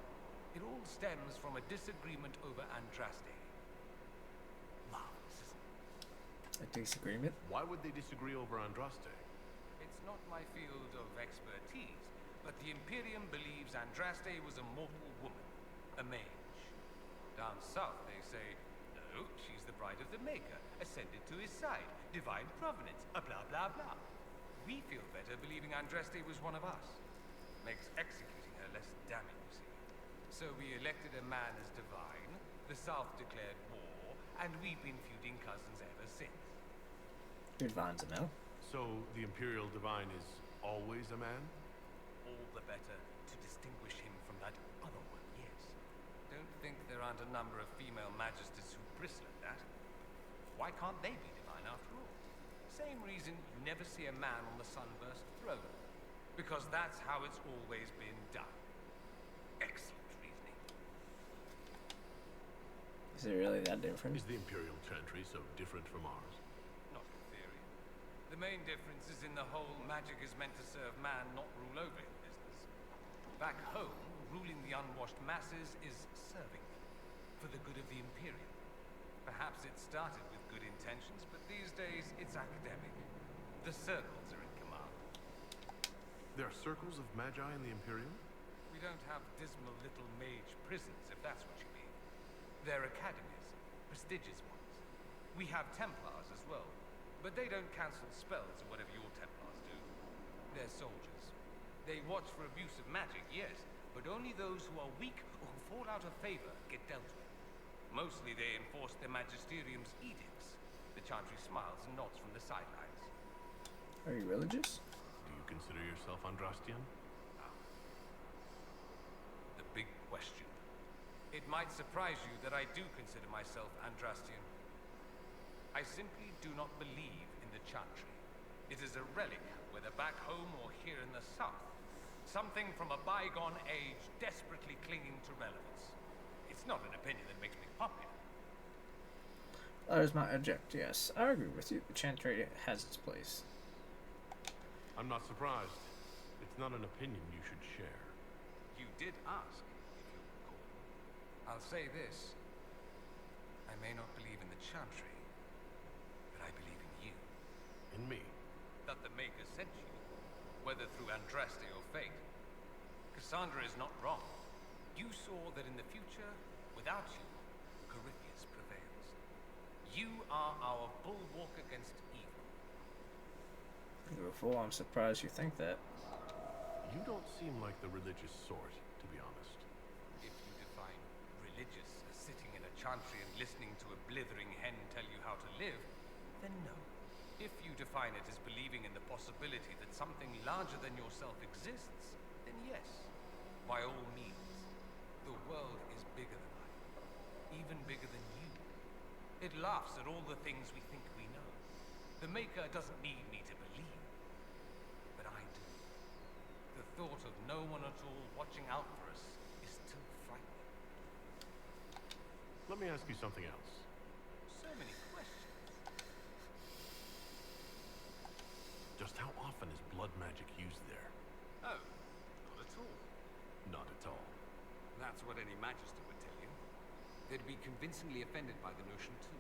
[SPEAKER 16] It all stems from a disagreement over Andraste. Marvelous, isn't it?
[SPEAKER 2] A disagreement?
[SPEAKER 1] Why would they disagree over Andraste?
[SPEAKER 16] It's not my field of expertise, but the Imperium believes Andraste was a mortal woman, a mage. Down south, they say, no, she's the bride of the Maker, ascended to his side, divine provenance, a blah blah blah. We feel better believing Andraste was one of us. Makes executing her less damning, you see. So we elected a man as divine, the South declared war, and we've been feuding cousins ever since.
[SPEAKER 2] Good Vines, no?
[SPEAKER 1] So the Imperial Divine is always a man?
[SPEAKER 16] All the better to distinguish him from that other one, yes. Don't think there aren't a number of female magisters who bristle at that. Why can't they be divine after all? Same reason you never see a man on the Sunburst throne. Because that's how it's always been done. Excellent reasoning.
[SPEAKER 2] Is it really that different?
[SPEAKER 1] Is the Imperial Chantry so different from ours?
[SPEAKER 16] Not in theory. The main difference is in the whole magic is meant to serve man, not rule over him business. Back home, ruling the unwashed masses is serving them, for the good of the Imperium. Perhaps it started with good intentions, but these days it's academic. The circles are in command.
[SPEAKER 1] There are circles of magi in the Imperium?
[SPEAKER 16] We don't have dismal little mage prisons, if that's what you mean. They're academies, prestigious ones. We have Templars as well, but they don't cancel spells or whatever your Templars do. They're soldiers. They watch for abuse of magic, yes, but only those who are weak or who fall out of favor get dealt with. Mostly they enforce their magisterium's edicts. The Chantry smiles and nods from the sidelines.
[SPEAKER 2] Are you religious?
[SPEAKER 1] Do you consider yourself Andrastian?
[SPEAKER 16] The big question. It might surprise you that I do consider myself Andrastian. I simply do not believe in the Chantry. It is a relic, whether back home or here in the south. Something from a bygone age desperately clinging to relevance. It's not an opinion that makes me popular.
[SPEAKER 2] Others might object, yes. I agree with you. The Chantry has its place.
[SPEAKER 1] I'm not surprised. It's not an opinion you should share.
[SPEAKER 16] You did ask, if you recall. I'll say this. I may not believe in the Chantry, but I believe in you.
[SPEAKER 1] In me?
[SPEAKER 16] That the Maker sent you, whether through Andraste or fate. Cassandra is not wrong. You saw that in the future, without you, Corypheus prevails. You are our bulwark against evil.
[SPEAKER 2] Beautiful. I'm surprised you think that.
[SPEAKER 1] You don't seem like the religious sort, to be honest.
[SPEAKER 16] If you define religious as sitting in a chantry and listening to a blithering hen tell you how to live, then no. If you define it as believing in the possibility that something larger than yourself exists, then yes, by all means. The world is bigger than I, even bigger than you. It laughs at all the things we think we know. The Maker doesn't need me to believe, but I do. The thought of no one at all watching out for us is still frightening.
[SPEAKER 1] Let me ask you something else.
[SPEAKER 16] So many questions.
[SPEAKER 1] Just how often is blood magic used there?
[SPEAKER 16] Oh, not at all.
[SPEAKER 1] Not at all.
[SPEAKER 16] That's what any magister would tell you. They'd be convincingly offended by the notion too.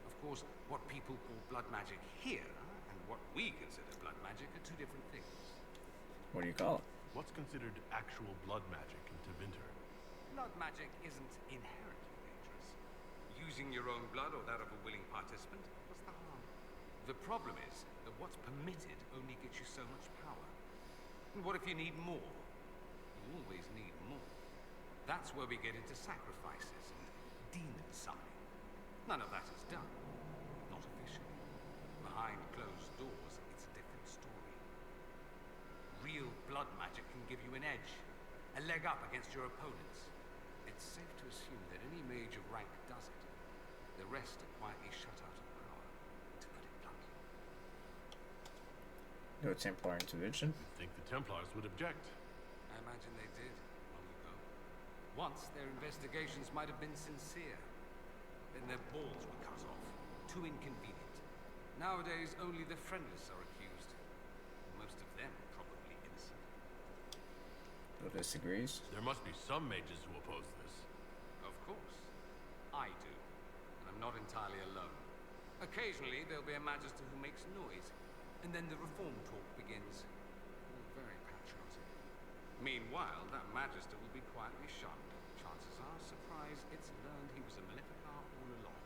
[SPEAKER 16] Of course, what people call blood magic here, and what we consider blood magic, are two different things.
[SPEAKER 2] What do you call it?
[SPEAKER 1] What's considered actual blood magic in Tevinter?
[SPEAKER 16] Blood magic isn't inherently dangerous. Using your own blood or that of a willing participant, what's the harm? The problem is that what's permitted only gets you so much power. And what if you need more? You always need more. That's where we get into sacrifices and demon summoning. None of that is done. Not officially. Behind closed doors, it's a different story. Real blood magic can give you an edge, a leg up against your opponents. It it's safe to assume that any mage of rank does it. The rest are quietly shut out of power, to put it bluntly.
[SPEAKER 2] No Templar intervention.
[SPEAKER 1] You'd think the Templars would object.
[SPEAKER 16] I imagine they did, long ago. Once, their investigations might have been sincere. Then their balls were cut off. Too inconvenient. Nowadays, only the friendless are accused. Most of them probably innocent.
[SPEAKER 2] Who disagrees?
[SPEAKER 1] There must be some mages who oppose this.
[SPEAKER 16] Of course. I do. And I'm not entirely alone. Occasionally, there'll be a magister who makes noise. And then the reform talk begins. All very patriotic. Meanwhile, that magister will be quietly shunned. Chances are, surprise, it's learned he was a Maleficar all along.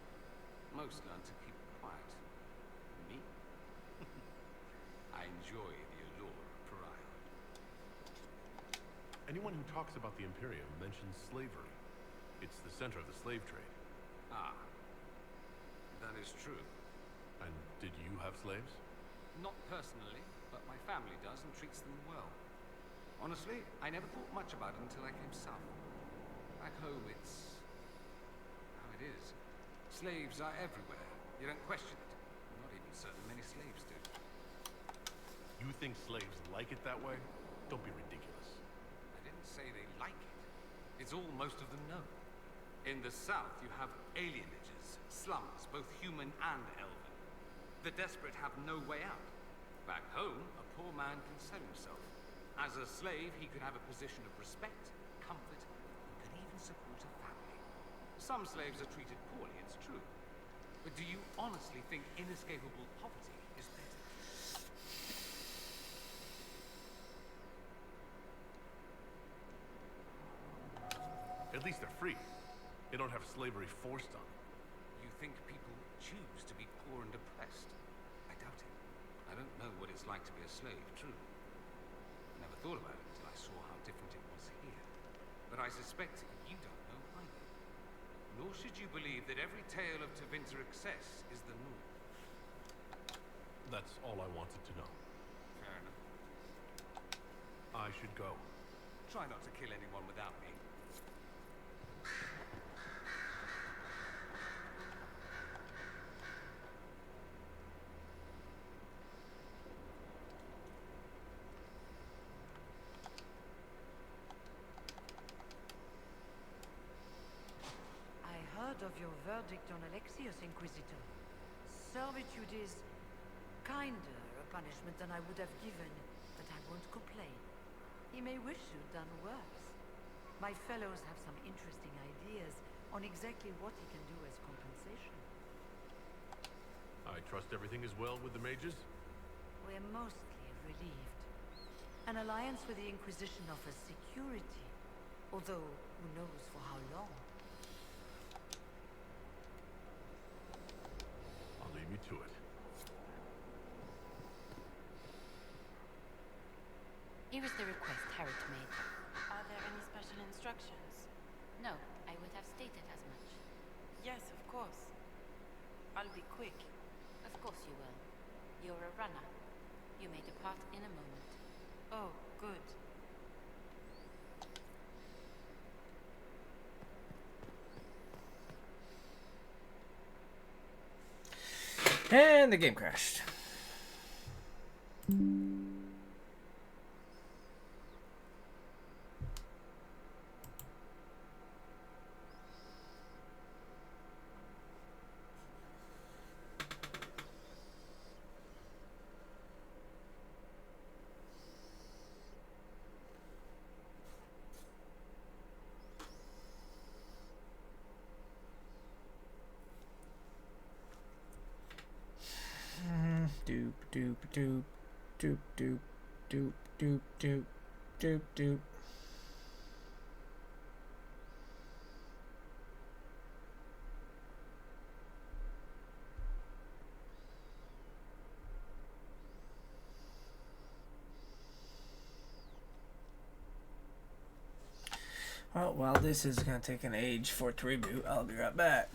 [SPEAKER 16] Most learn to keep quiet. Me? I enjoy the allure of pariah.
[SPEAKER 1] Anyone who talks about the Imperium mentions slavery. It's the center of the slave trade.
[SPEAKER 16] Ah. That is true.
[SPEAKER 1] And did you have slaves?
[SPEAKER 16] Not personally, but my family does and treats them well. Honestly, I never thought much about it until I came south. Back home, it's how it is. Slaves are everywhere. You don't question it. I'm not even certain many slaves do.
[SPEAKER 1] You think slaves like it that way? Don't be ridiculous.
[SPEAKER 16] I didn't say they like it. It's all most of them know. In the south, you have alienages, slums, both human and elven. The desperate have no way out. Back home, a poor man can sell himself. As a slave, he could have a position of respect, comfort, and could even support a family. Some slaves are treated poorly, it's true. But do you honestly think inescapable poverty is better?
[SPEAKER 1] At least they're free. They don't have slavery forced on them.
[SPEAKER 16] You think people choose to be poor and oppressed? I doubt it. I don't know what it's like to be a slave, true. I never thought about it until I saw how different it was here. But I suspect you don't know either. Nor should you believe that every tale of Tevinter excess is the norm.
[SPEAKER 1] That's all I wanted to know.
[SPEAKER 16] Fair enough.
[SPEAKER 1] I should go.
[SPEAKER 16] Try not to kill anyone without me.
[SPEAKER 17] Of your verdict on Alexios, Inquisitor. Servitude is kinder a punishment than I would have given, but I won't complain. He may wish you'd done worse. My fellows have some interesting ideas on exactly what he can do as compensation.
[SPEAKER 1] I trust everything is well with the mages?
[SPEAKER 17] We're mostly relieved. An alliance with the Inquisition offers security, although who knows for how long.
[SPEAKER 1] Leave me to it.
[SPEAKER 3] Here is the request Harriet made.
[SPEAKER 18] Are there any special instructions?
[SPEAKER 3] No, I would have stated as much.
[SPEAKER 18] Yes, of course. I'll be quick.
[SPEAKER 3] Of course you will. You're a runner. You may depart in a moment.
[SPEAKER 18] Oh, good.
[SPEAKER 2] And the game crashed. Doop doop doop doop doop doop doop doop doop doop. Oh, well, this is gonna take an age for it to reboot. I'll be right back.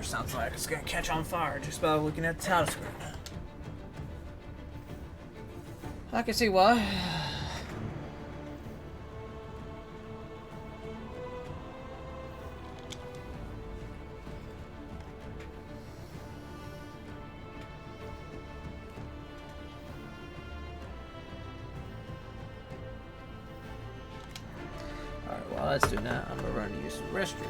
[SPEAKER 2] sounds like it's gonna catch on fire just by looking at the title screen. I can see why. Alright, while that's doing that, I'm gonna run to use the restroom.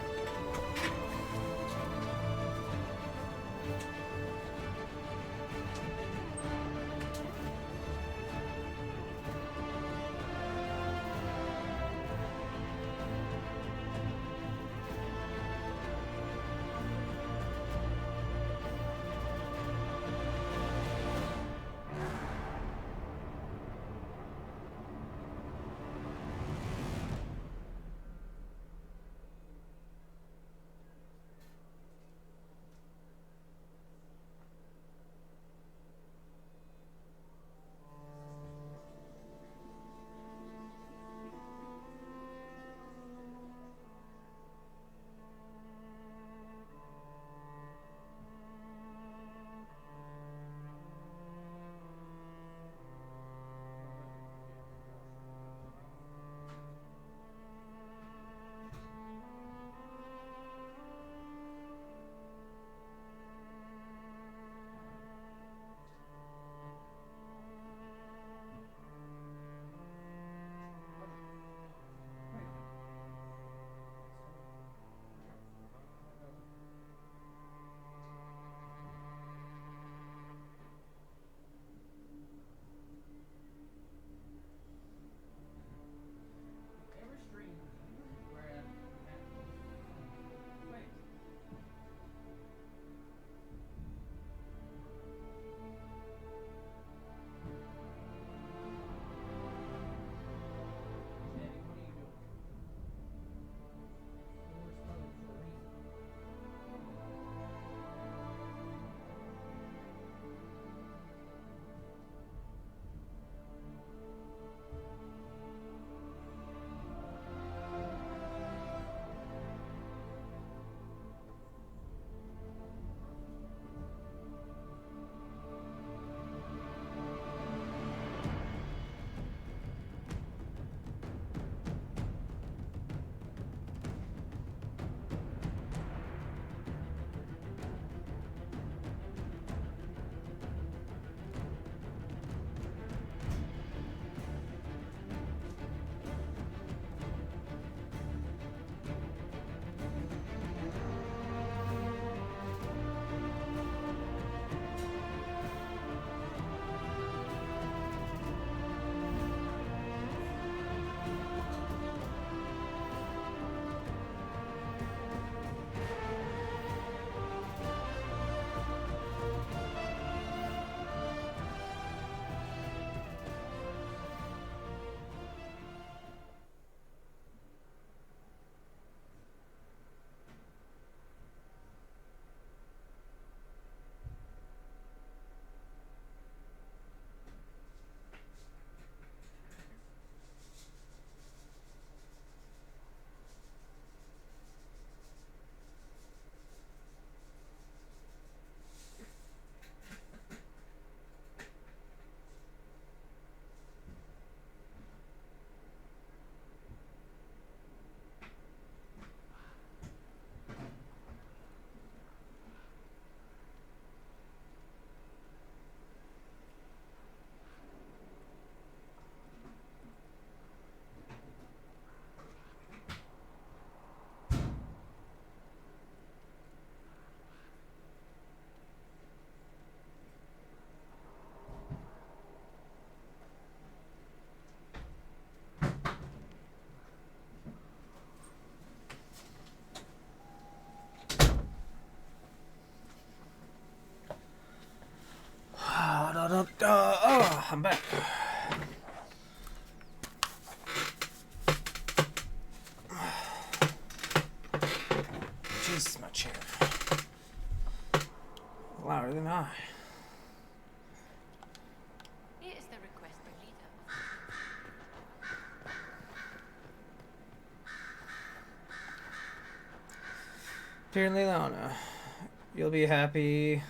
[SPEAKER 2] Oh, I'm back. Jesus, my chair. Louder than I.
[SPEAKER 3] Here is the request, Brigida.
[SPEAKER 2] Dear Leilana, You'll be happy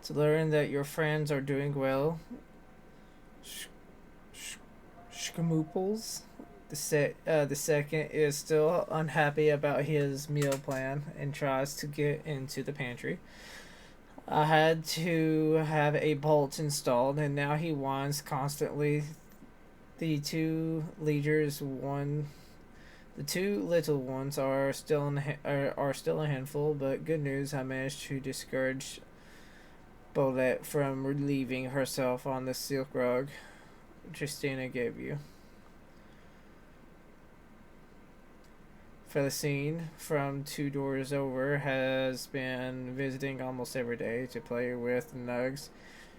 [SPEAKER 2] to learn that your friends are doing well. Schmooples. The second is still unhappy about his meal plan and tries to get into the pantry. I had to have a bolt installed, and now he whines constantly. The two leaders, the two little ones are still are still a handful, but good news, I managed to discourage Bolette from relieving herself on the silk rug Justina gave you. Felicine, from 2 doors over, has been visiting almost every day to play with Nugs.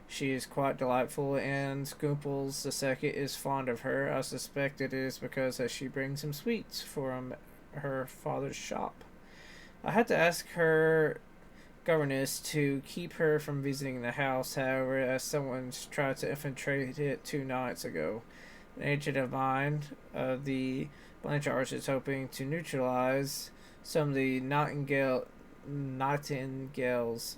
[SPEAKER 2] She is quite delightful, and Scooples the second is fond of her. I suspect it is because she brings him sweets from her father's shop. I had to ask her governess to keep her from visiting the house, however, as someone's tried to infiltrate it 2 nights ago. An agent of mine of the Blanchards is hoping to neutralize some of the Nightingale's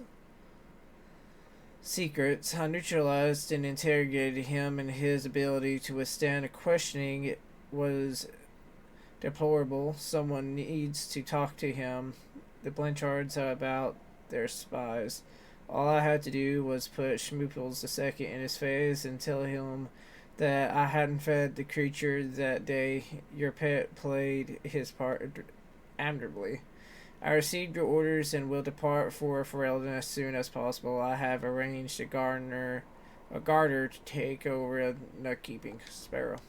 [SPEAKER 2] secrets. I neutralized and interrogated him, and his ability to withstand questioning was deplorable. Someone needs to talk to him. The Blanchards are about their spies. All I had to do was put Schmooples II in his face and tell him that I hadn't fed the creature that day. Your pet played his part admirably. I received your orders and will depart for Ferelden as soon as possible. I have arranged a garter to take over a nut-keeping sparrow.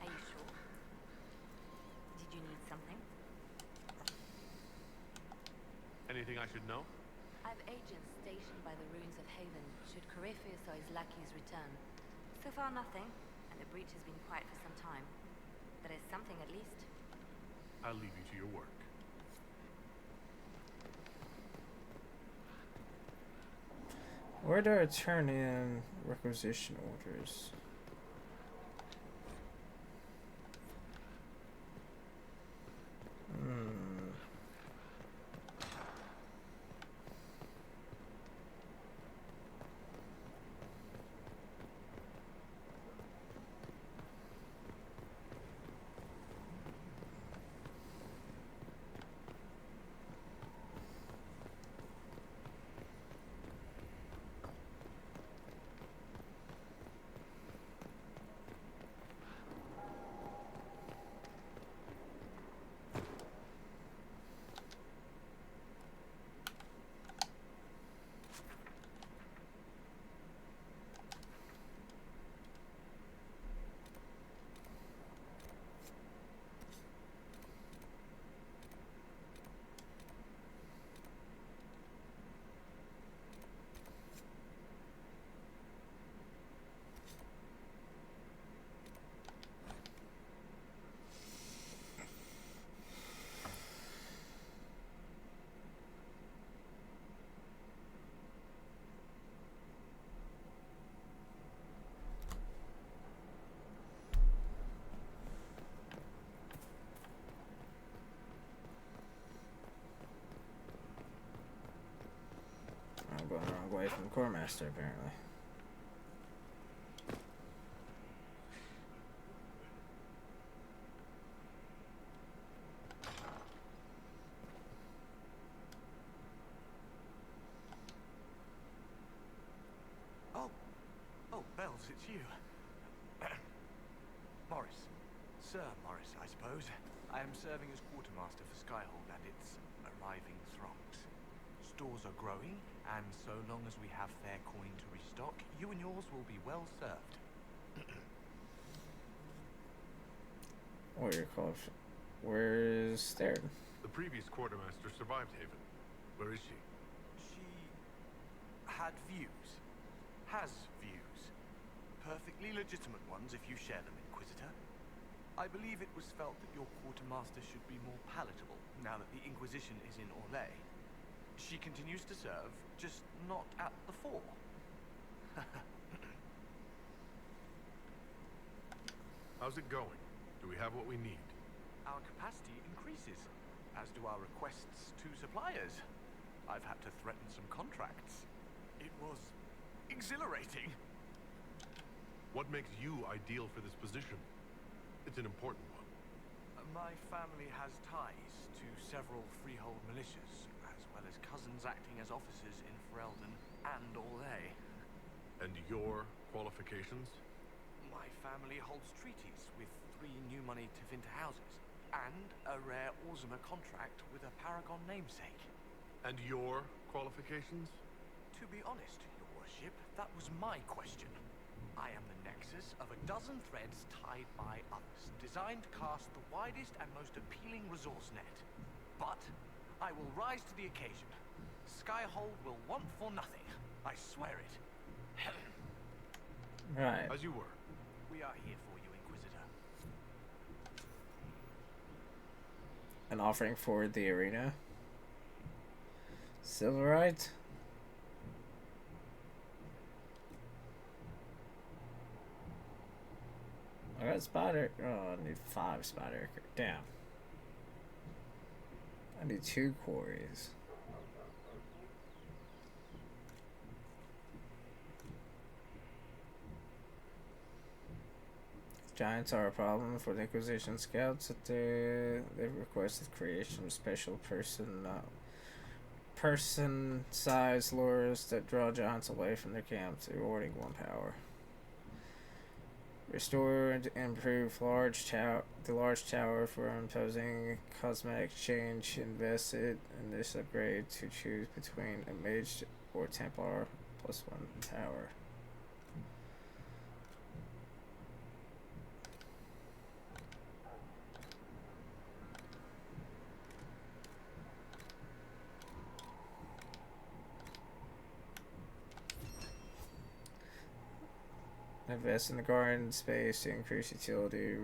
[SPEAKER 3] Are you sure? Did you need something?
[SPEAKER 1] Anything I should know?
[SPEAKER 3] I've agents stationed by the ruins of Haven should Corypheus or his lackeys return. So far nothing, and the breach has been quiet for some time. There is something at least.
[SPEAKER 1] I'll leave you to your work.
[SPEAKER 2] Where do I turn in requisition orders? I'm going the wrong way from the Core Master, apparently.
[SPEAKER 5] Oh, Bells, it's you. Morris. Sir Morris, I suppose. I am serving as quartermaster for Skyhold and its arriving throngs. Stores are growing, and so long as we have fair coin to restock, you and yours will be well served.
[SPEAKER 2] Warrior Call. Where's Therian?
[SPEAKER 1] The previous quartermaster survived Haven. Where is she?
[SPEAKER 5] She had views. Has views. Perfectly legitimate ones if you share them, Inquisitor. I believe it was felt that your quartermaster should be more palatable now that the Inquisition is in Orlais. She continues to serve, just not at the fore.
[SPEAKER 1] How's it going? Do we have what we need?
[SPEAKER 12] our capacity increases, as do our requests to suppliers. I've had to threaten some contracts. It was exhilarating.
[SPEAKER 1] What makes you ideal for this position? It's an important one.
[SPEAKER 12] My family has ties to several freehold militias, as well as cousins acting as officers in Ferelden and Orlais.
[SPEAKER 1] And your qualifications?
[SPEAKER 12] My family holds treaties with 3 new money Tevinter houses, and a rare Orzuma contract with a Paragon namesake.
[SPEAKER 1] And your qualifications?
[SPEAKER 12] To be honest, your worship, that was my question. I am the nexus of a dozen threads tied by others, designed to cast the widest and most appealing resource net. But I will rise to the occasion. Skyhold will want for nothing. I swear it.
[SPEAKER 2] Right.
[SPEAKER 1] As you were.
[SPEAKER 12] We are here for you, Inquisitor.
[SPEAKER 2] An offering for the arena. Silverite. I got spider. Oh, I need 5 spider. Damn. I need 2 quarries. Giants are a problem for the Inquisition scouts. That they've requested creation of special person-sized lures that draw giants away from their camps, rewarding 1 power. Restore and improve the large tower for imposing cosmetic change. Invest it in this upgrade to choose between a mage or Templar plus 1 power. Invest in the garden space to increase utility,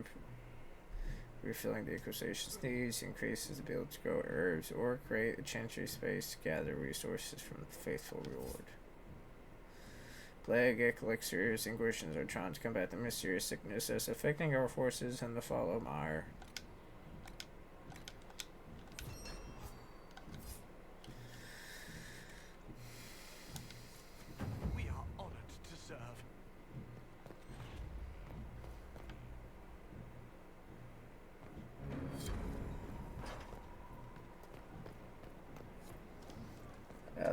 [SPEAKER 2] refilling the Inquisition's needs, increases the ability to grow herbs, or create a chantry space to gather resources from the faithful reward. Plague elixirs. Inquisitions are trying to combat the mysterious sickness that's affecting our forces in the Follow Mire.
[SPEAKER 12] We are honored to serve.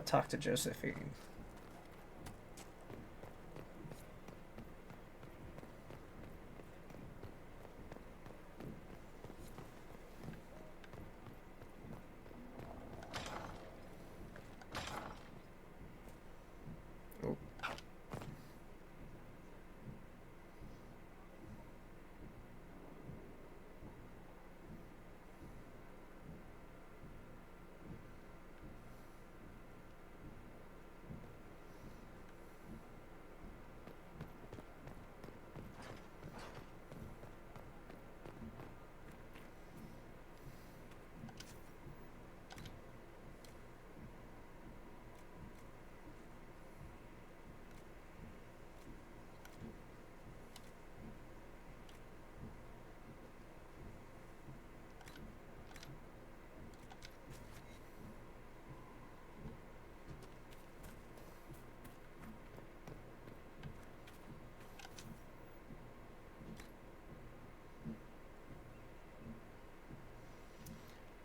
[SPEAKER 2] Talk to Josephine. Oh.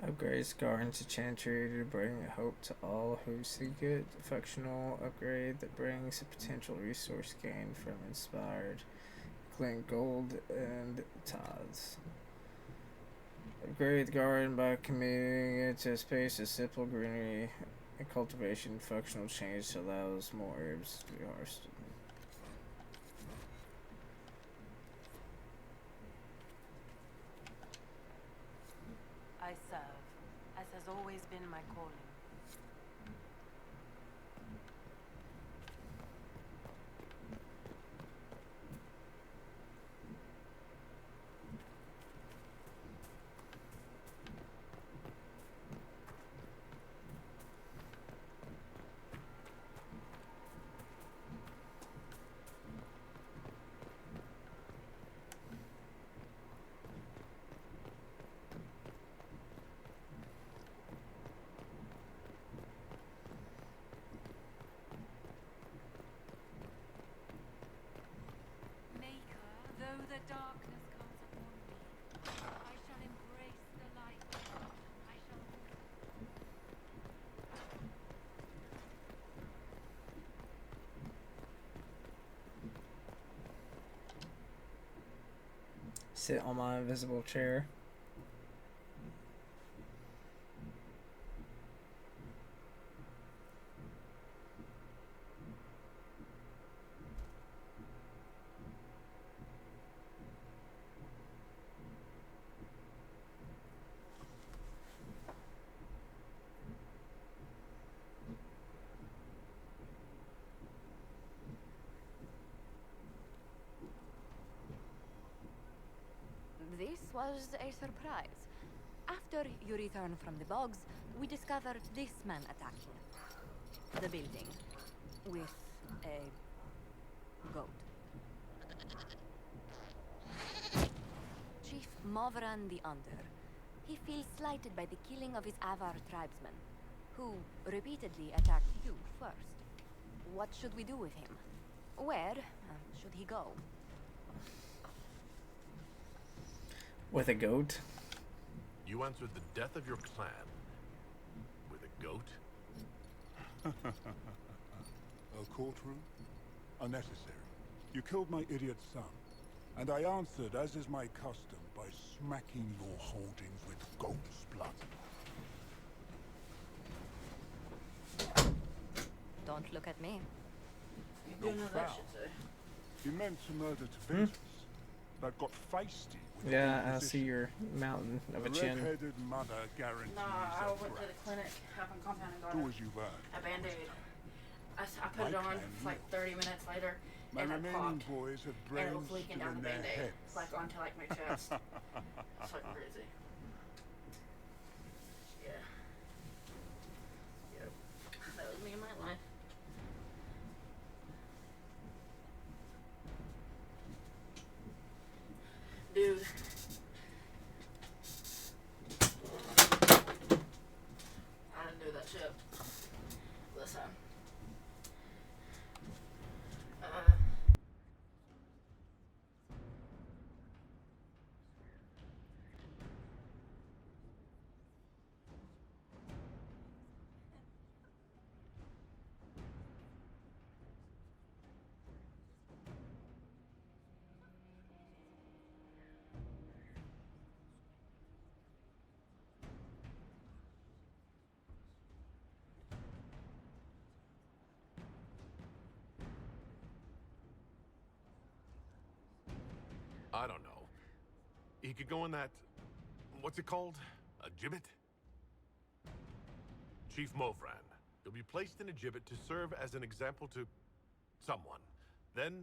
[SPEAKER 2] Upgrades garden to chantry to bring hope to all who seek it. Functional upgrade that brings a potential resource gain from inspired, including gold and tithes. Upgrade the garden by committing it to a space of simple greenery and cultivation. Functional change allows more herbs to be harvested.
[SPEAKER 18] I serve, as has always been my calling.
[SPEAKER 2] sit on my invisible chair.
[SPEAKER 3] This was a surprise. After you return from the bogs, we discovered this man attacking the building with a goat. Chief Movran the Under. He feels slighted by the killing of his Avar tribesmen, who repeatedly attacked you first. What should we do with him? Where should he go?
[SPEAKER 2] With a goat?
[SPEAKER 1] You answered the death of your clan with a goat?
[SPEAKER 19] A courtroom? Unnecessary. You killed my idiot son, and I answered, as is my custom, by smacking your holdings with goat's blood.
[SPEAKER 3] Don't look at me.
[SPEAKER 19] No foul. He meant to murder Taventus, but got feisty with
[SPEAKER 2] Yeah,
[SPEAKER 19] the
[SPEAKER 2] I
[SPEAKER 19] Inquisition.
[SPEAKER 2] see your mountain of a
[SPEAKER 19] The
[SPEAKER 2] chin.
[SPEAKER 19] red-headed mother guarantees
[SPEAKER 20] Nah, I
[SPEAKER 19] a
[SPEAKER 20] went to
[SPEAKER 19] brat.
[SPEAKER 20] the clinic up in Compound and got
[SPEAKER 19] Do as you've earned.
[SPEAKER 20] a Band-Aid. I put
[SPEAKER 19] My
[SPEAKER 20] it on
[SPEAKER 19] clan
[SPEAKER 20] like 30 minutes later,
[SPEAKER 19] My
[SPEAKER 20] and it
[SPEAKER 19] remaining
[SPEAKER 20] popped.
[SPEAKER 19] boys have
[SPEAKER 20] And it
[SPEAKER 19] brains
[SPEAKER 20] was leaking
[SPEAKER 19] still
[SPEAKER 20] down
[SPEAKER 19] in
[SPEAKER 20] the
[SPEAKER 19] their
[SPEAKER 20] Band-Aid,
[SPEAKER 19] heads.
[SPEAKER 20] like onto like my chest. It's fucking crazy. Yeah. Yep. That was me in my life. Dude. I didn't do that shit. Listen.
[SPEAKER 1] I don't know. He could go in that... what's it called? A gibbet? Chief Movran. He'll be placed in a gibbet to serve as an example to... someone. Then,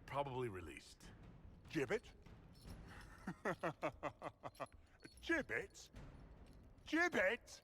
[SPEAKER 1] probably released.
[SPEAKER 19] Gibbet? Gibbet? Gibbet?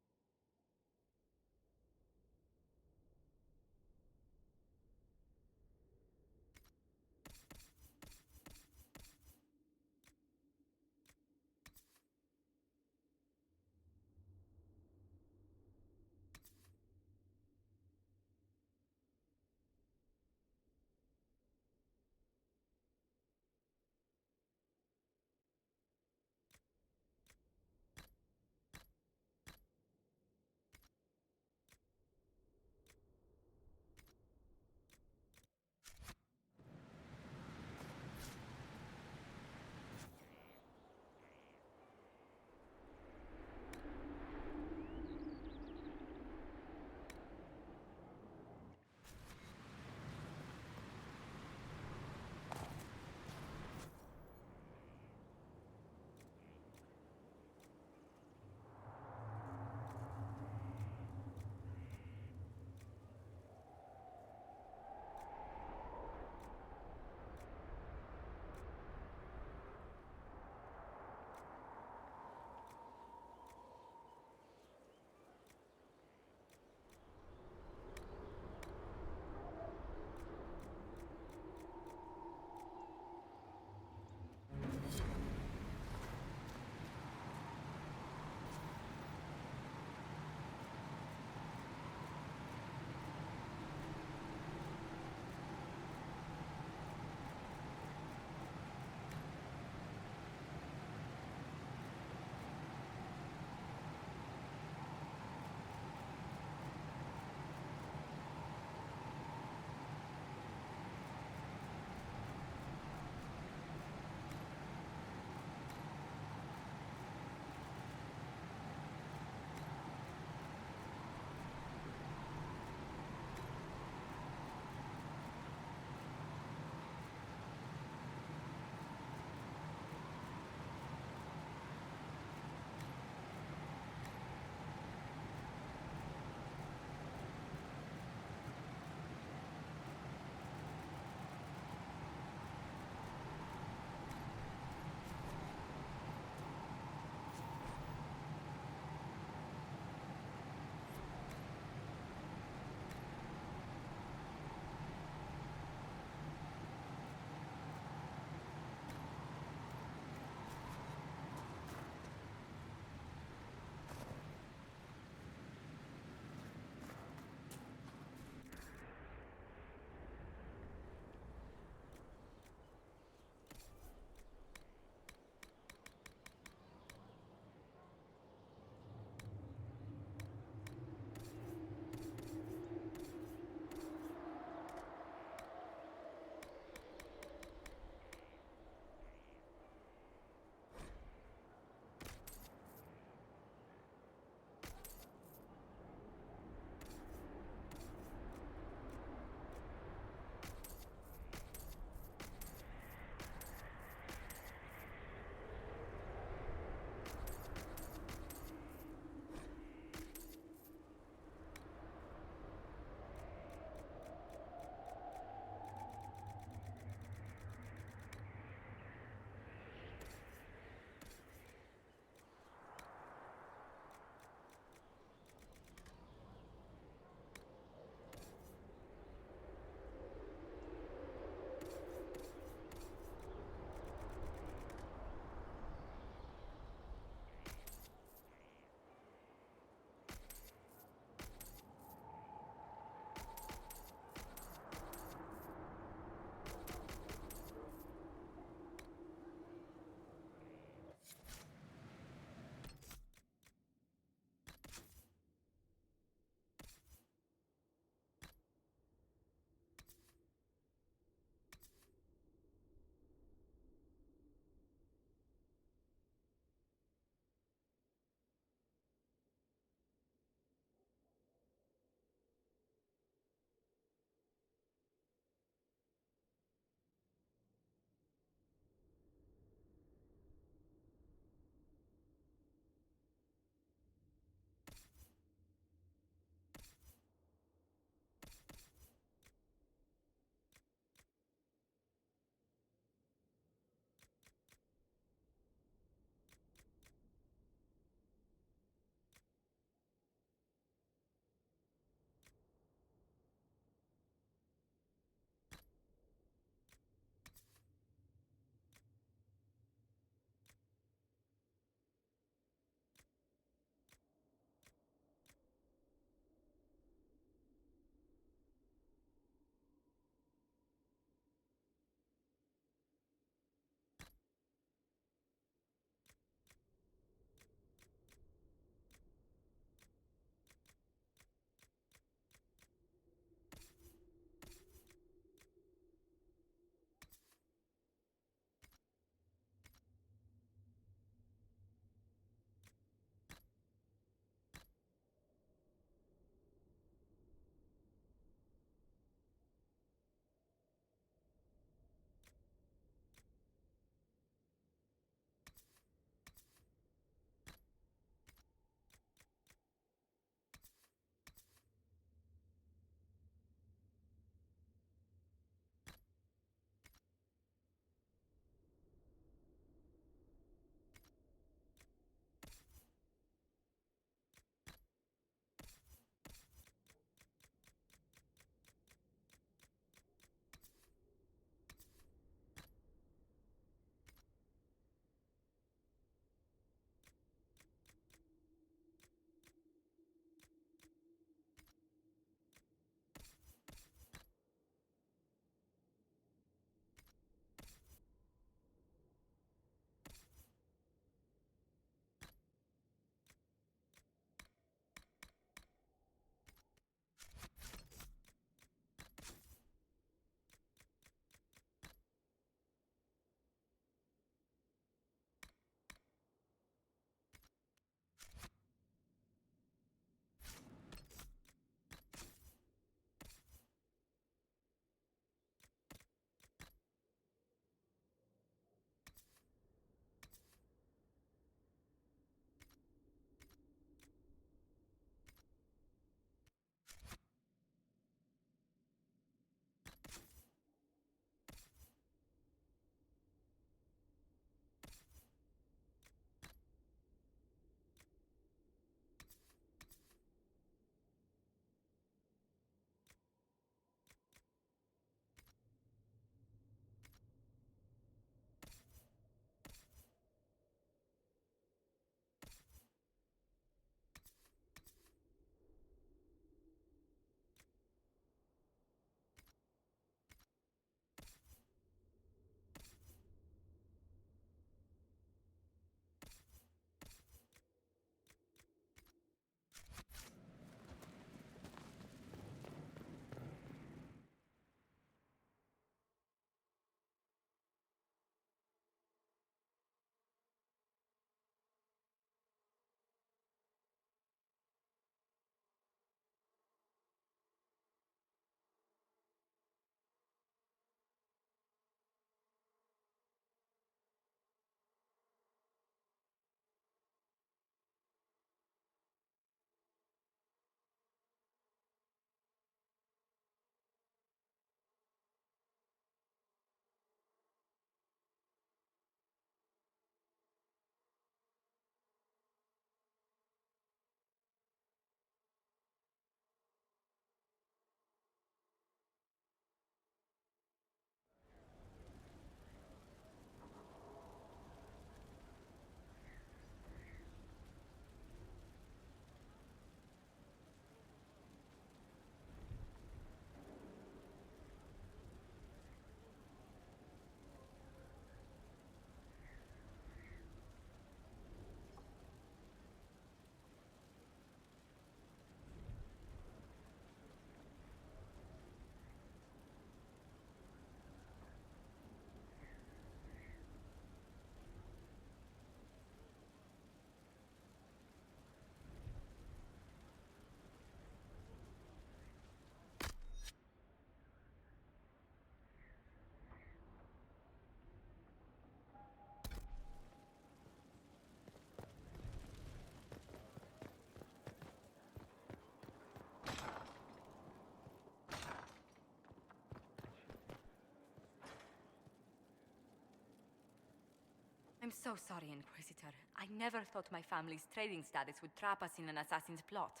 [SPEAKER 3] I'm so sorry, Inquisitor. I never thought my family's trading status would trap us in an assassin's plot.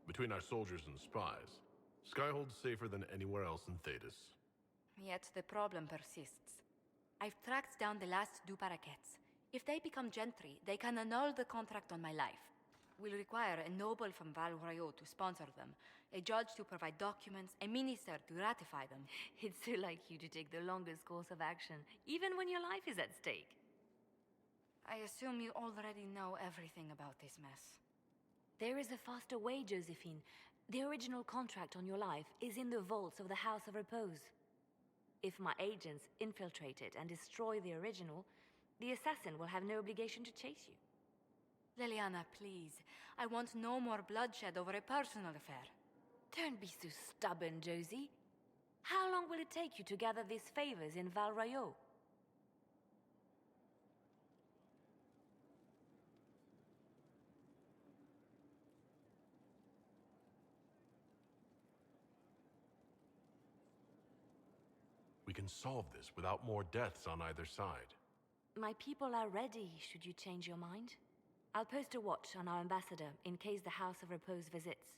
[SPEAKER 1] Between our soldiers and spies, Skyhold's safer than anywhere else in Thedas.
[SPEAKER 3] Yet the problem persists. I've tracked down the last du Paraquets. If they become gentry, they can annul the contract on my life. We'll require a noble from Val Royeaux to sponsor them, a judge to provide documents, a minister to ratify them.
[SPEAKER 21] It's so like you to take the longest course of action, even when your life is at stake.
[SPEAKER 3] I assume you already know everything about this mess.
[SPEAKER 21] There is a faster way, Josephine. The original contract on your life is in the vaults of the House of Repose. If my agents infiltrate it and destroy the original, the assassin will have no obligation to chase you.
[SPEAKER 3] Leliana, please. I want no more bloodshed over a personal affair.
[SPEAKER 21] Don't be so stubborn, Josie. How long will it take you to gather these favors in Val Royeaux?
[SPEAKER 1] We can solve this without more deaths on either side.
[SPEAKER 21] My people are ready, should you change your mind. I'll post a watch on our ambassador in case the House of Repose visits.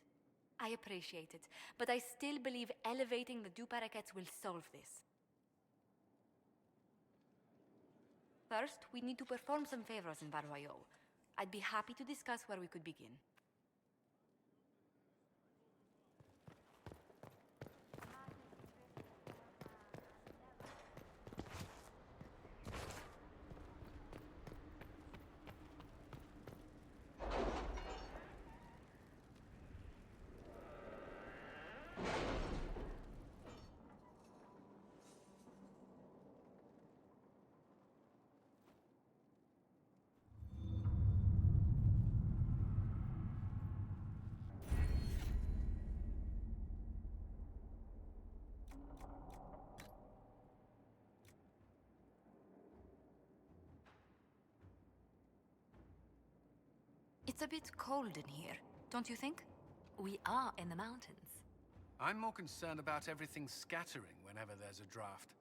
[SPEAKER 3] I appreciate it, but I still believe elevating the du Paraquets will solve this. First, we need to perform some favors in Val Royeaux. I'd be happy to discuss where we could begin. It's a bit cold in here, don't you think?
[SPEAKER 21] We are in the mountains.
[SPEAKER 22] I'm more concerned about everything scattering whenever there's a draft.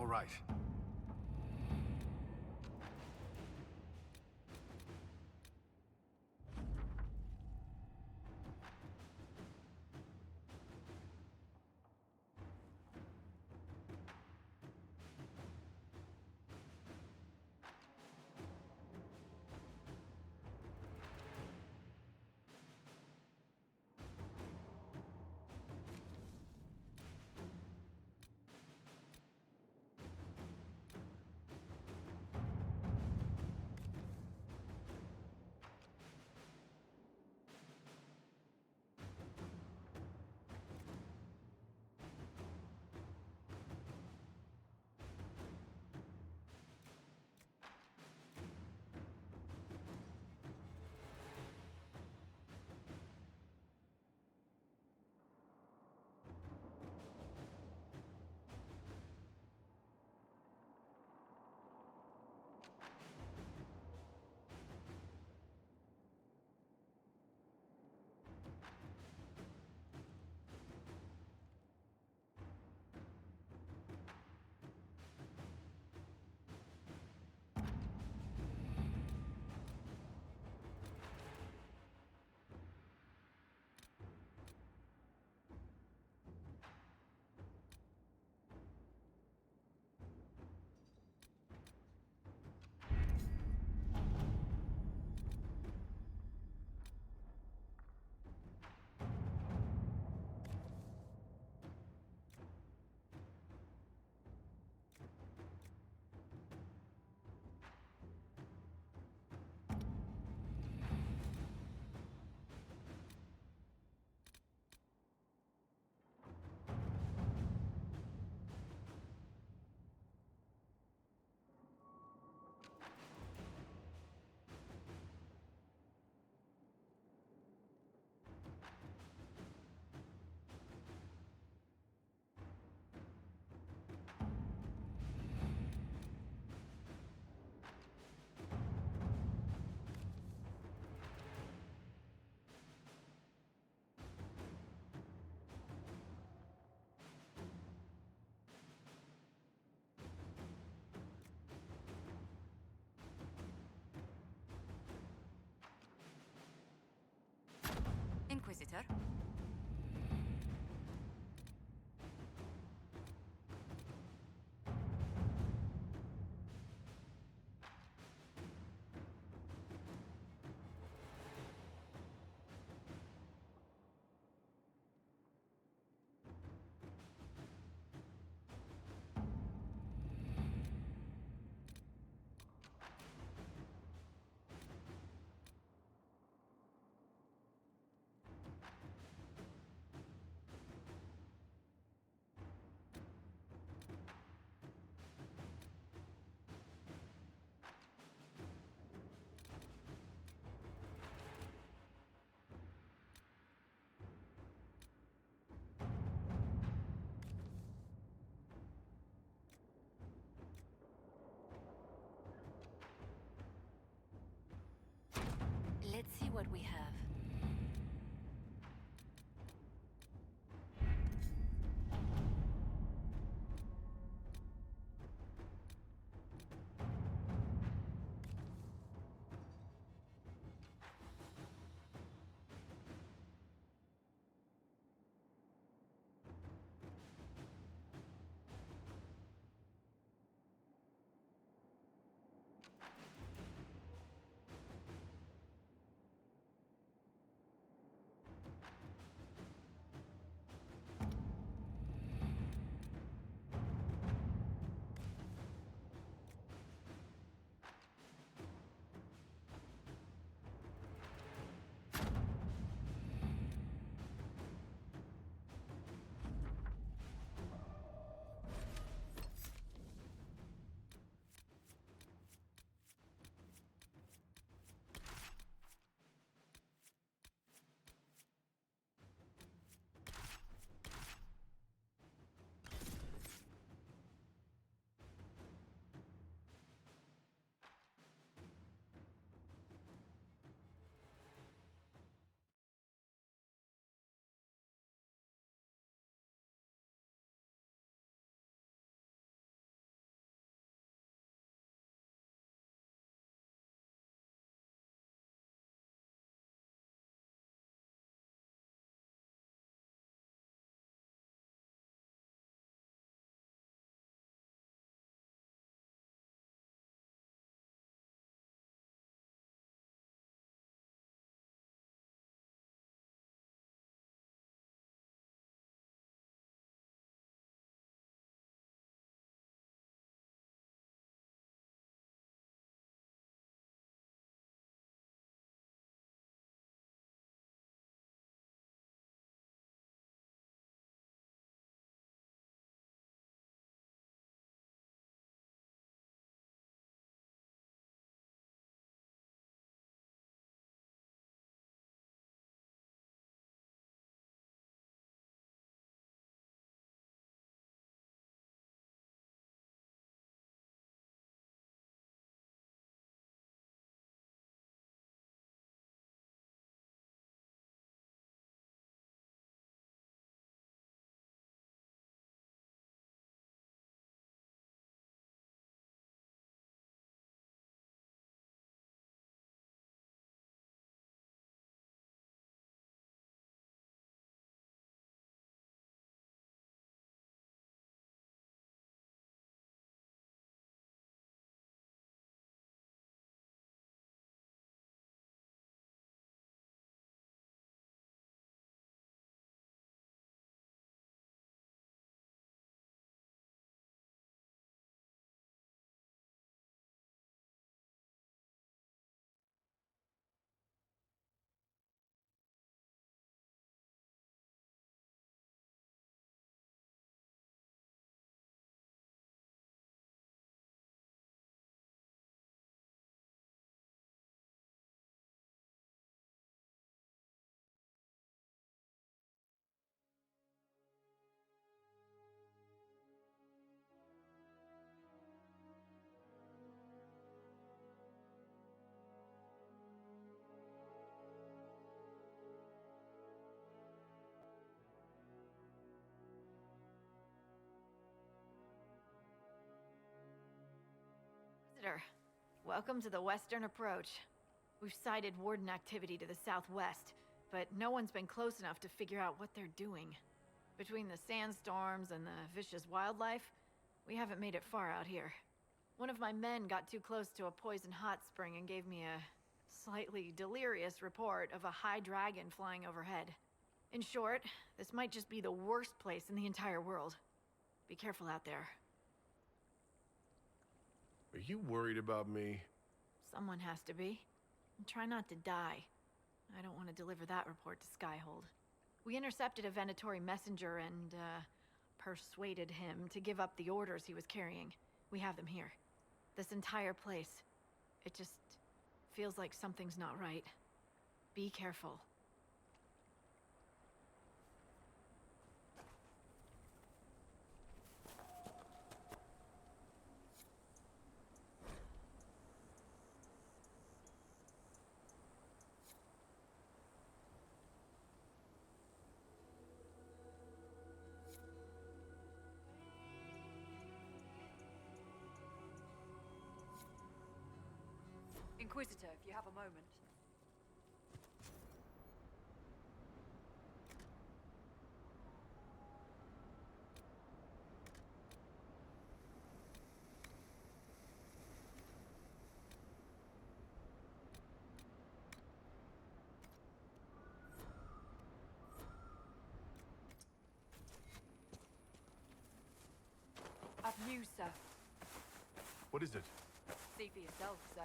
[SPEAKER 22] All right.
[SPEAKER 3] Inquisitor?
[SPEAKER 7] Inquisitor, welcome to the Western Approach. We've sighted Warden activity to the southwest, but no one's been close enough to figure out what they're doing. Between the sandstorms and the vicious wildlife, we haven't made it far out here. One of my men got too close to a poison hot spring and gave me a slightly delirious report of a high dragon flying overhead. In short, this might just be the worst place in the entire world. Be careful out there.
[SPEAKER 8] Are you worried about me?
[SPEAKER 7] Someone has to be. And try not to die. I don't want to deliver that report to Skyhold. We intercepted a Venatori messenger and, persuaded him to give up the orders he was carrying. We have them here. This entire place. It just feels like something's not right. Be careful.
[SPEAKER 23] Inquisitor, if you have a moment. I've news, sir.
[SPEAKER 1] What is it?
[SPEAKER 23] See for yourself, sir.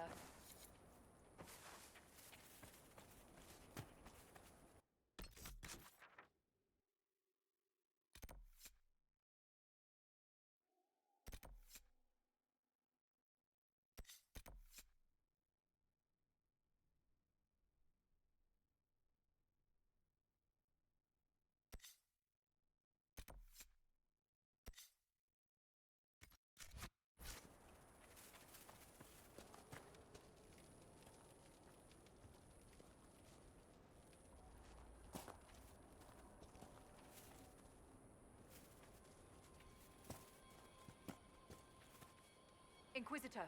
[SPEAKER 23] Inquisitor.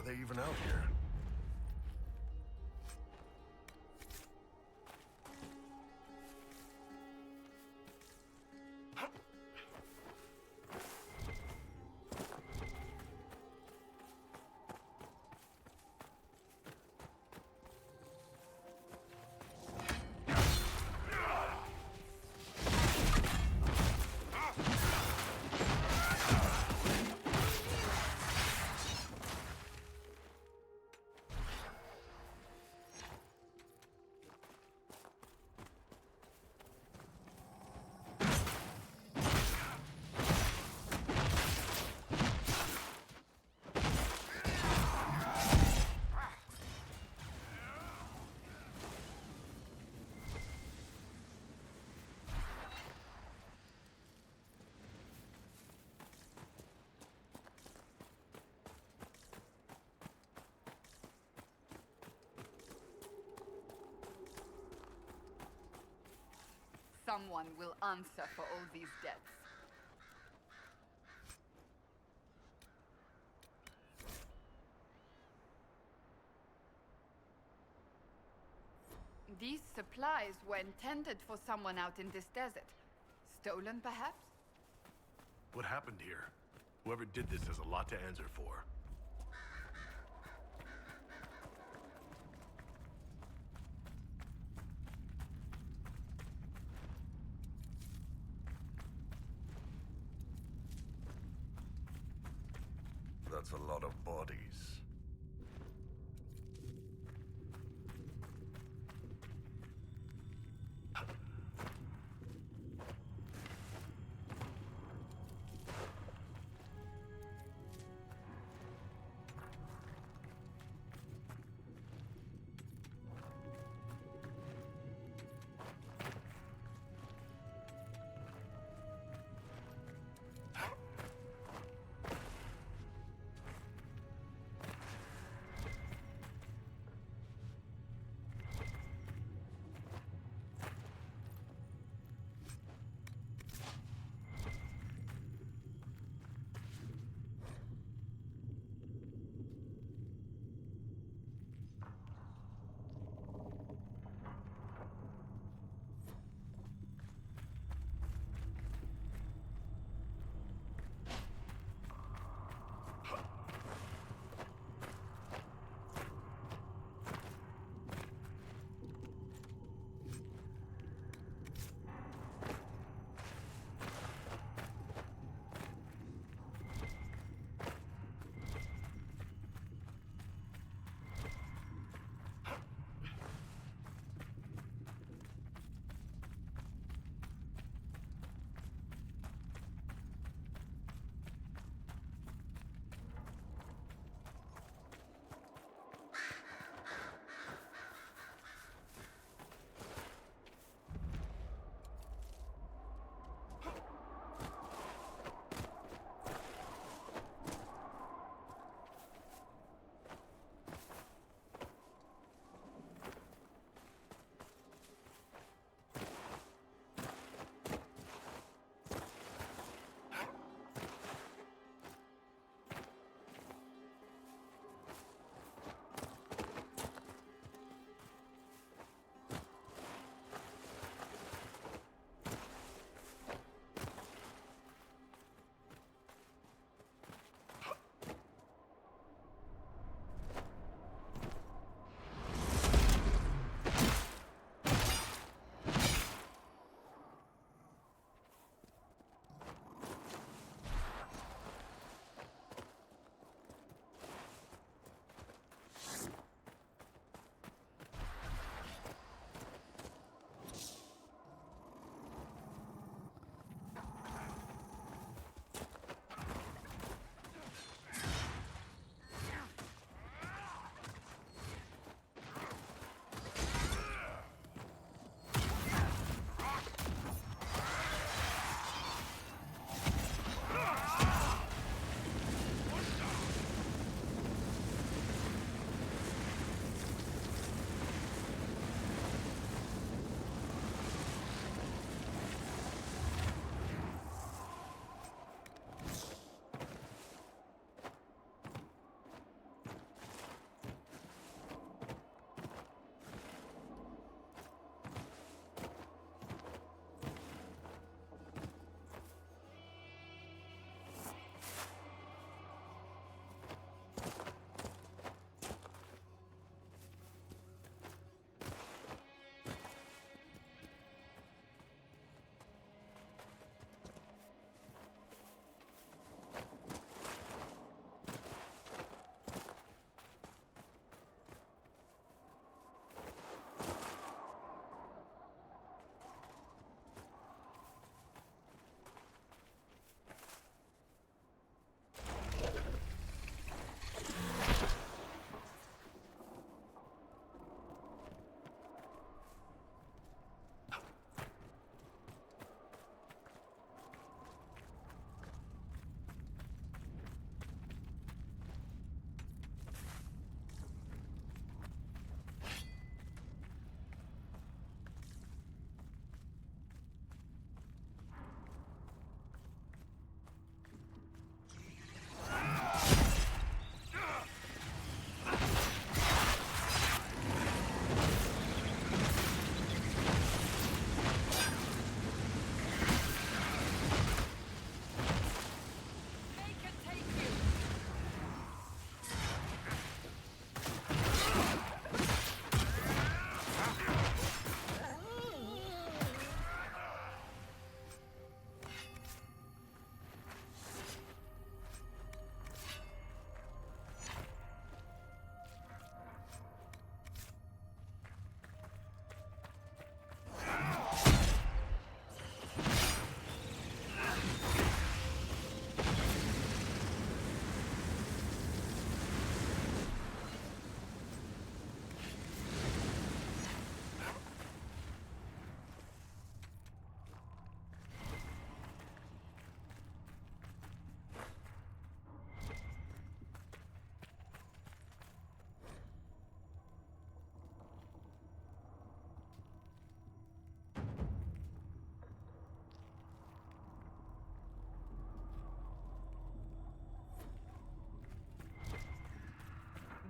[SPEAKER 1] they even out here?
[SPEAKER 14] Someone will answer for all these deaths. These supplies were intended for someone out in this desert. Stolen, perhaps?
[SPEAKER 1] What happened here? Whoever did this has a lot to answer for. That's a lot of bodies.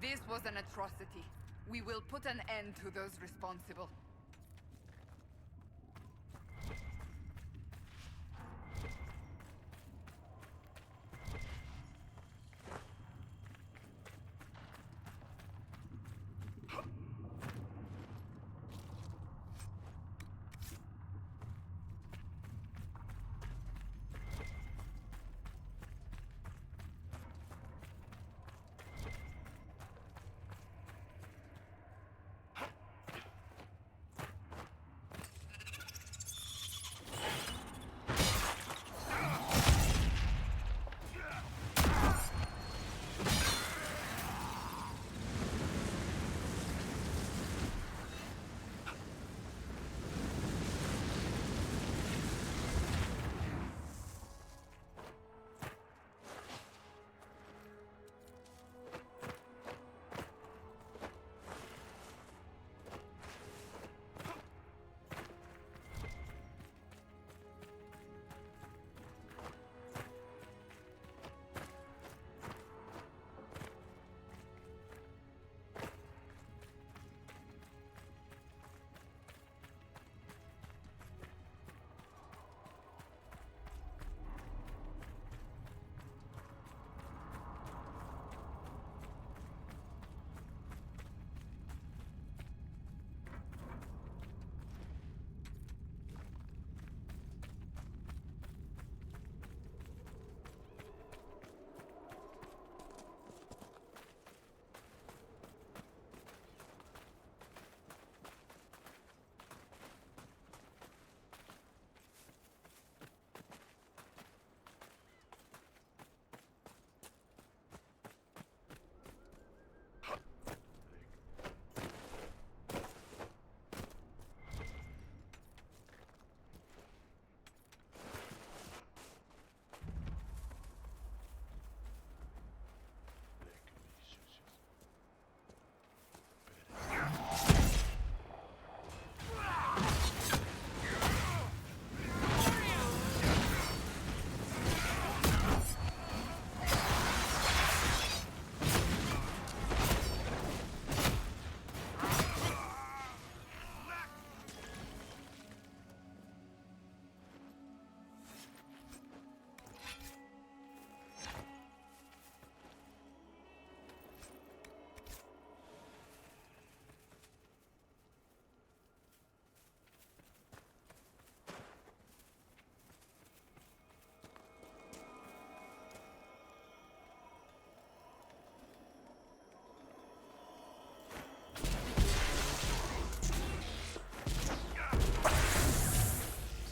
[SPEAKER 14] This was an atrocity. We will put an end to those responsible.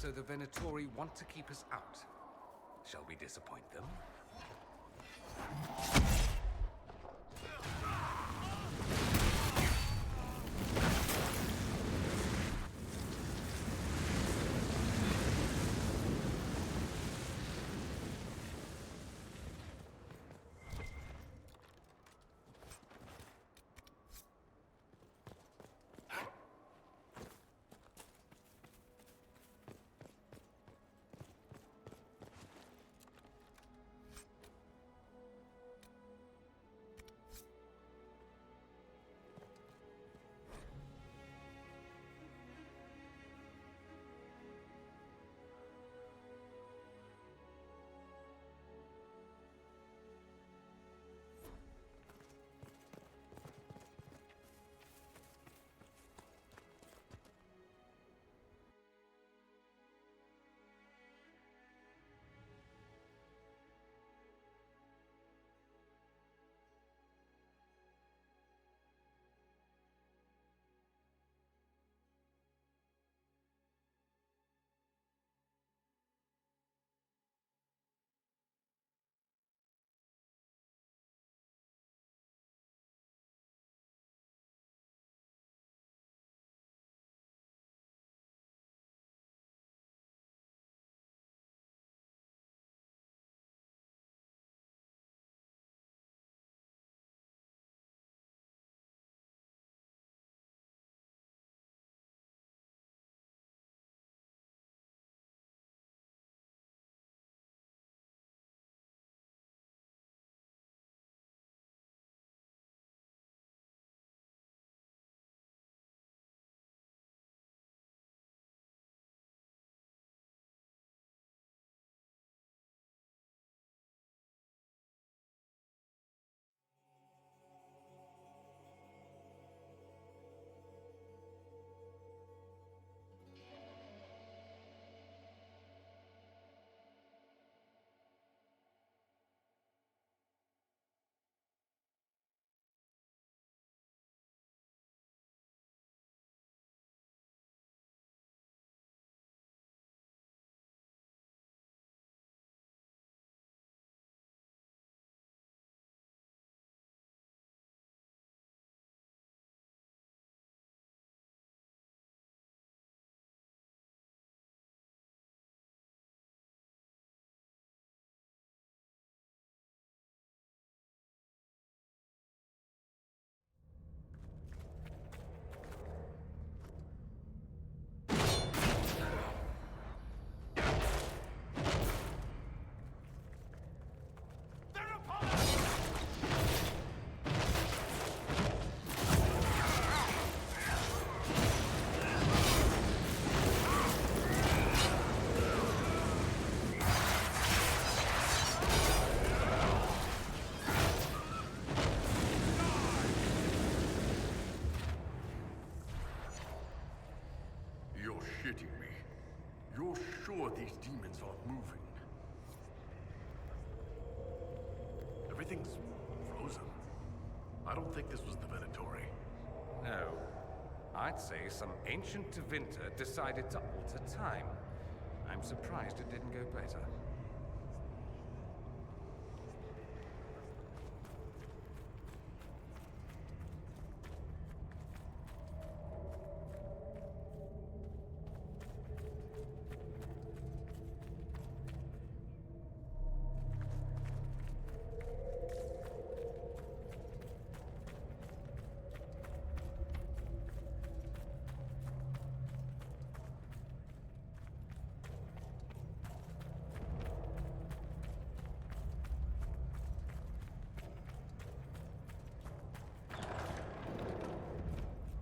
[SPEAKER 16] So the Venatori want to keep us out. Shall we disappoint them?
[SPEAKER 1] shitting me? You're sure these demons aren't moving? Everything's frozen. I don't think this was the Venatori.
[SPEAKER 16] No. I'd say some ancient Tevinter decided to alter time. I'm surprised it didn't go better.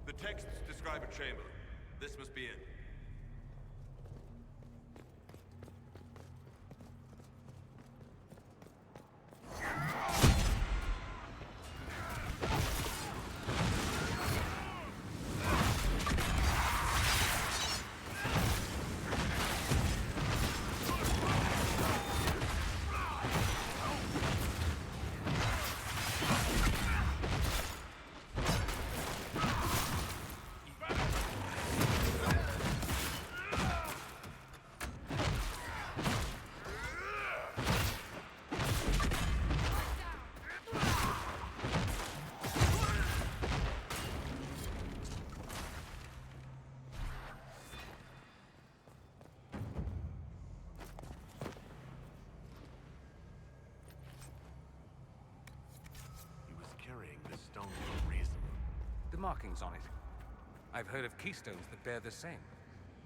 [SPEAKER 4] The texts describe a chamber. This must be it.
[SPEAKER 16] Markings on it. I've heard of keystones that bear the same.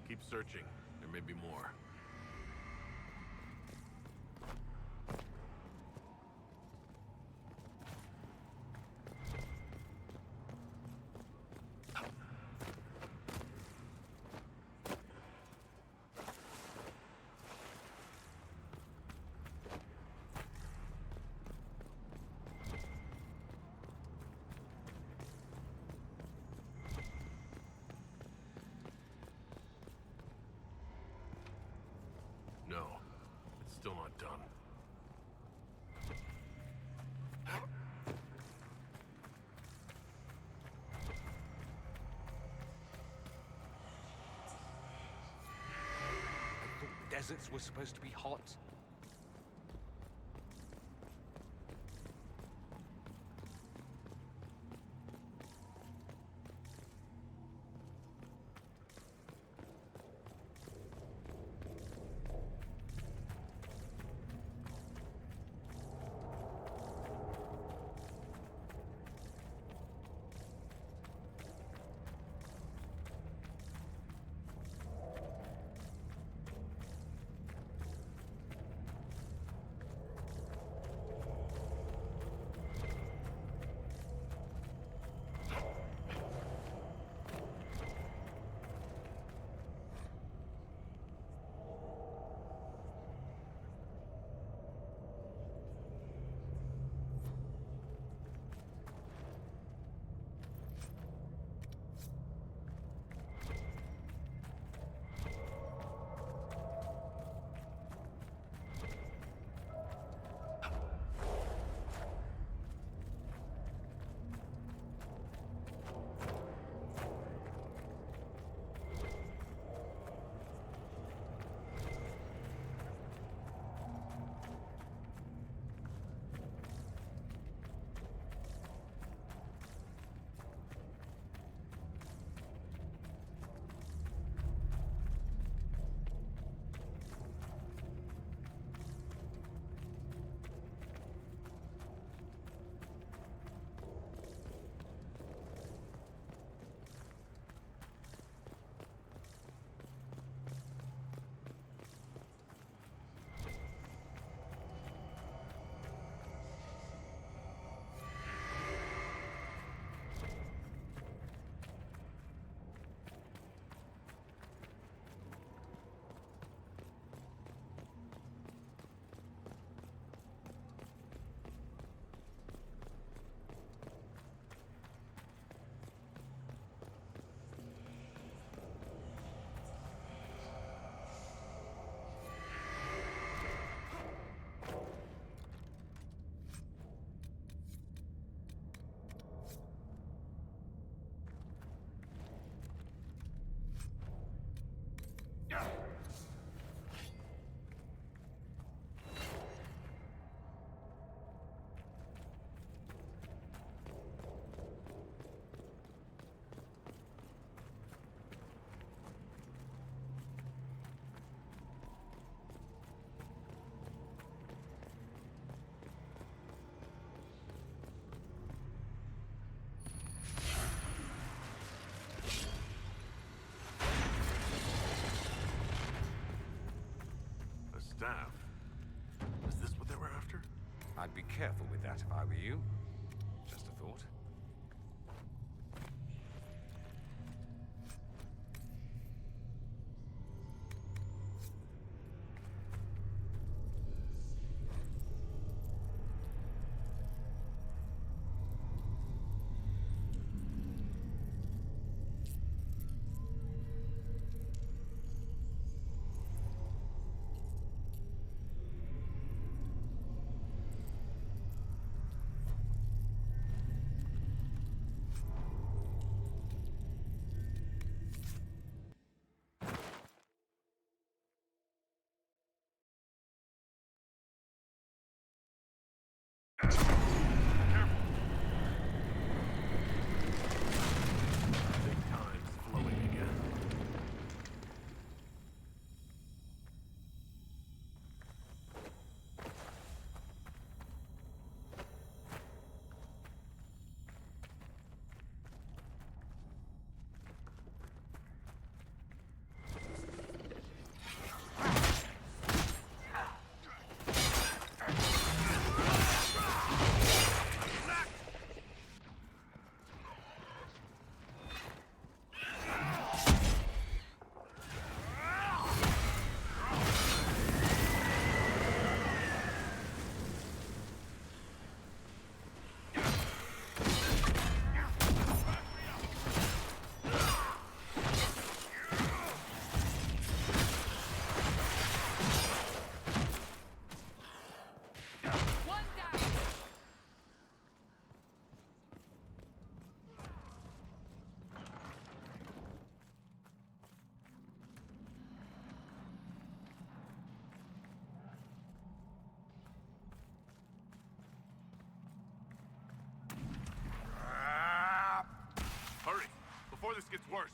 [SPEAKER 1] Keep searching. There may be more. No, it's still not done.
[SPEAKER 16] I thought deserts were supposed to be hot.
[SPEAKER 1] staff. Is this what they were after?
[SPEAKER 6] I'd be careful with that if I were you. Just a thought.
[SPEAKER 1] Big time's flowing again.
[SPEAKER 4] Hurry, before this gets worse.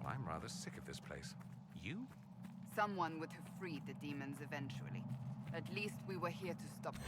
[SPEAKER 6] I'm rather sick of this place. You?
[SPEAKER 14] Someone would have freed the demons eventually. At least we were here to stop them.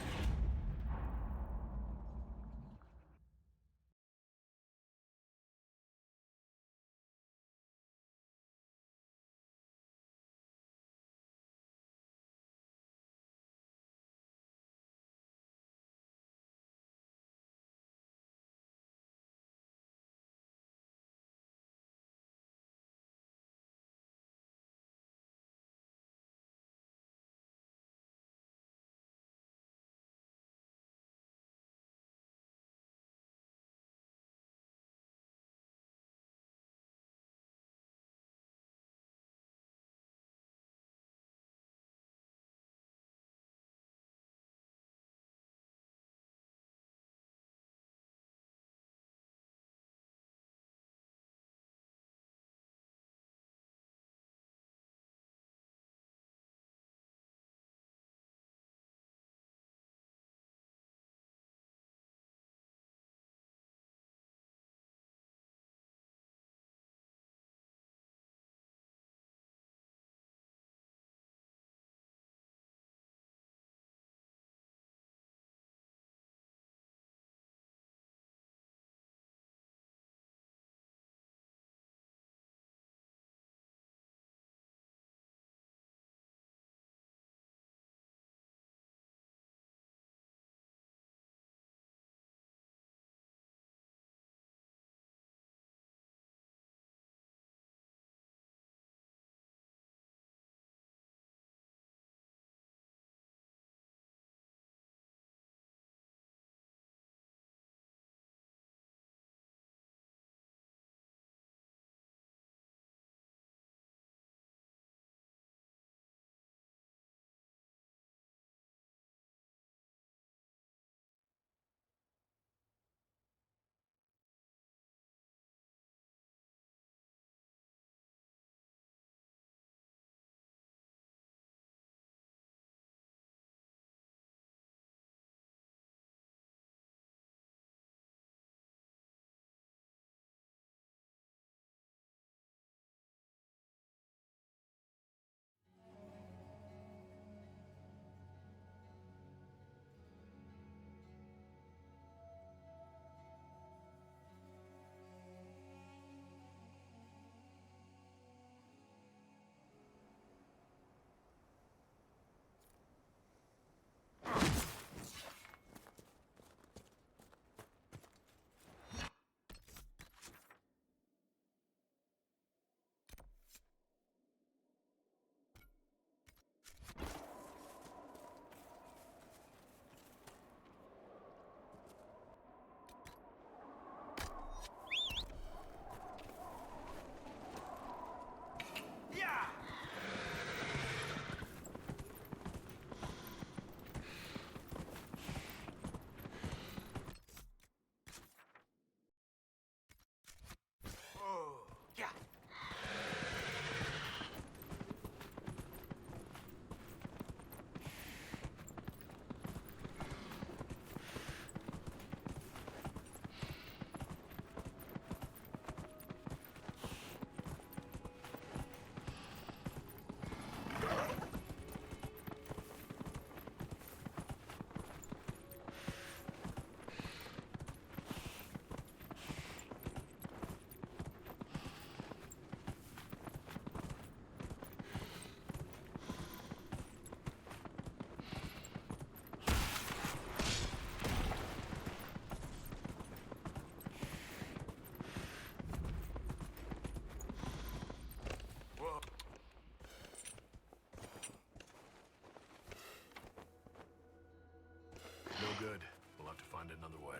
[SPEAKER 1] have to find another way.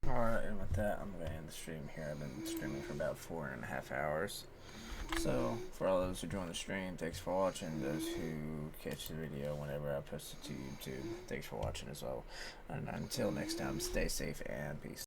[SPEAKER 2] Alright, and with that, I'm going to end the stream here. I've been streaming for about 4.5 hours. So, for all those who join the stream, thanks for watching. Those who catch the video whenever I post it to YouTube, thanks for watching as well. And until next time, stay safe and peace.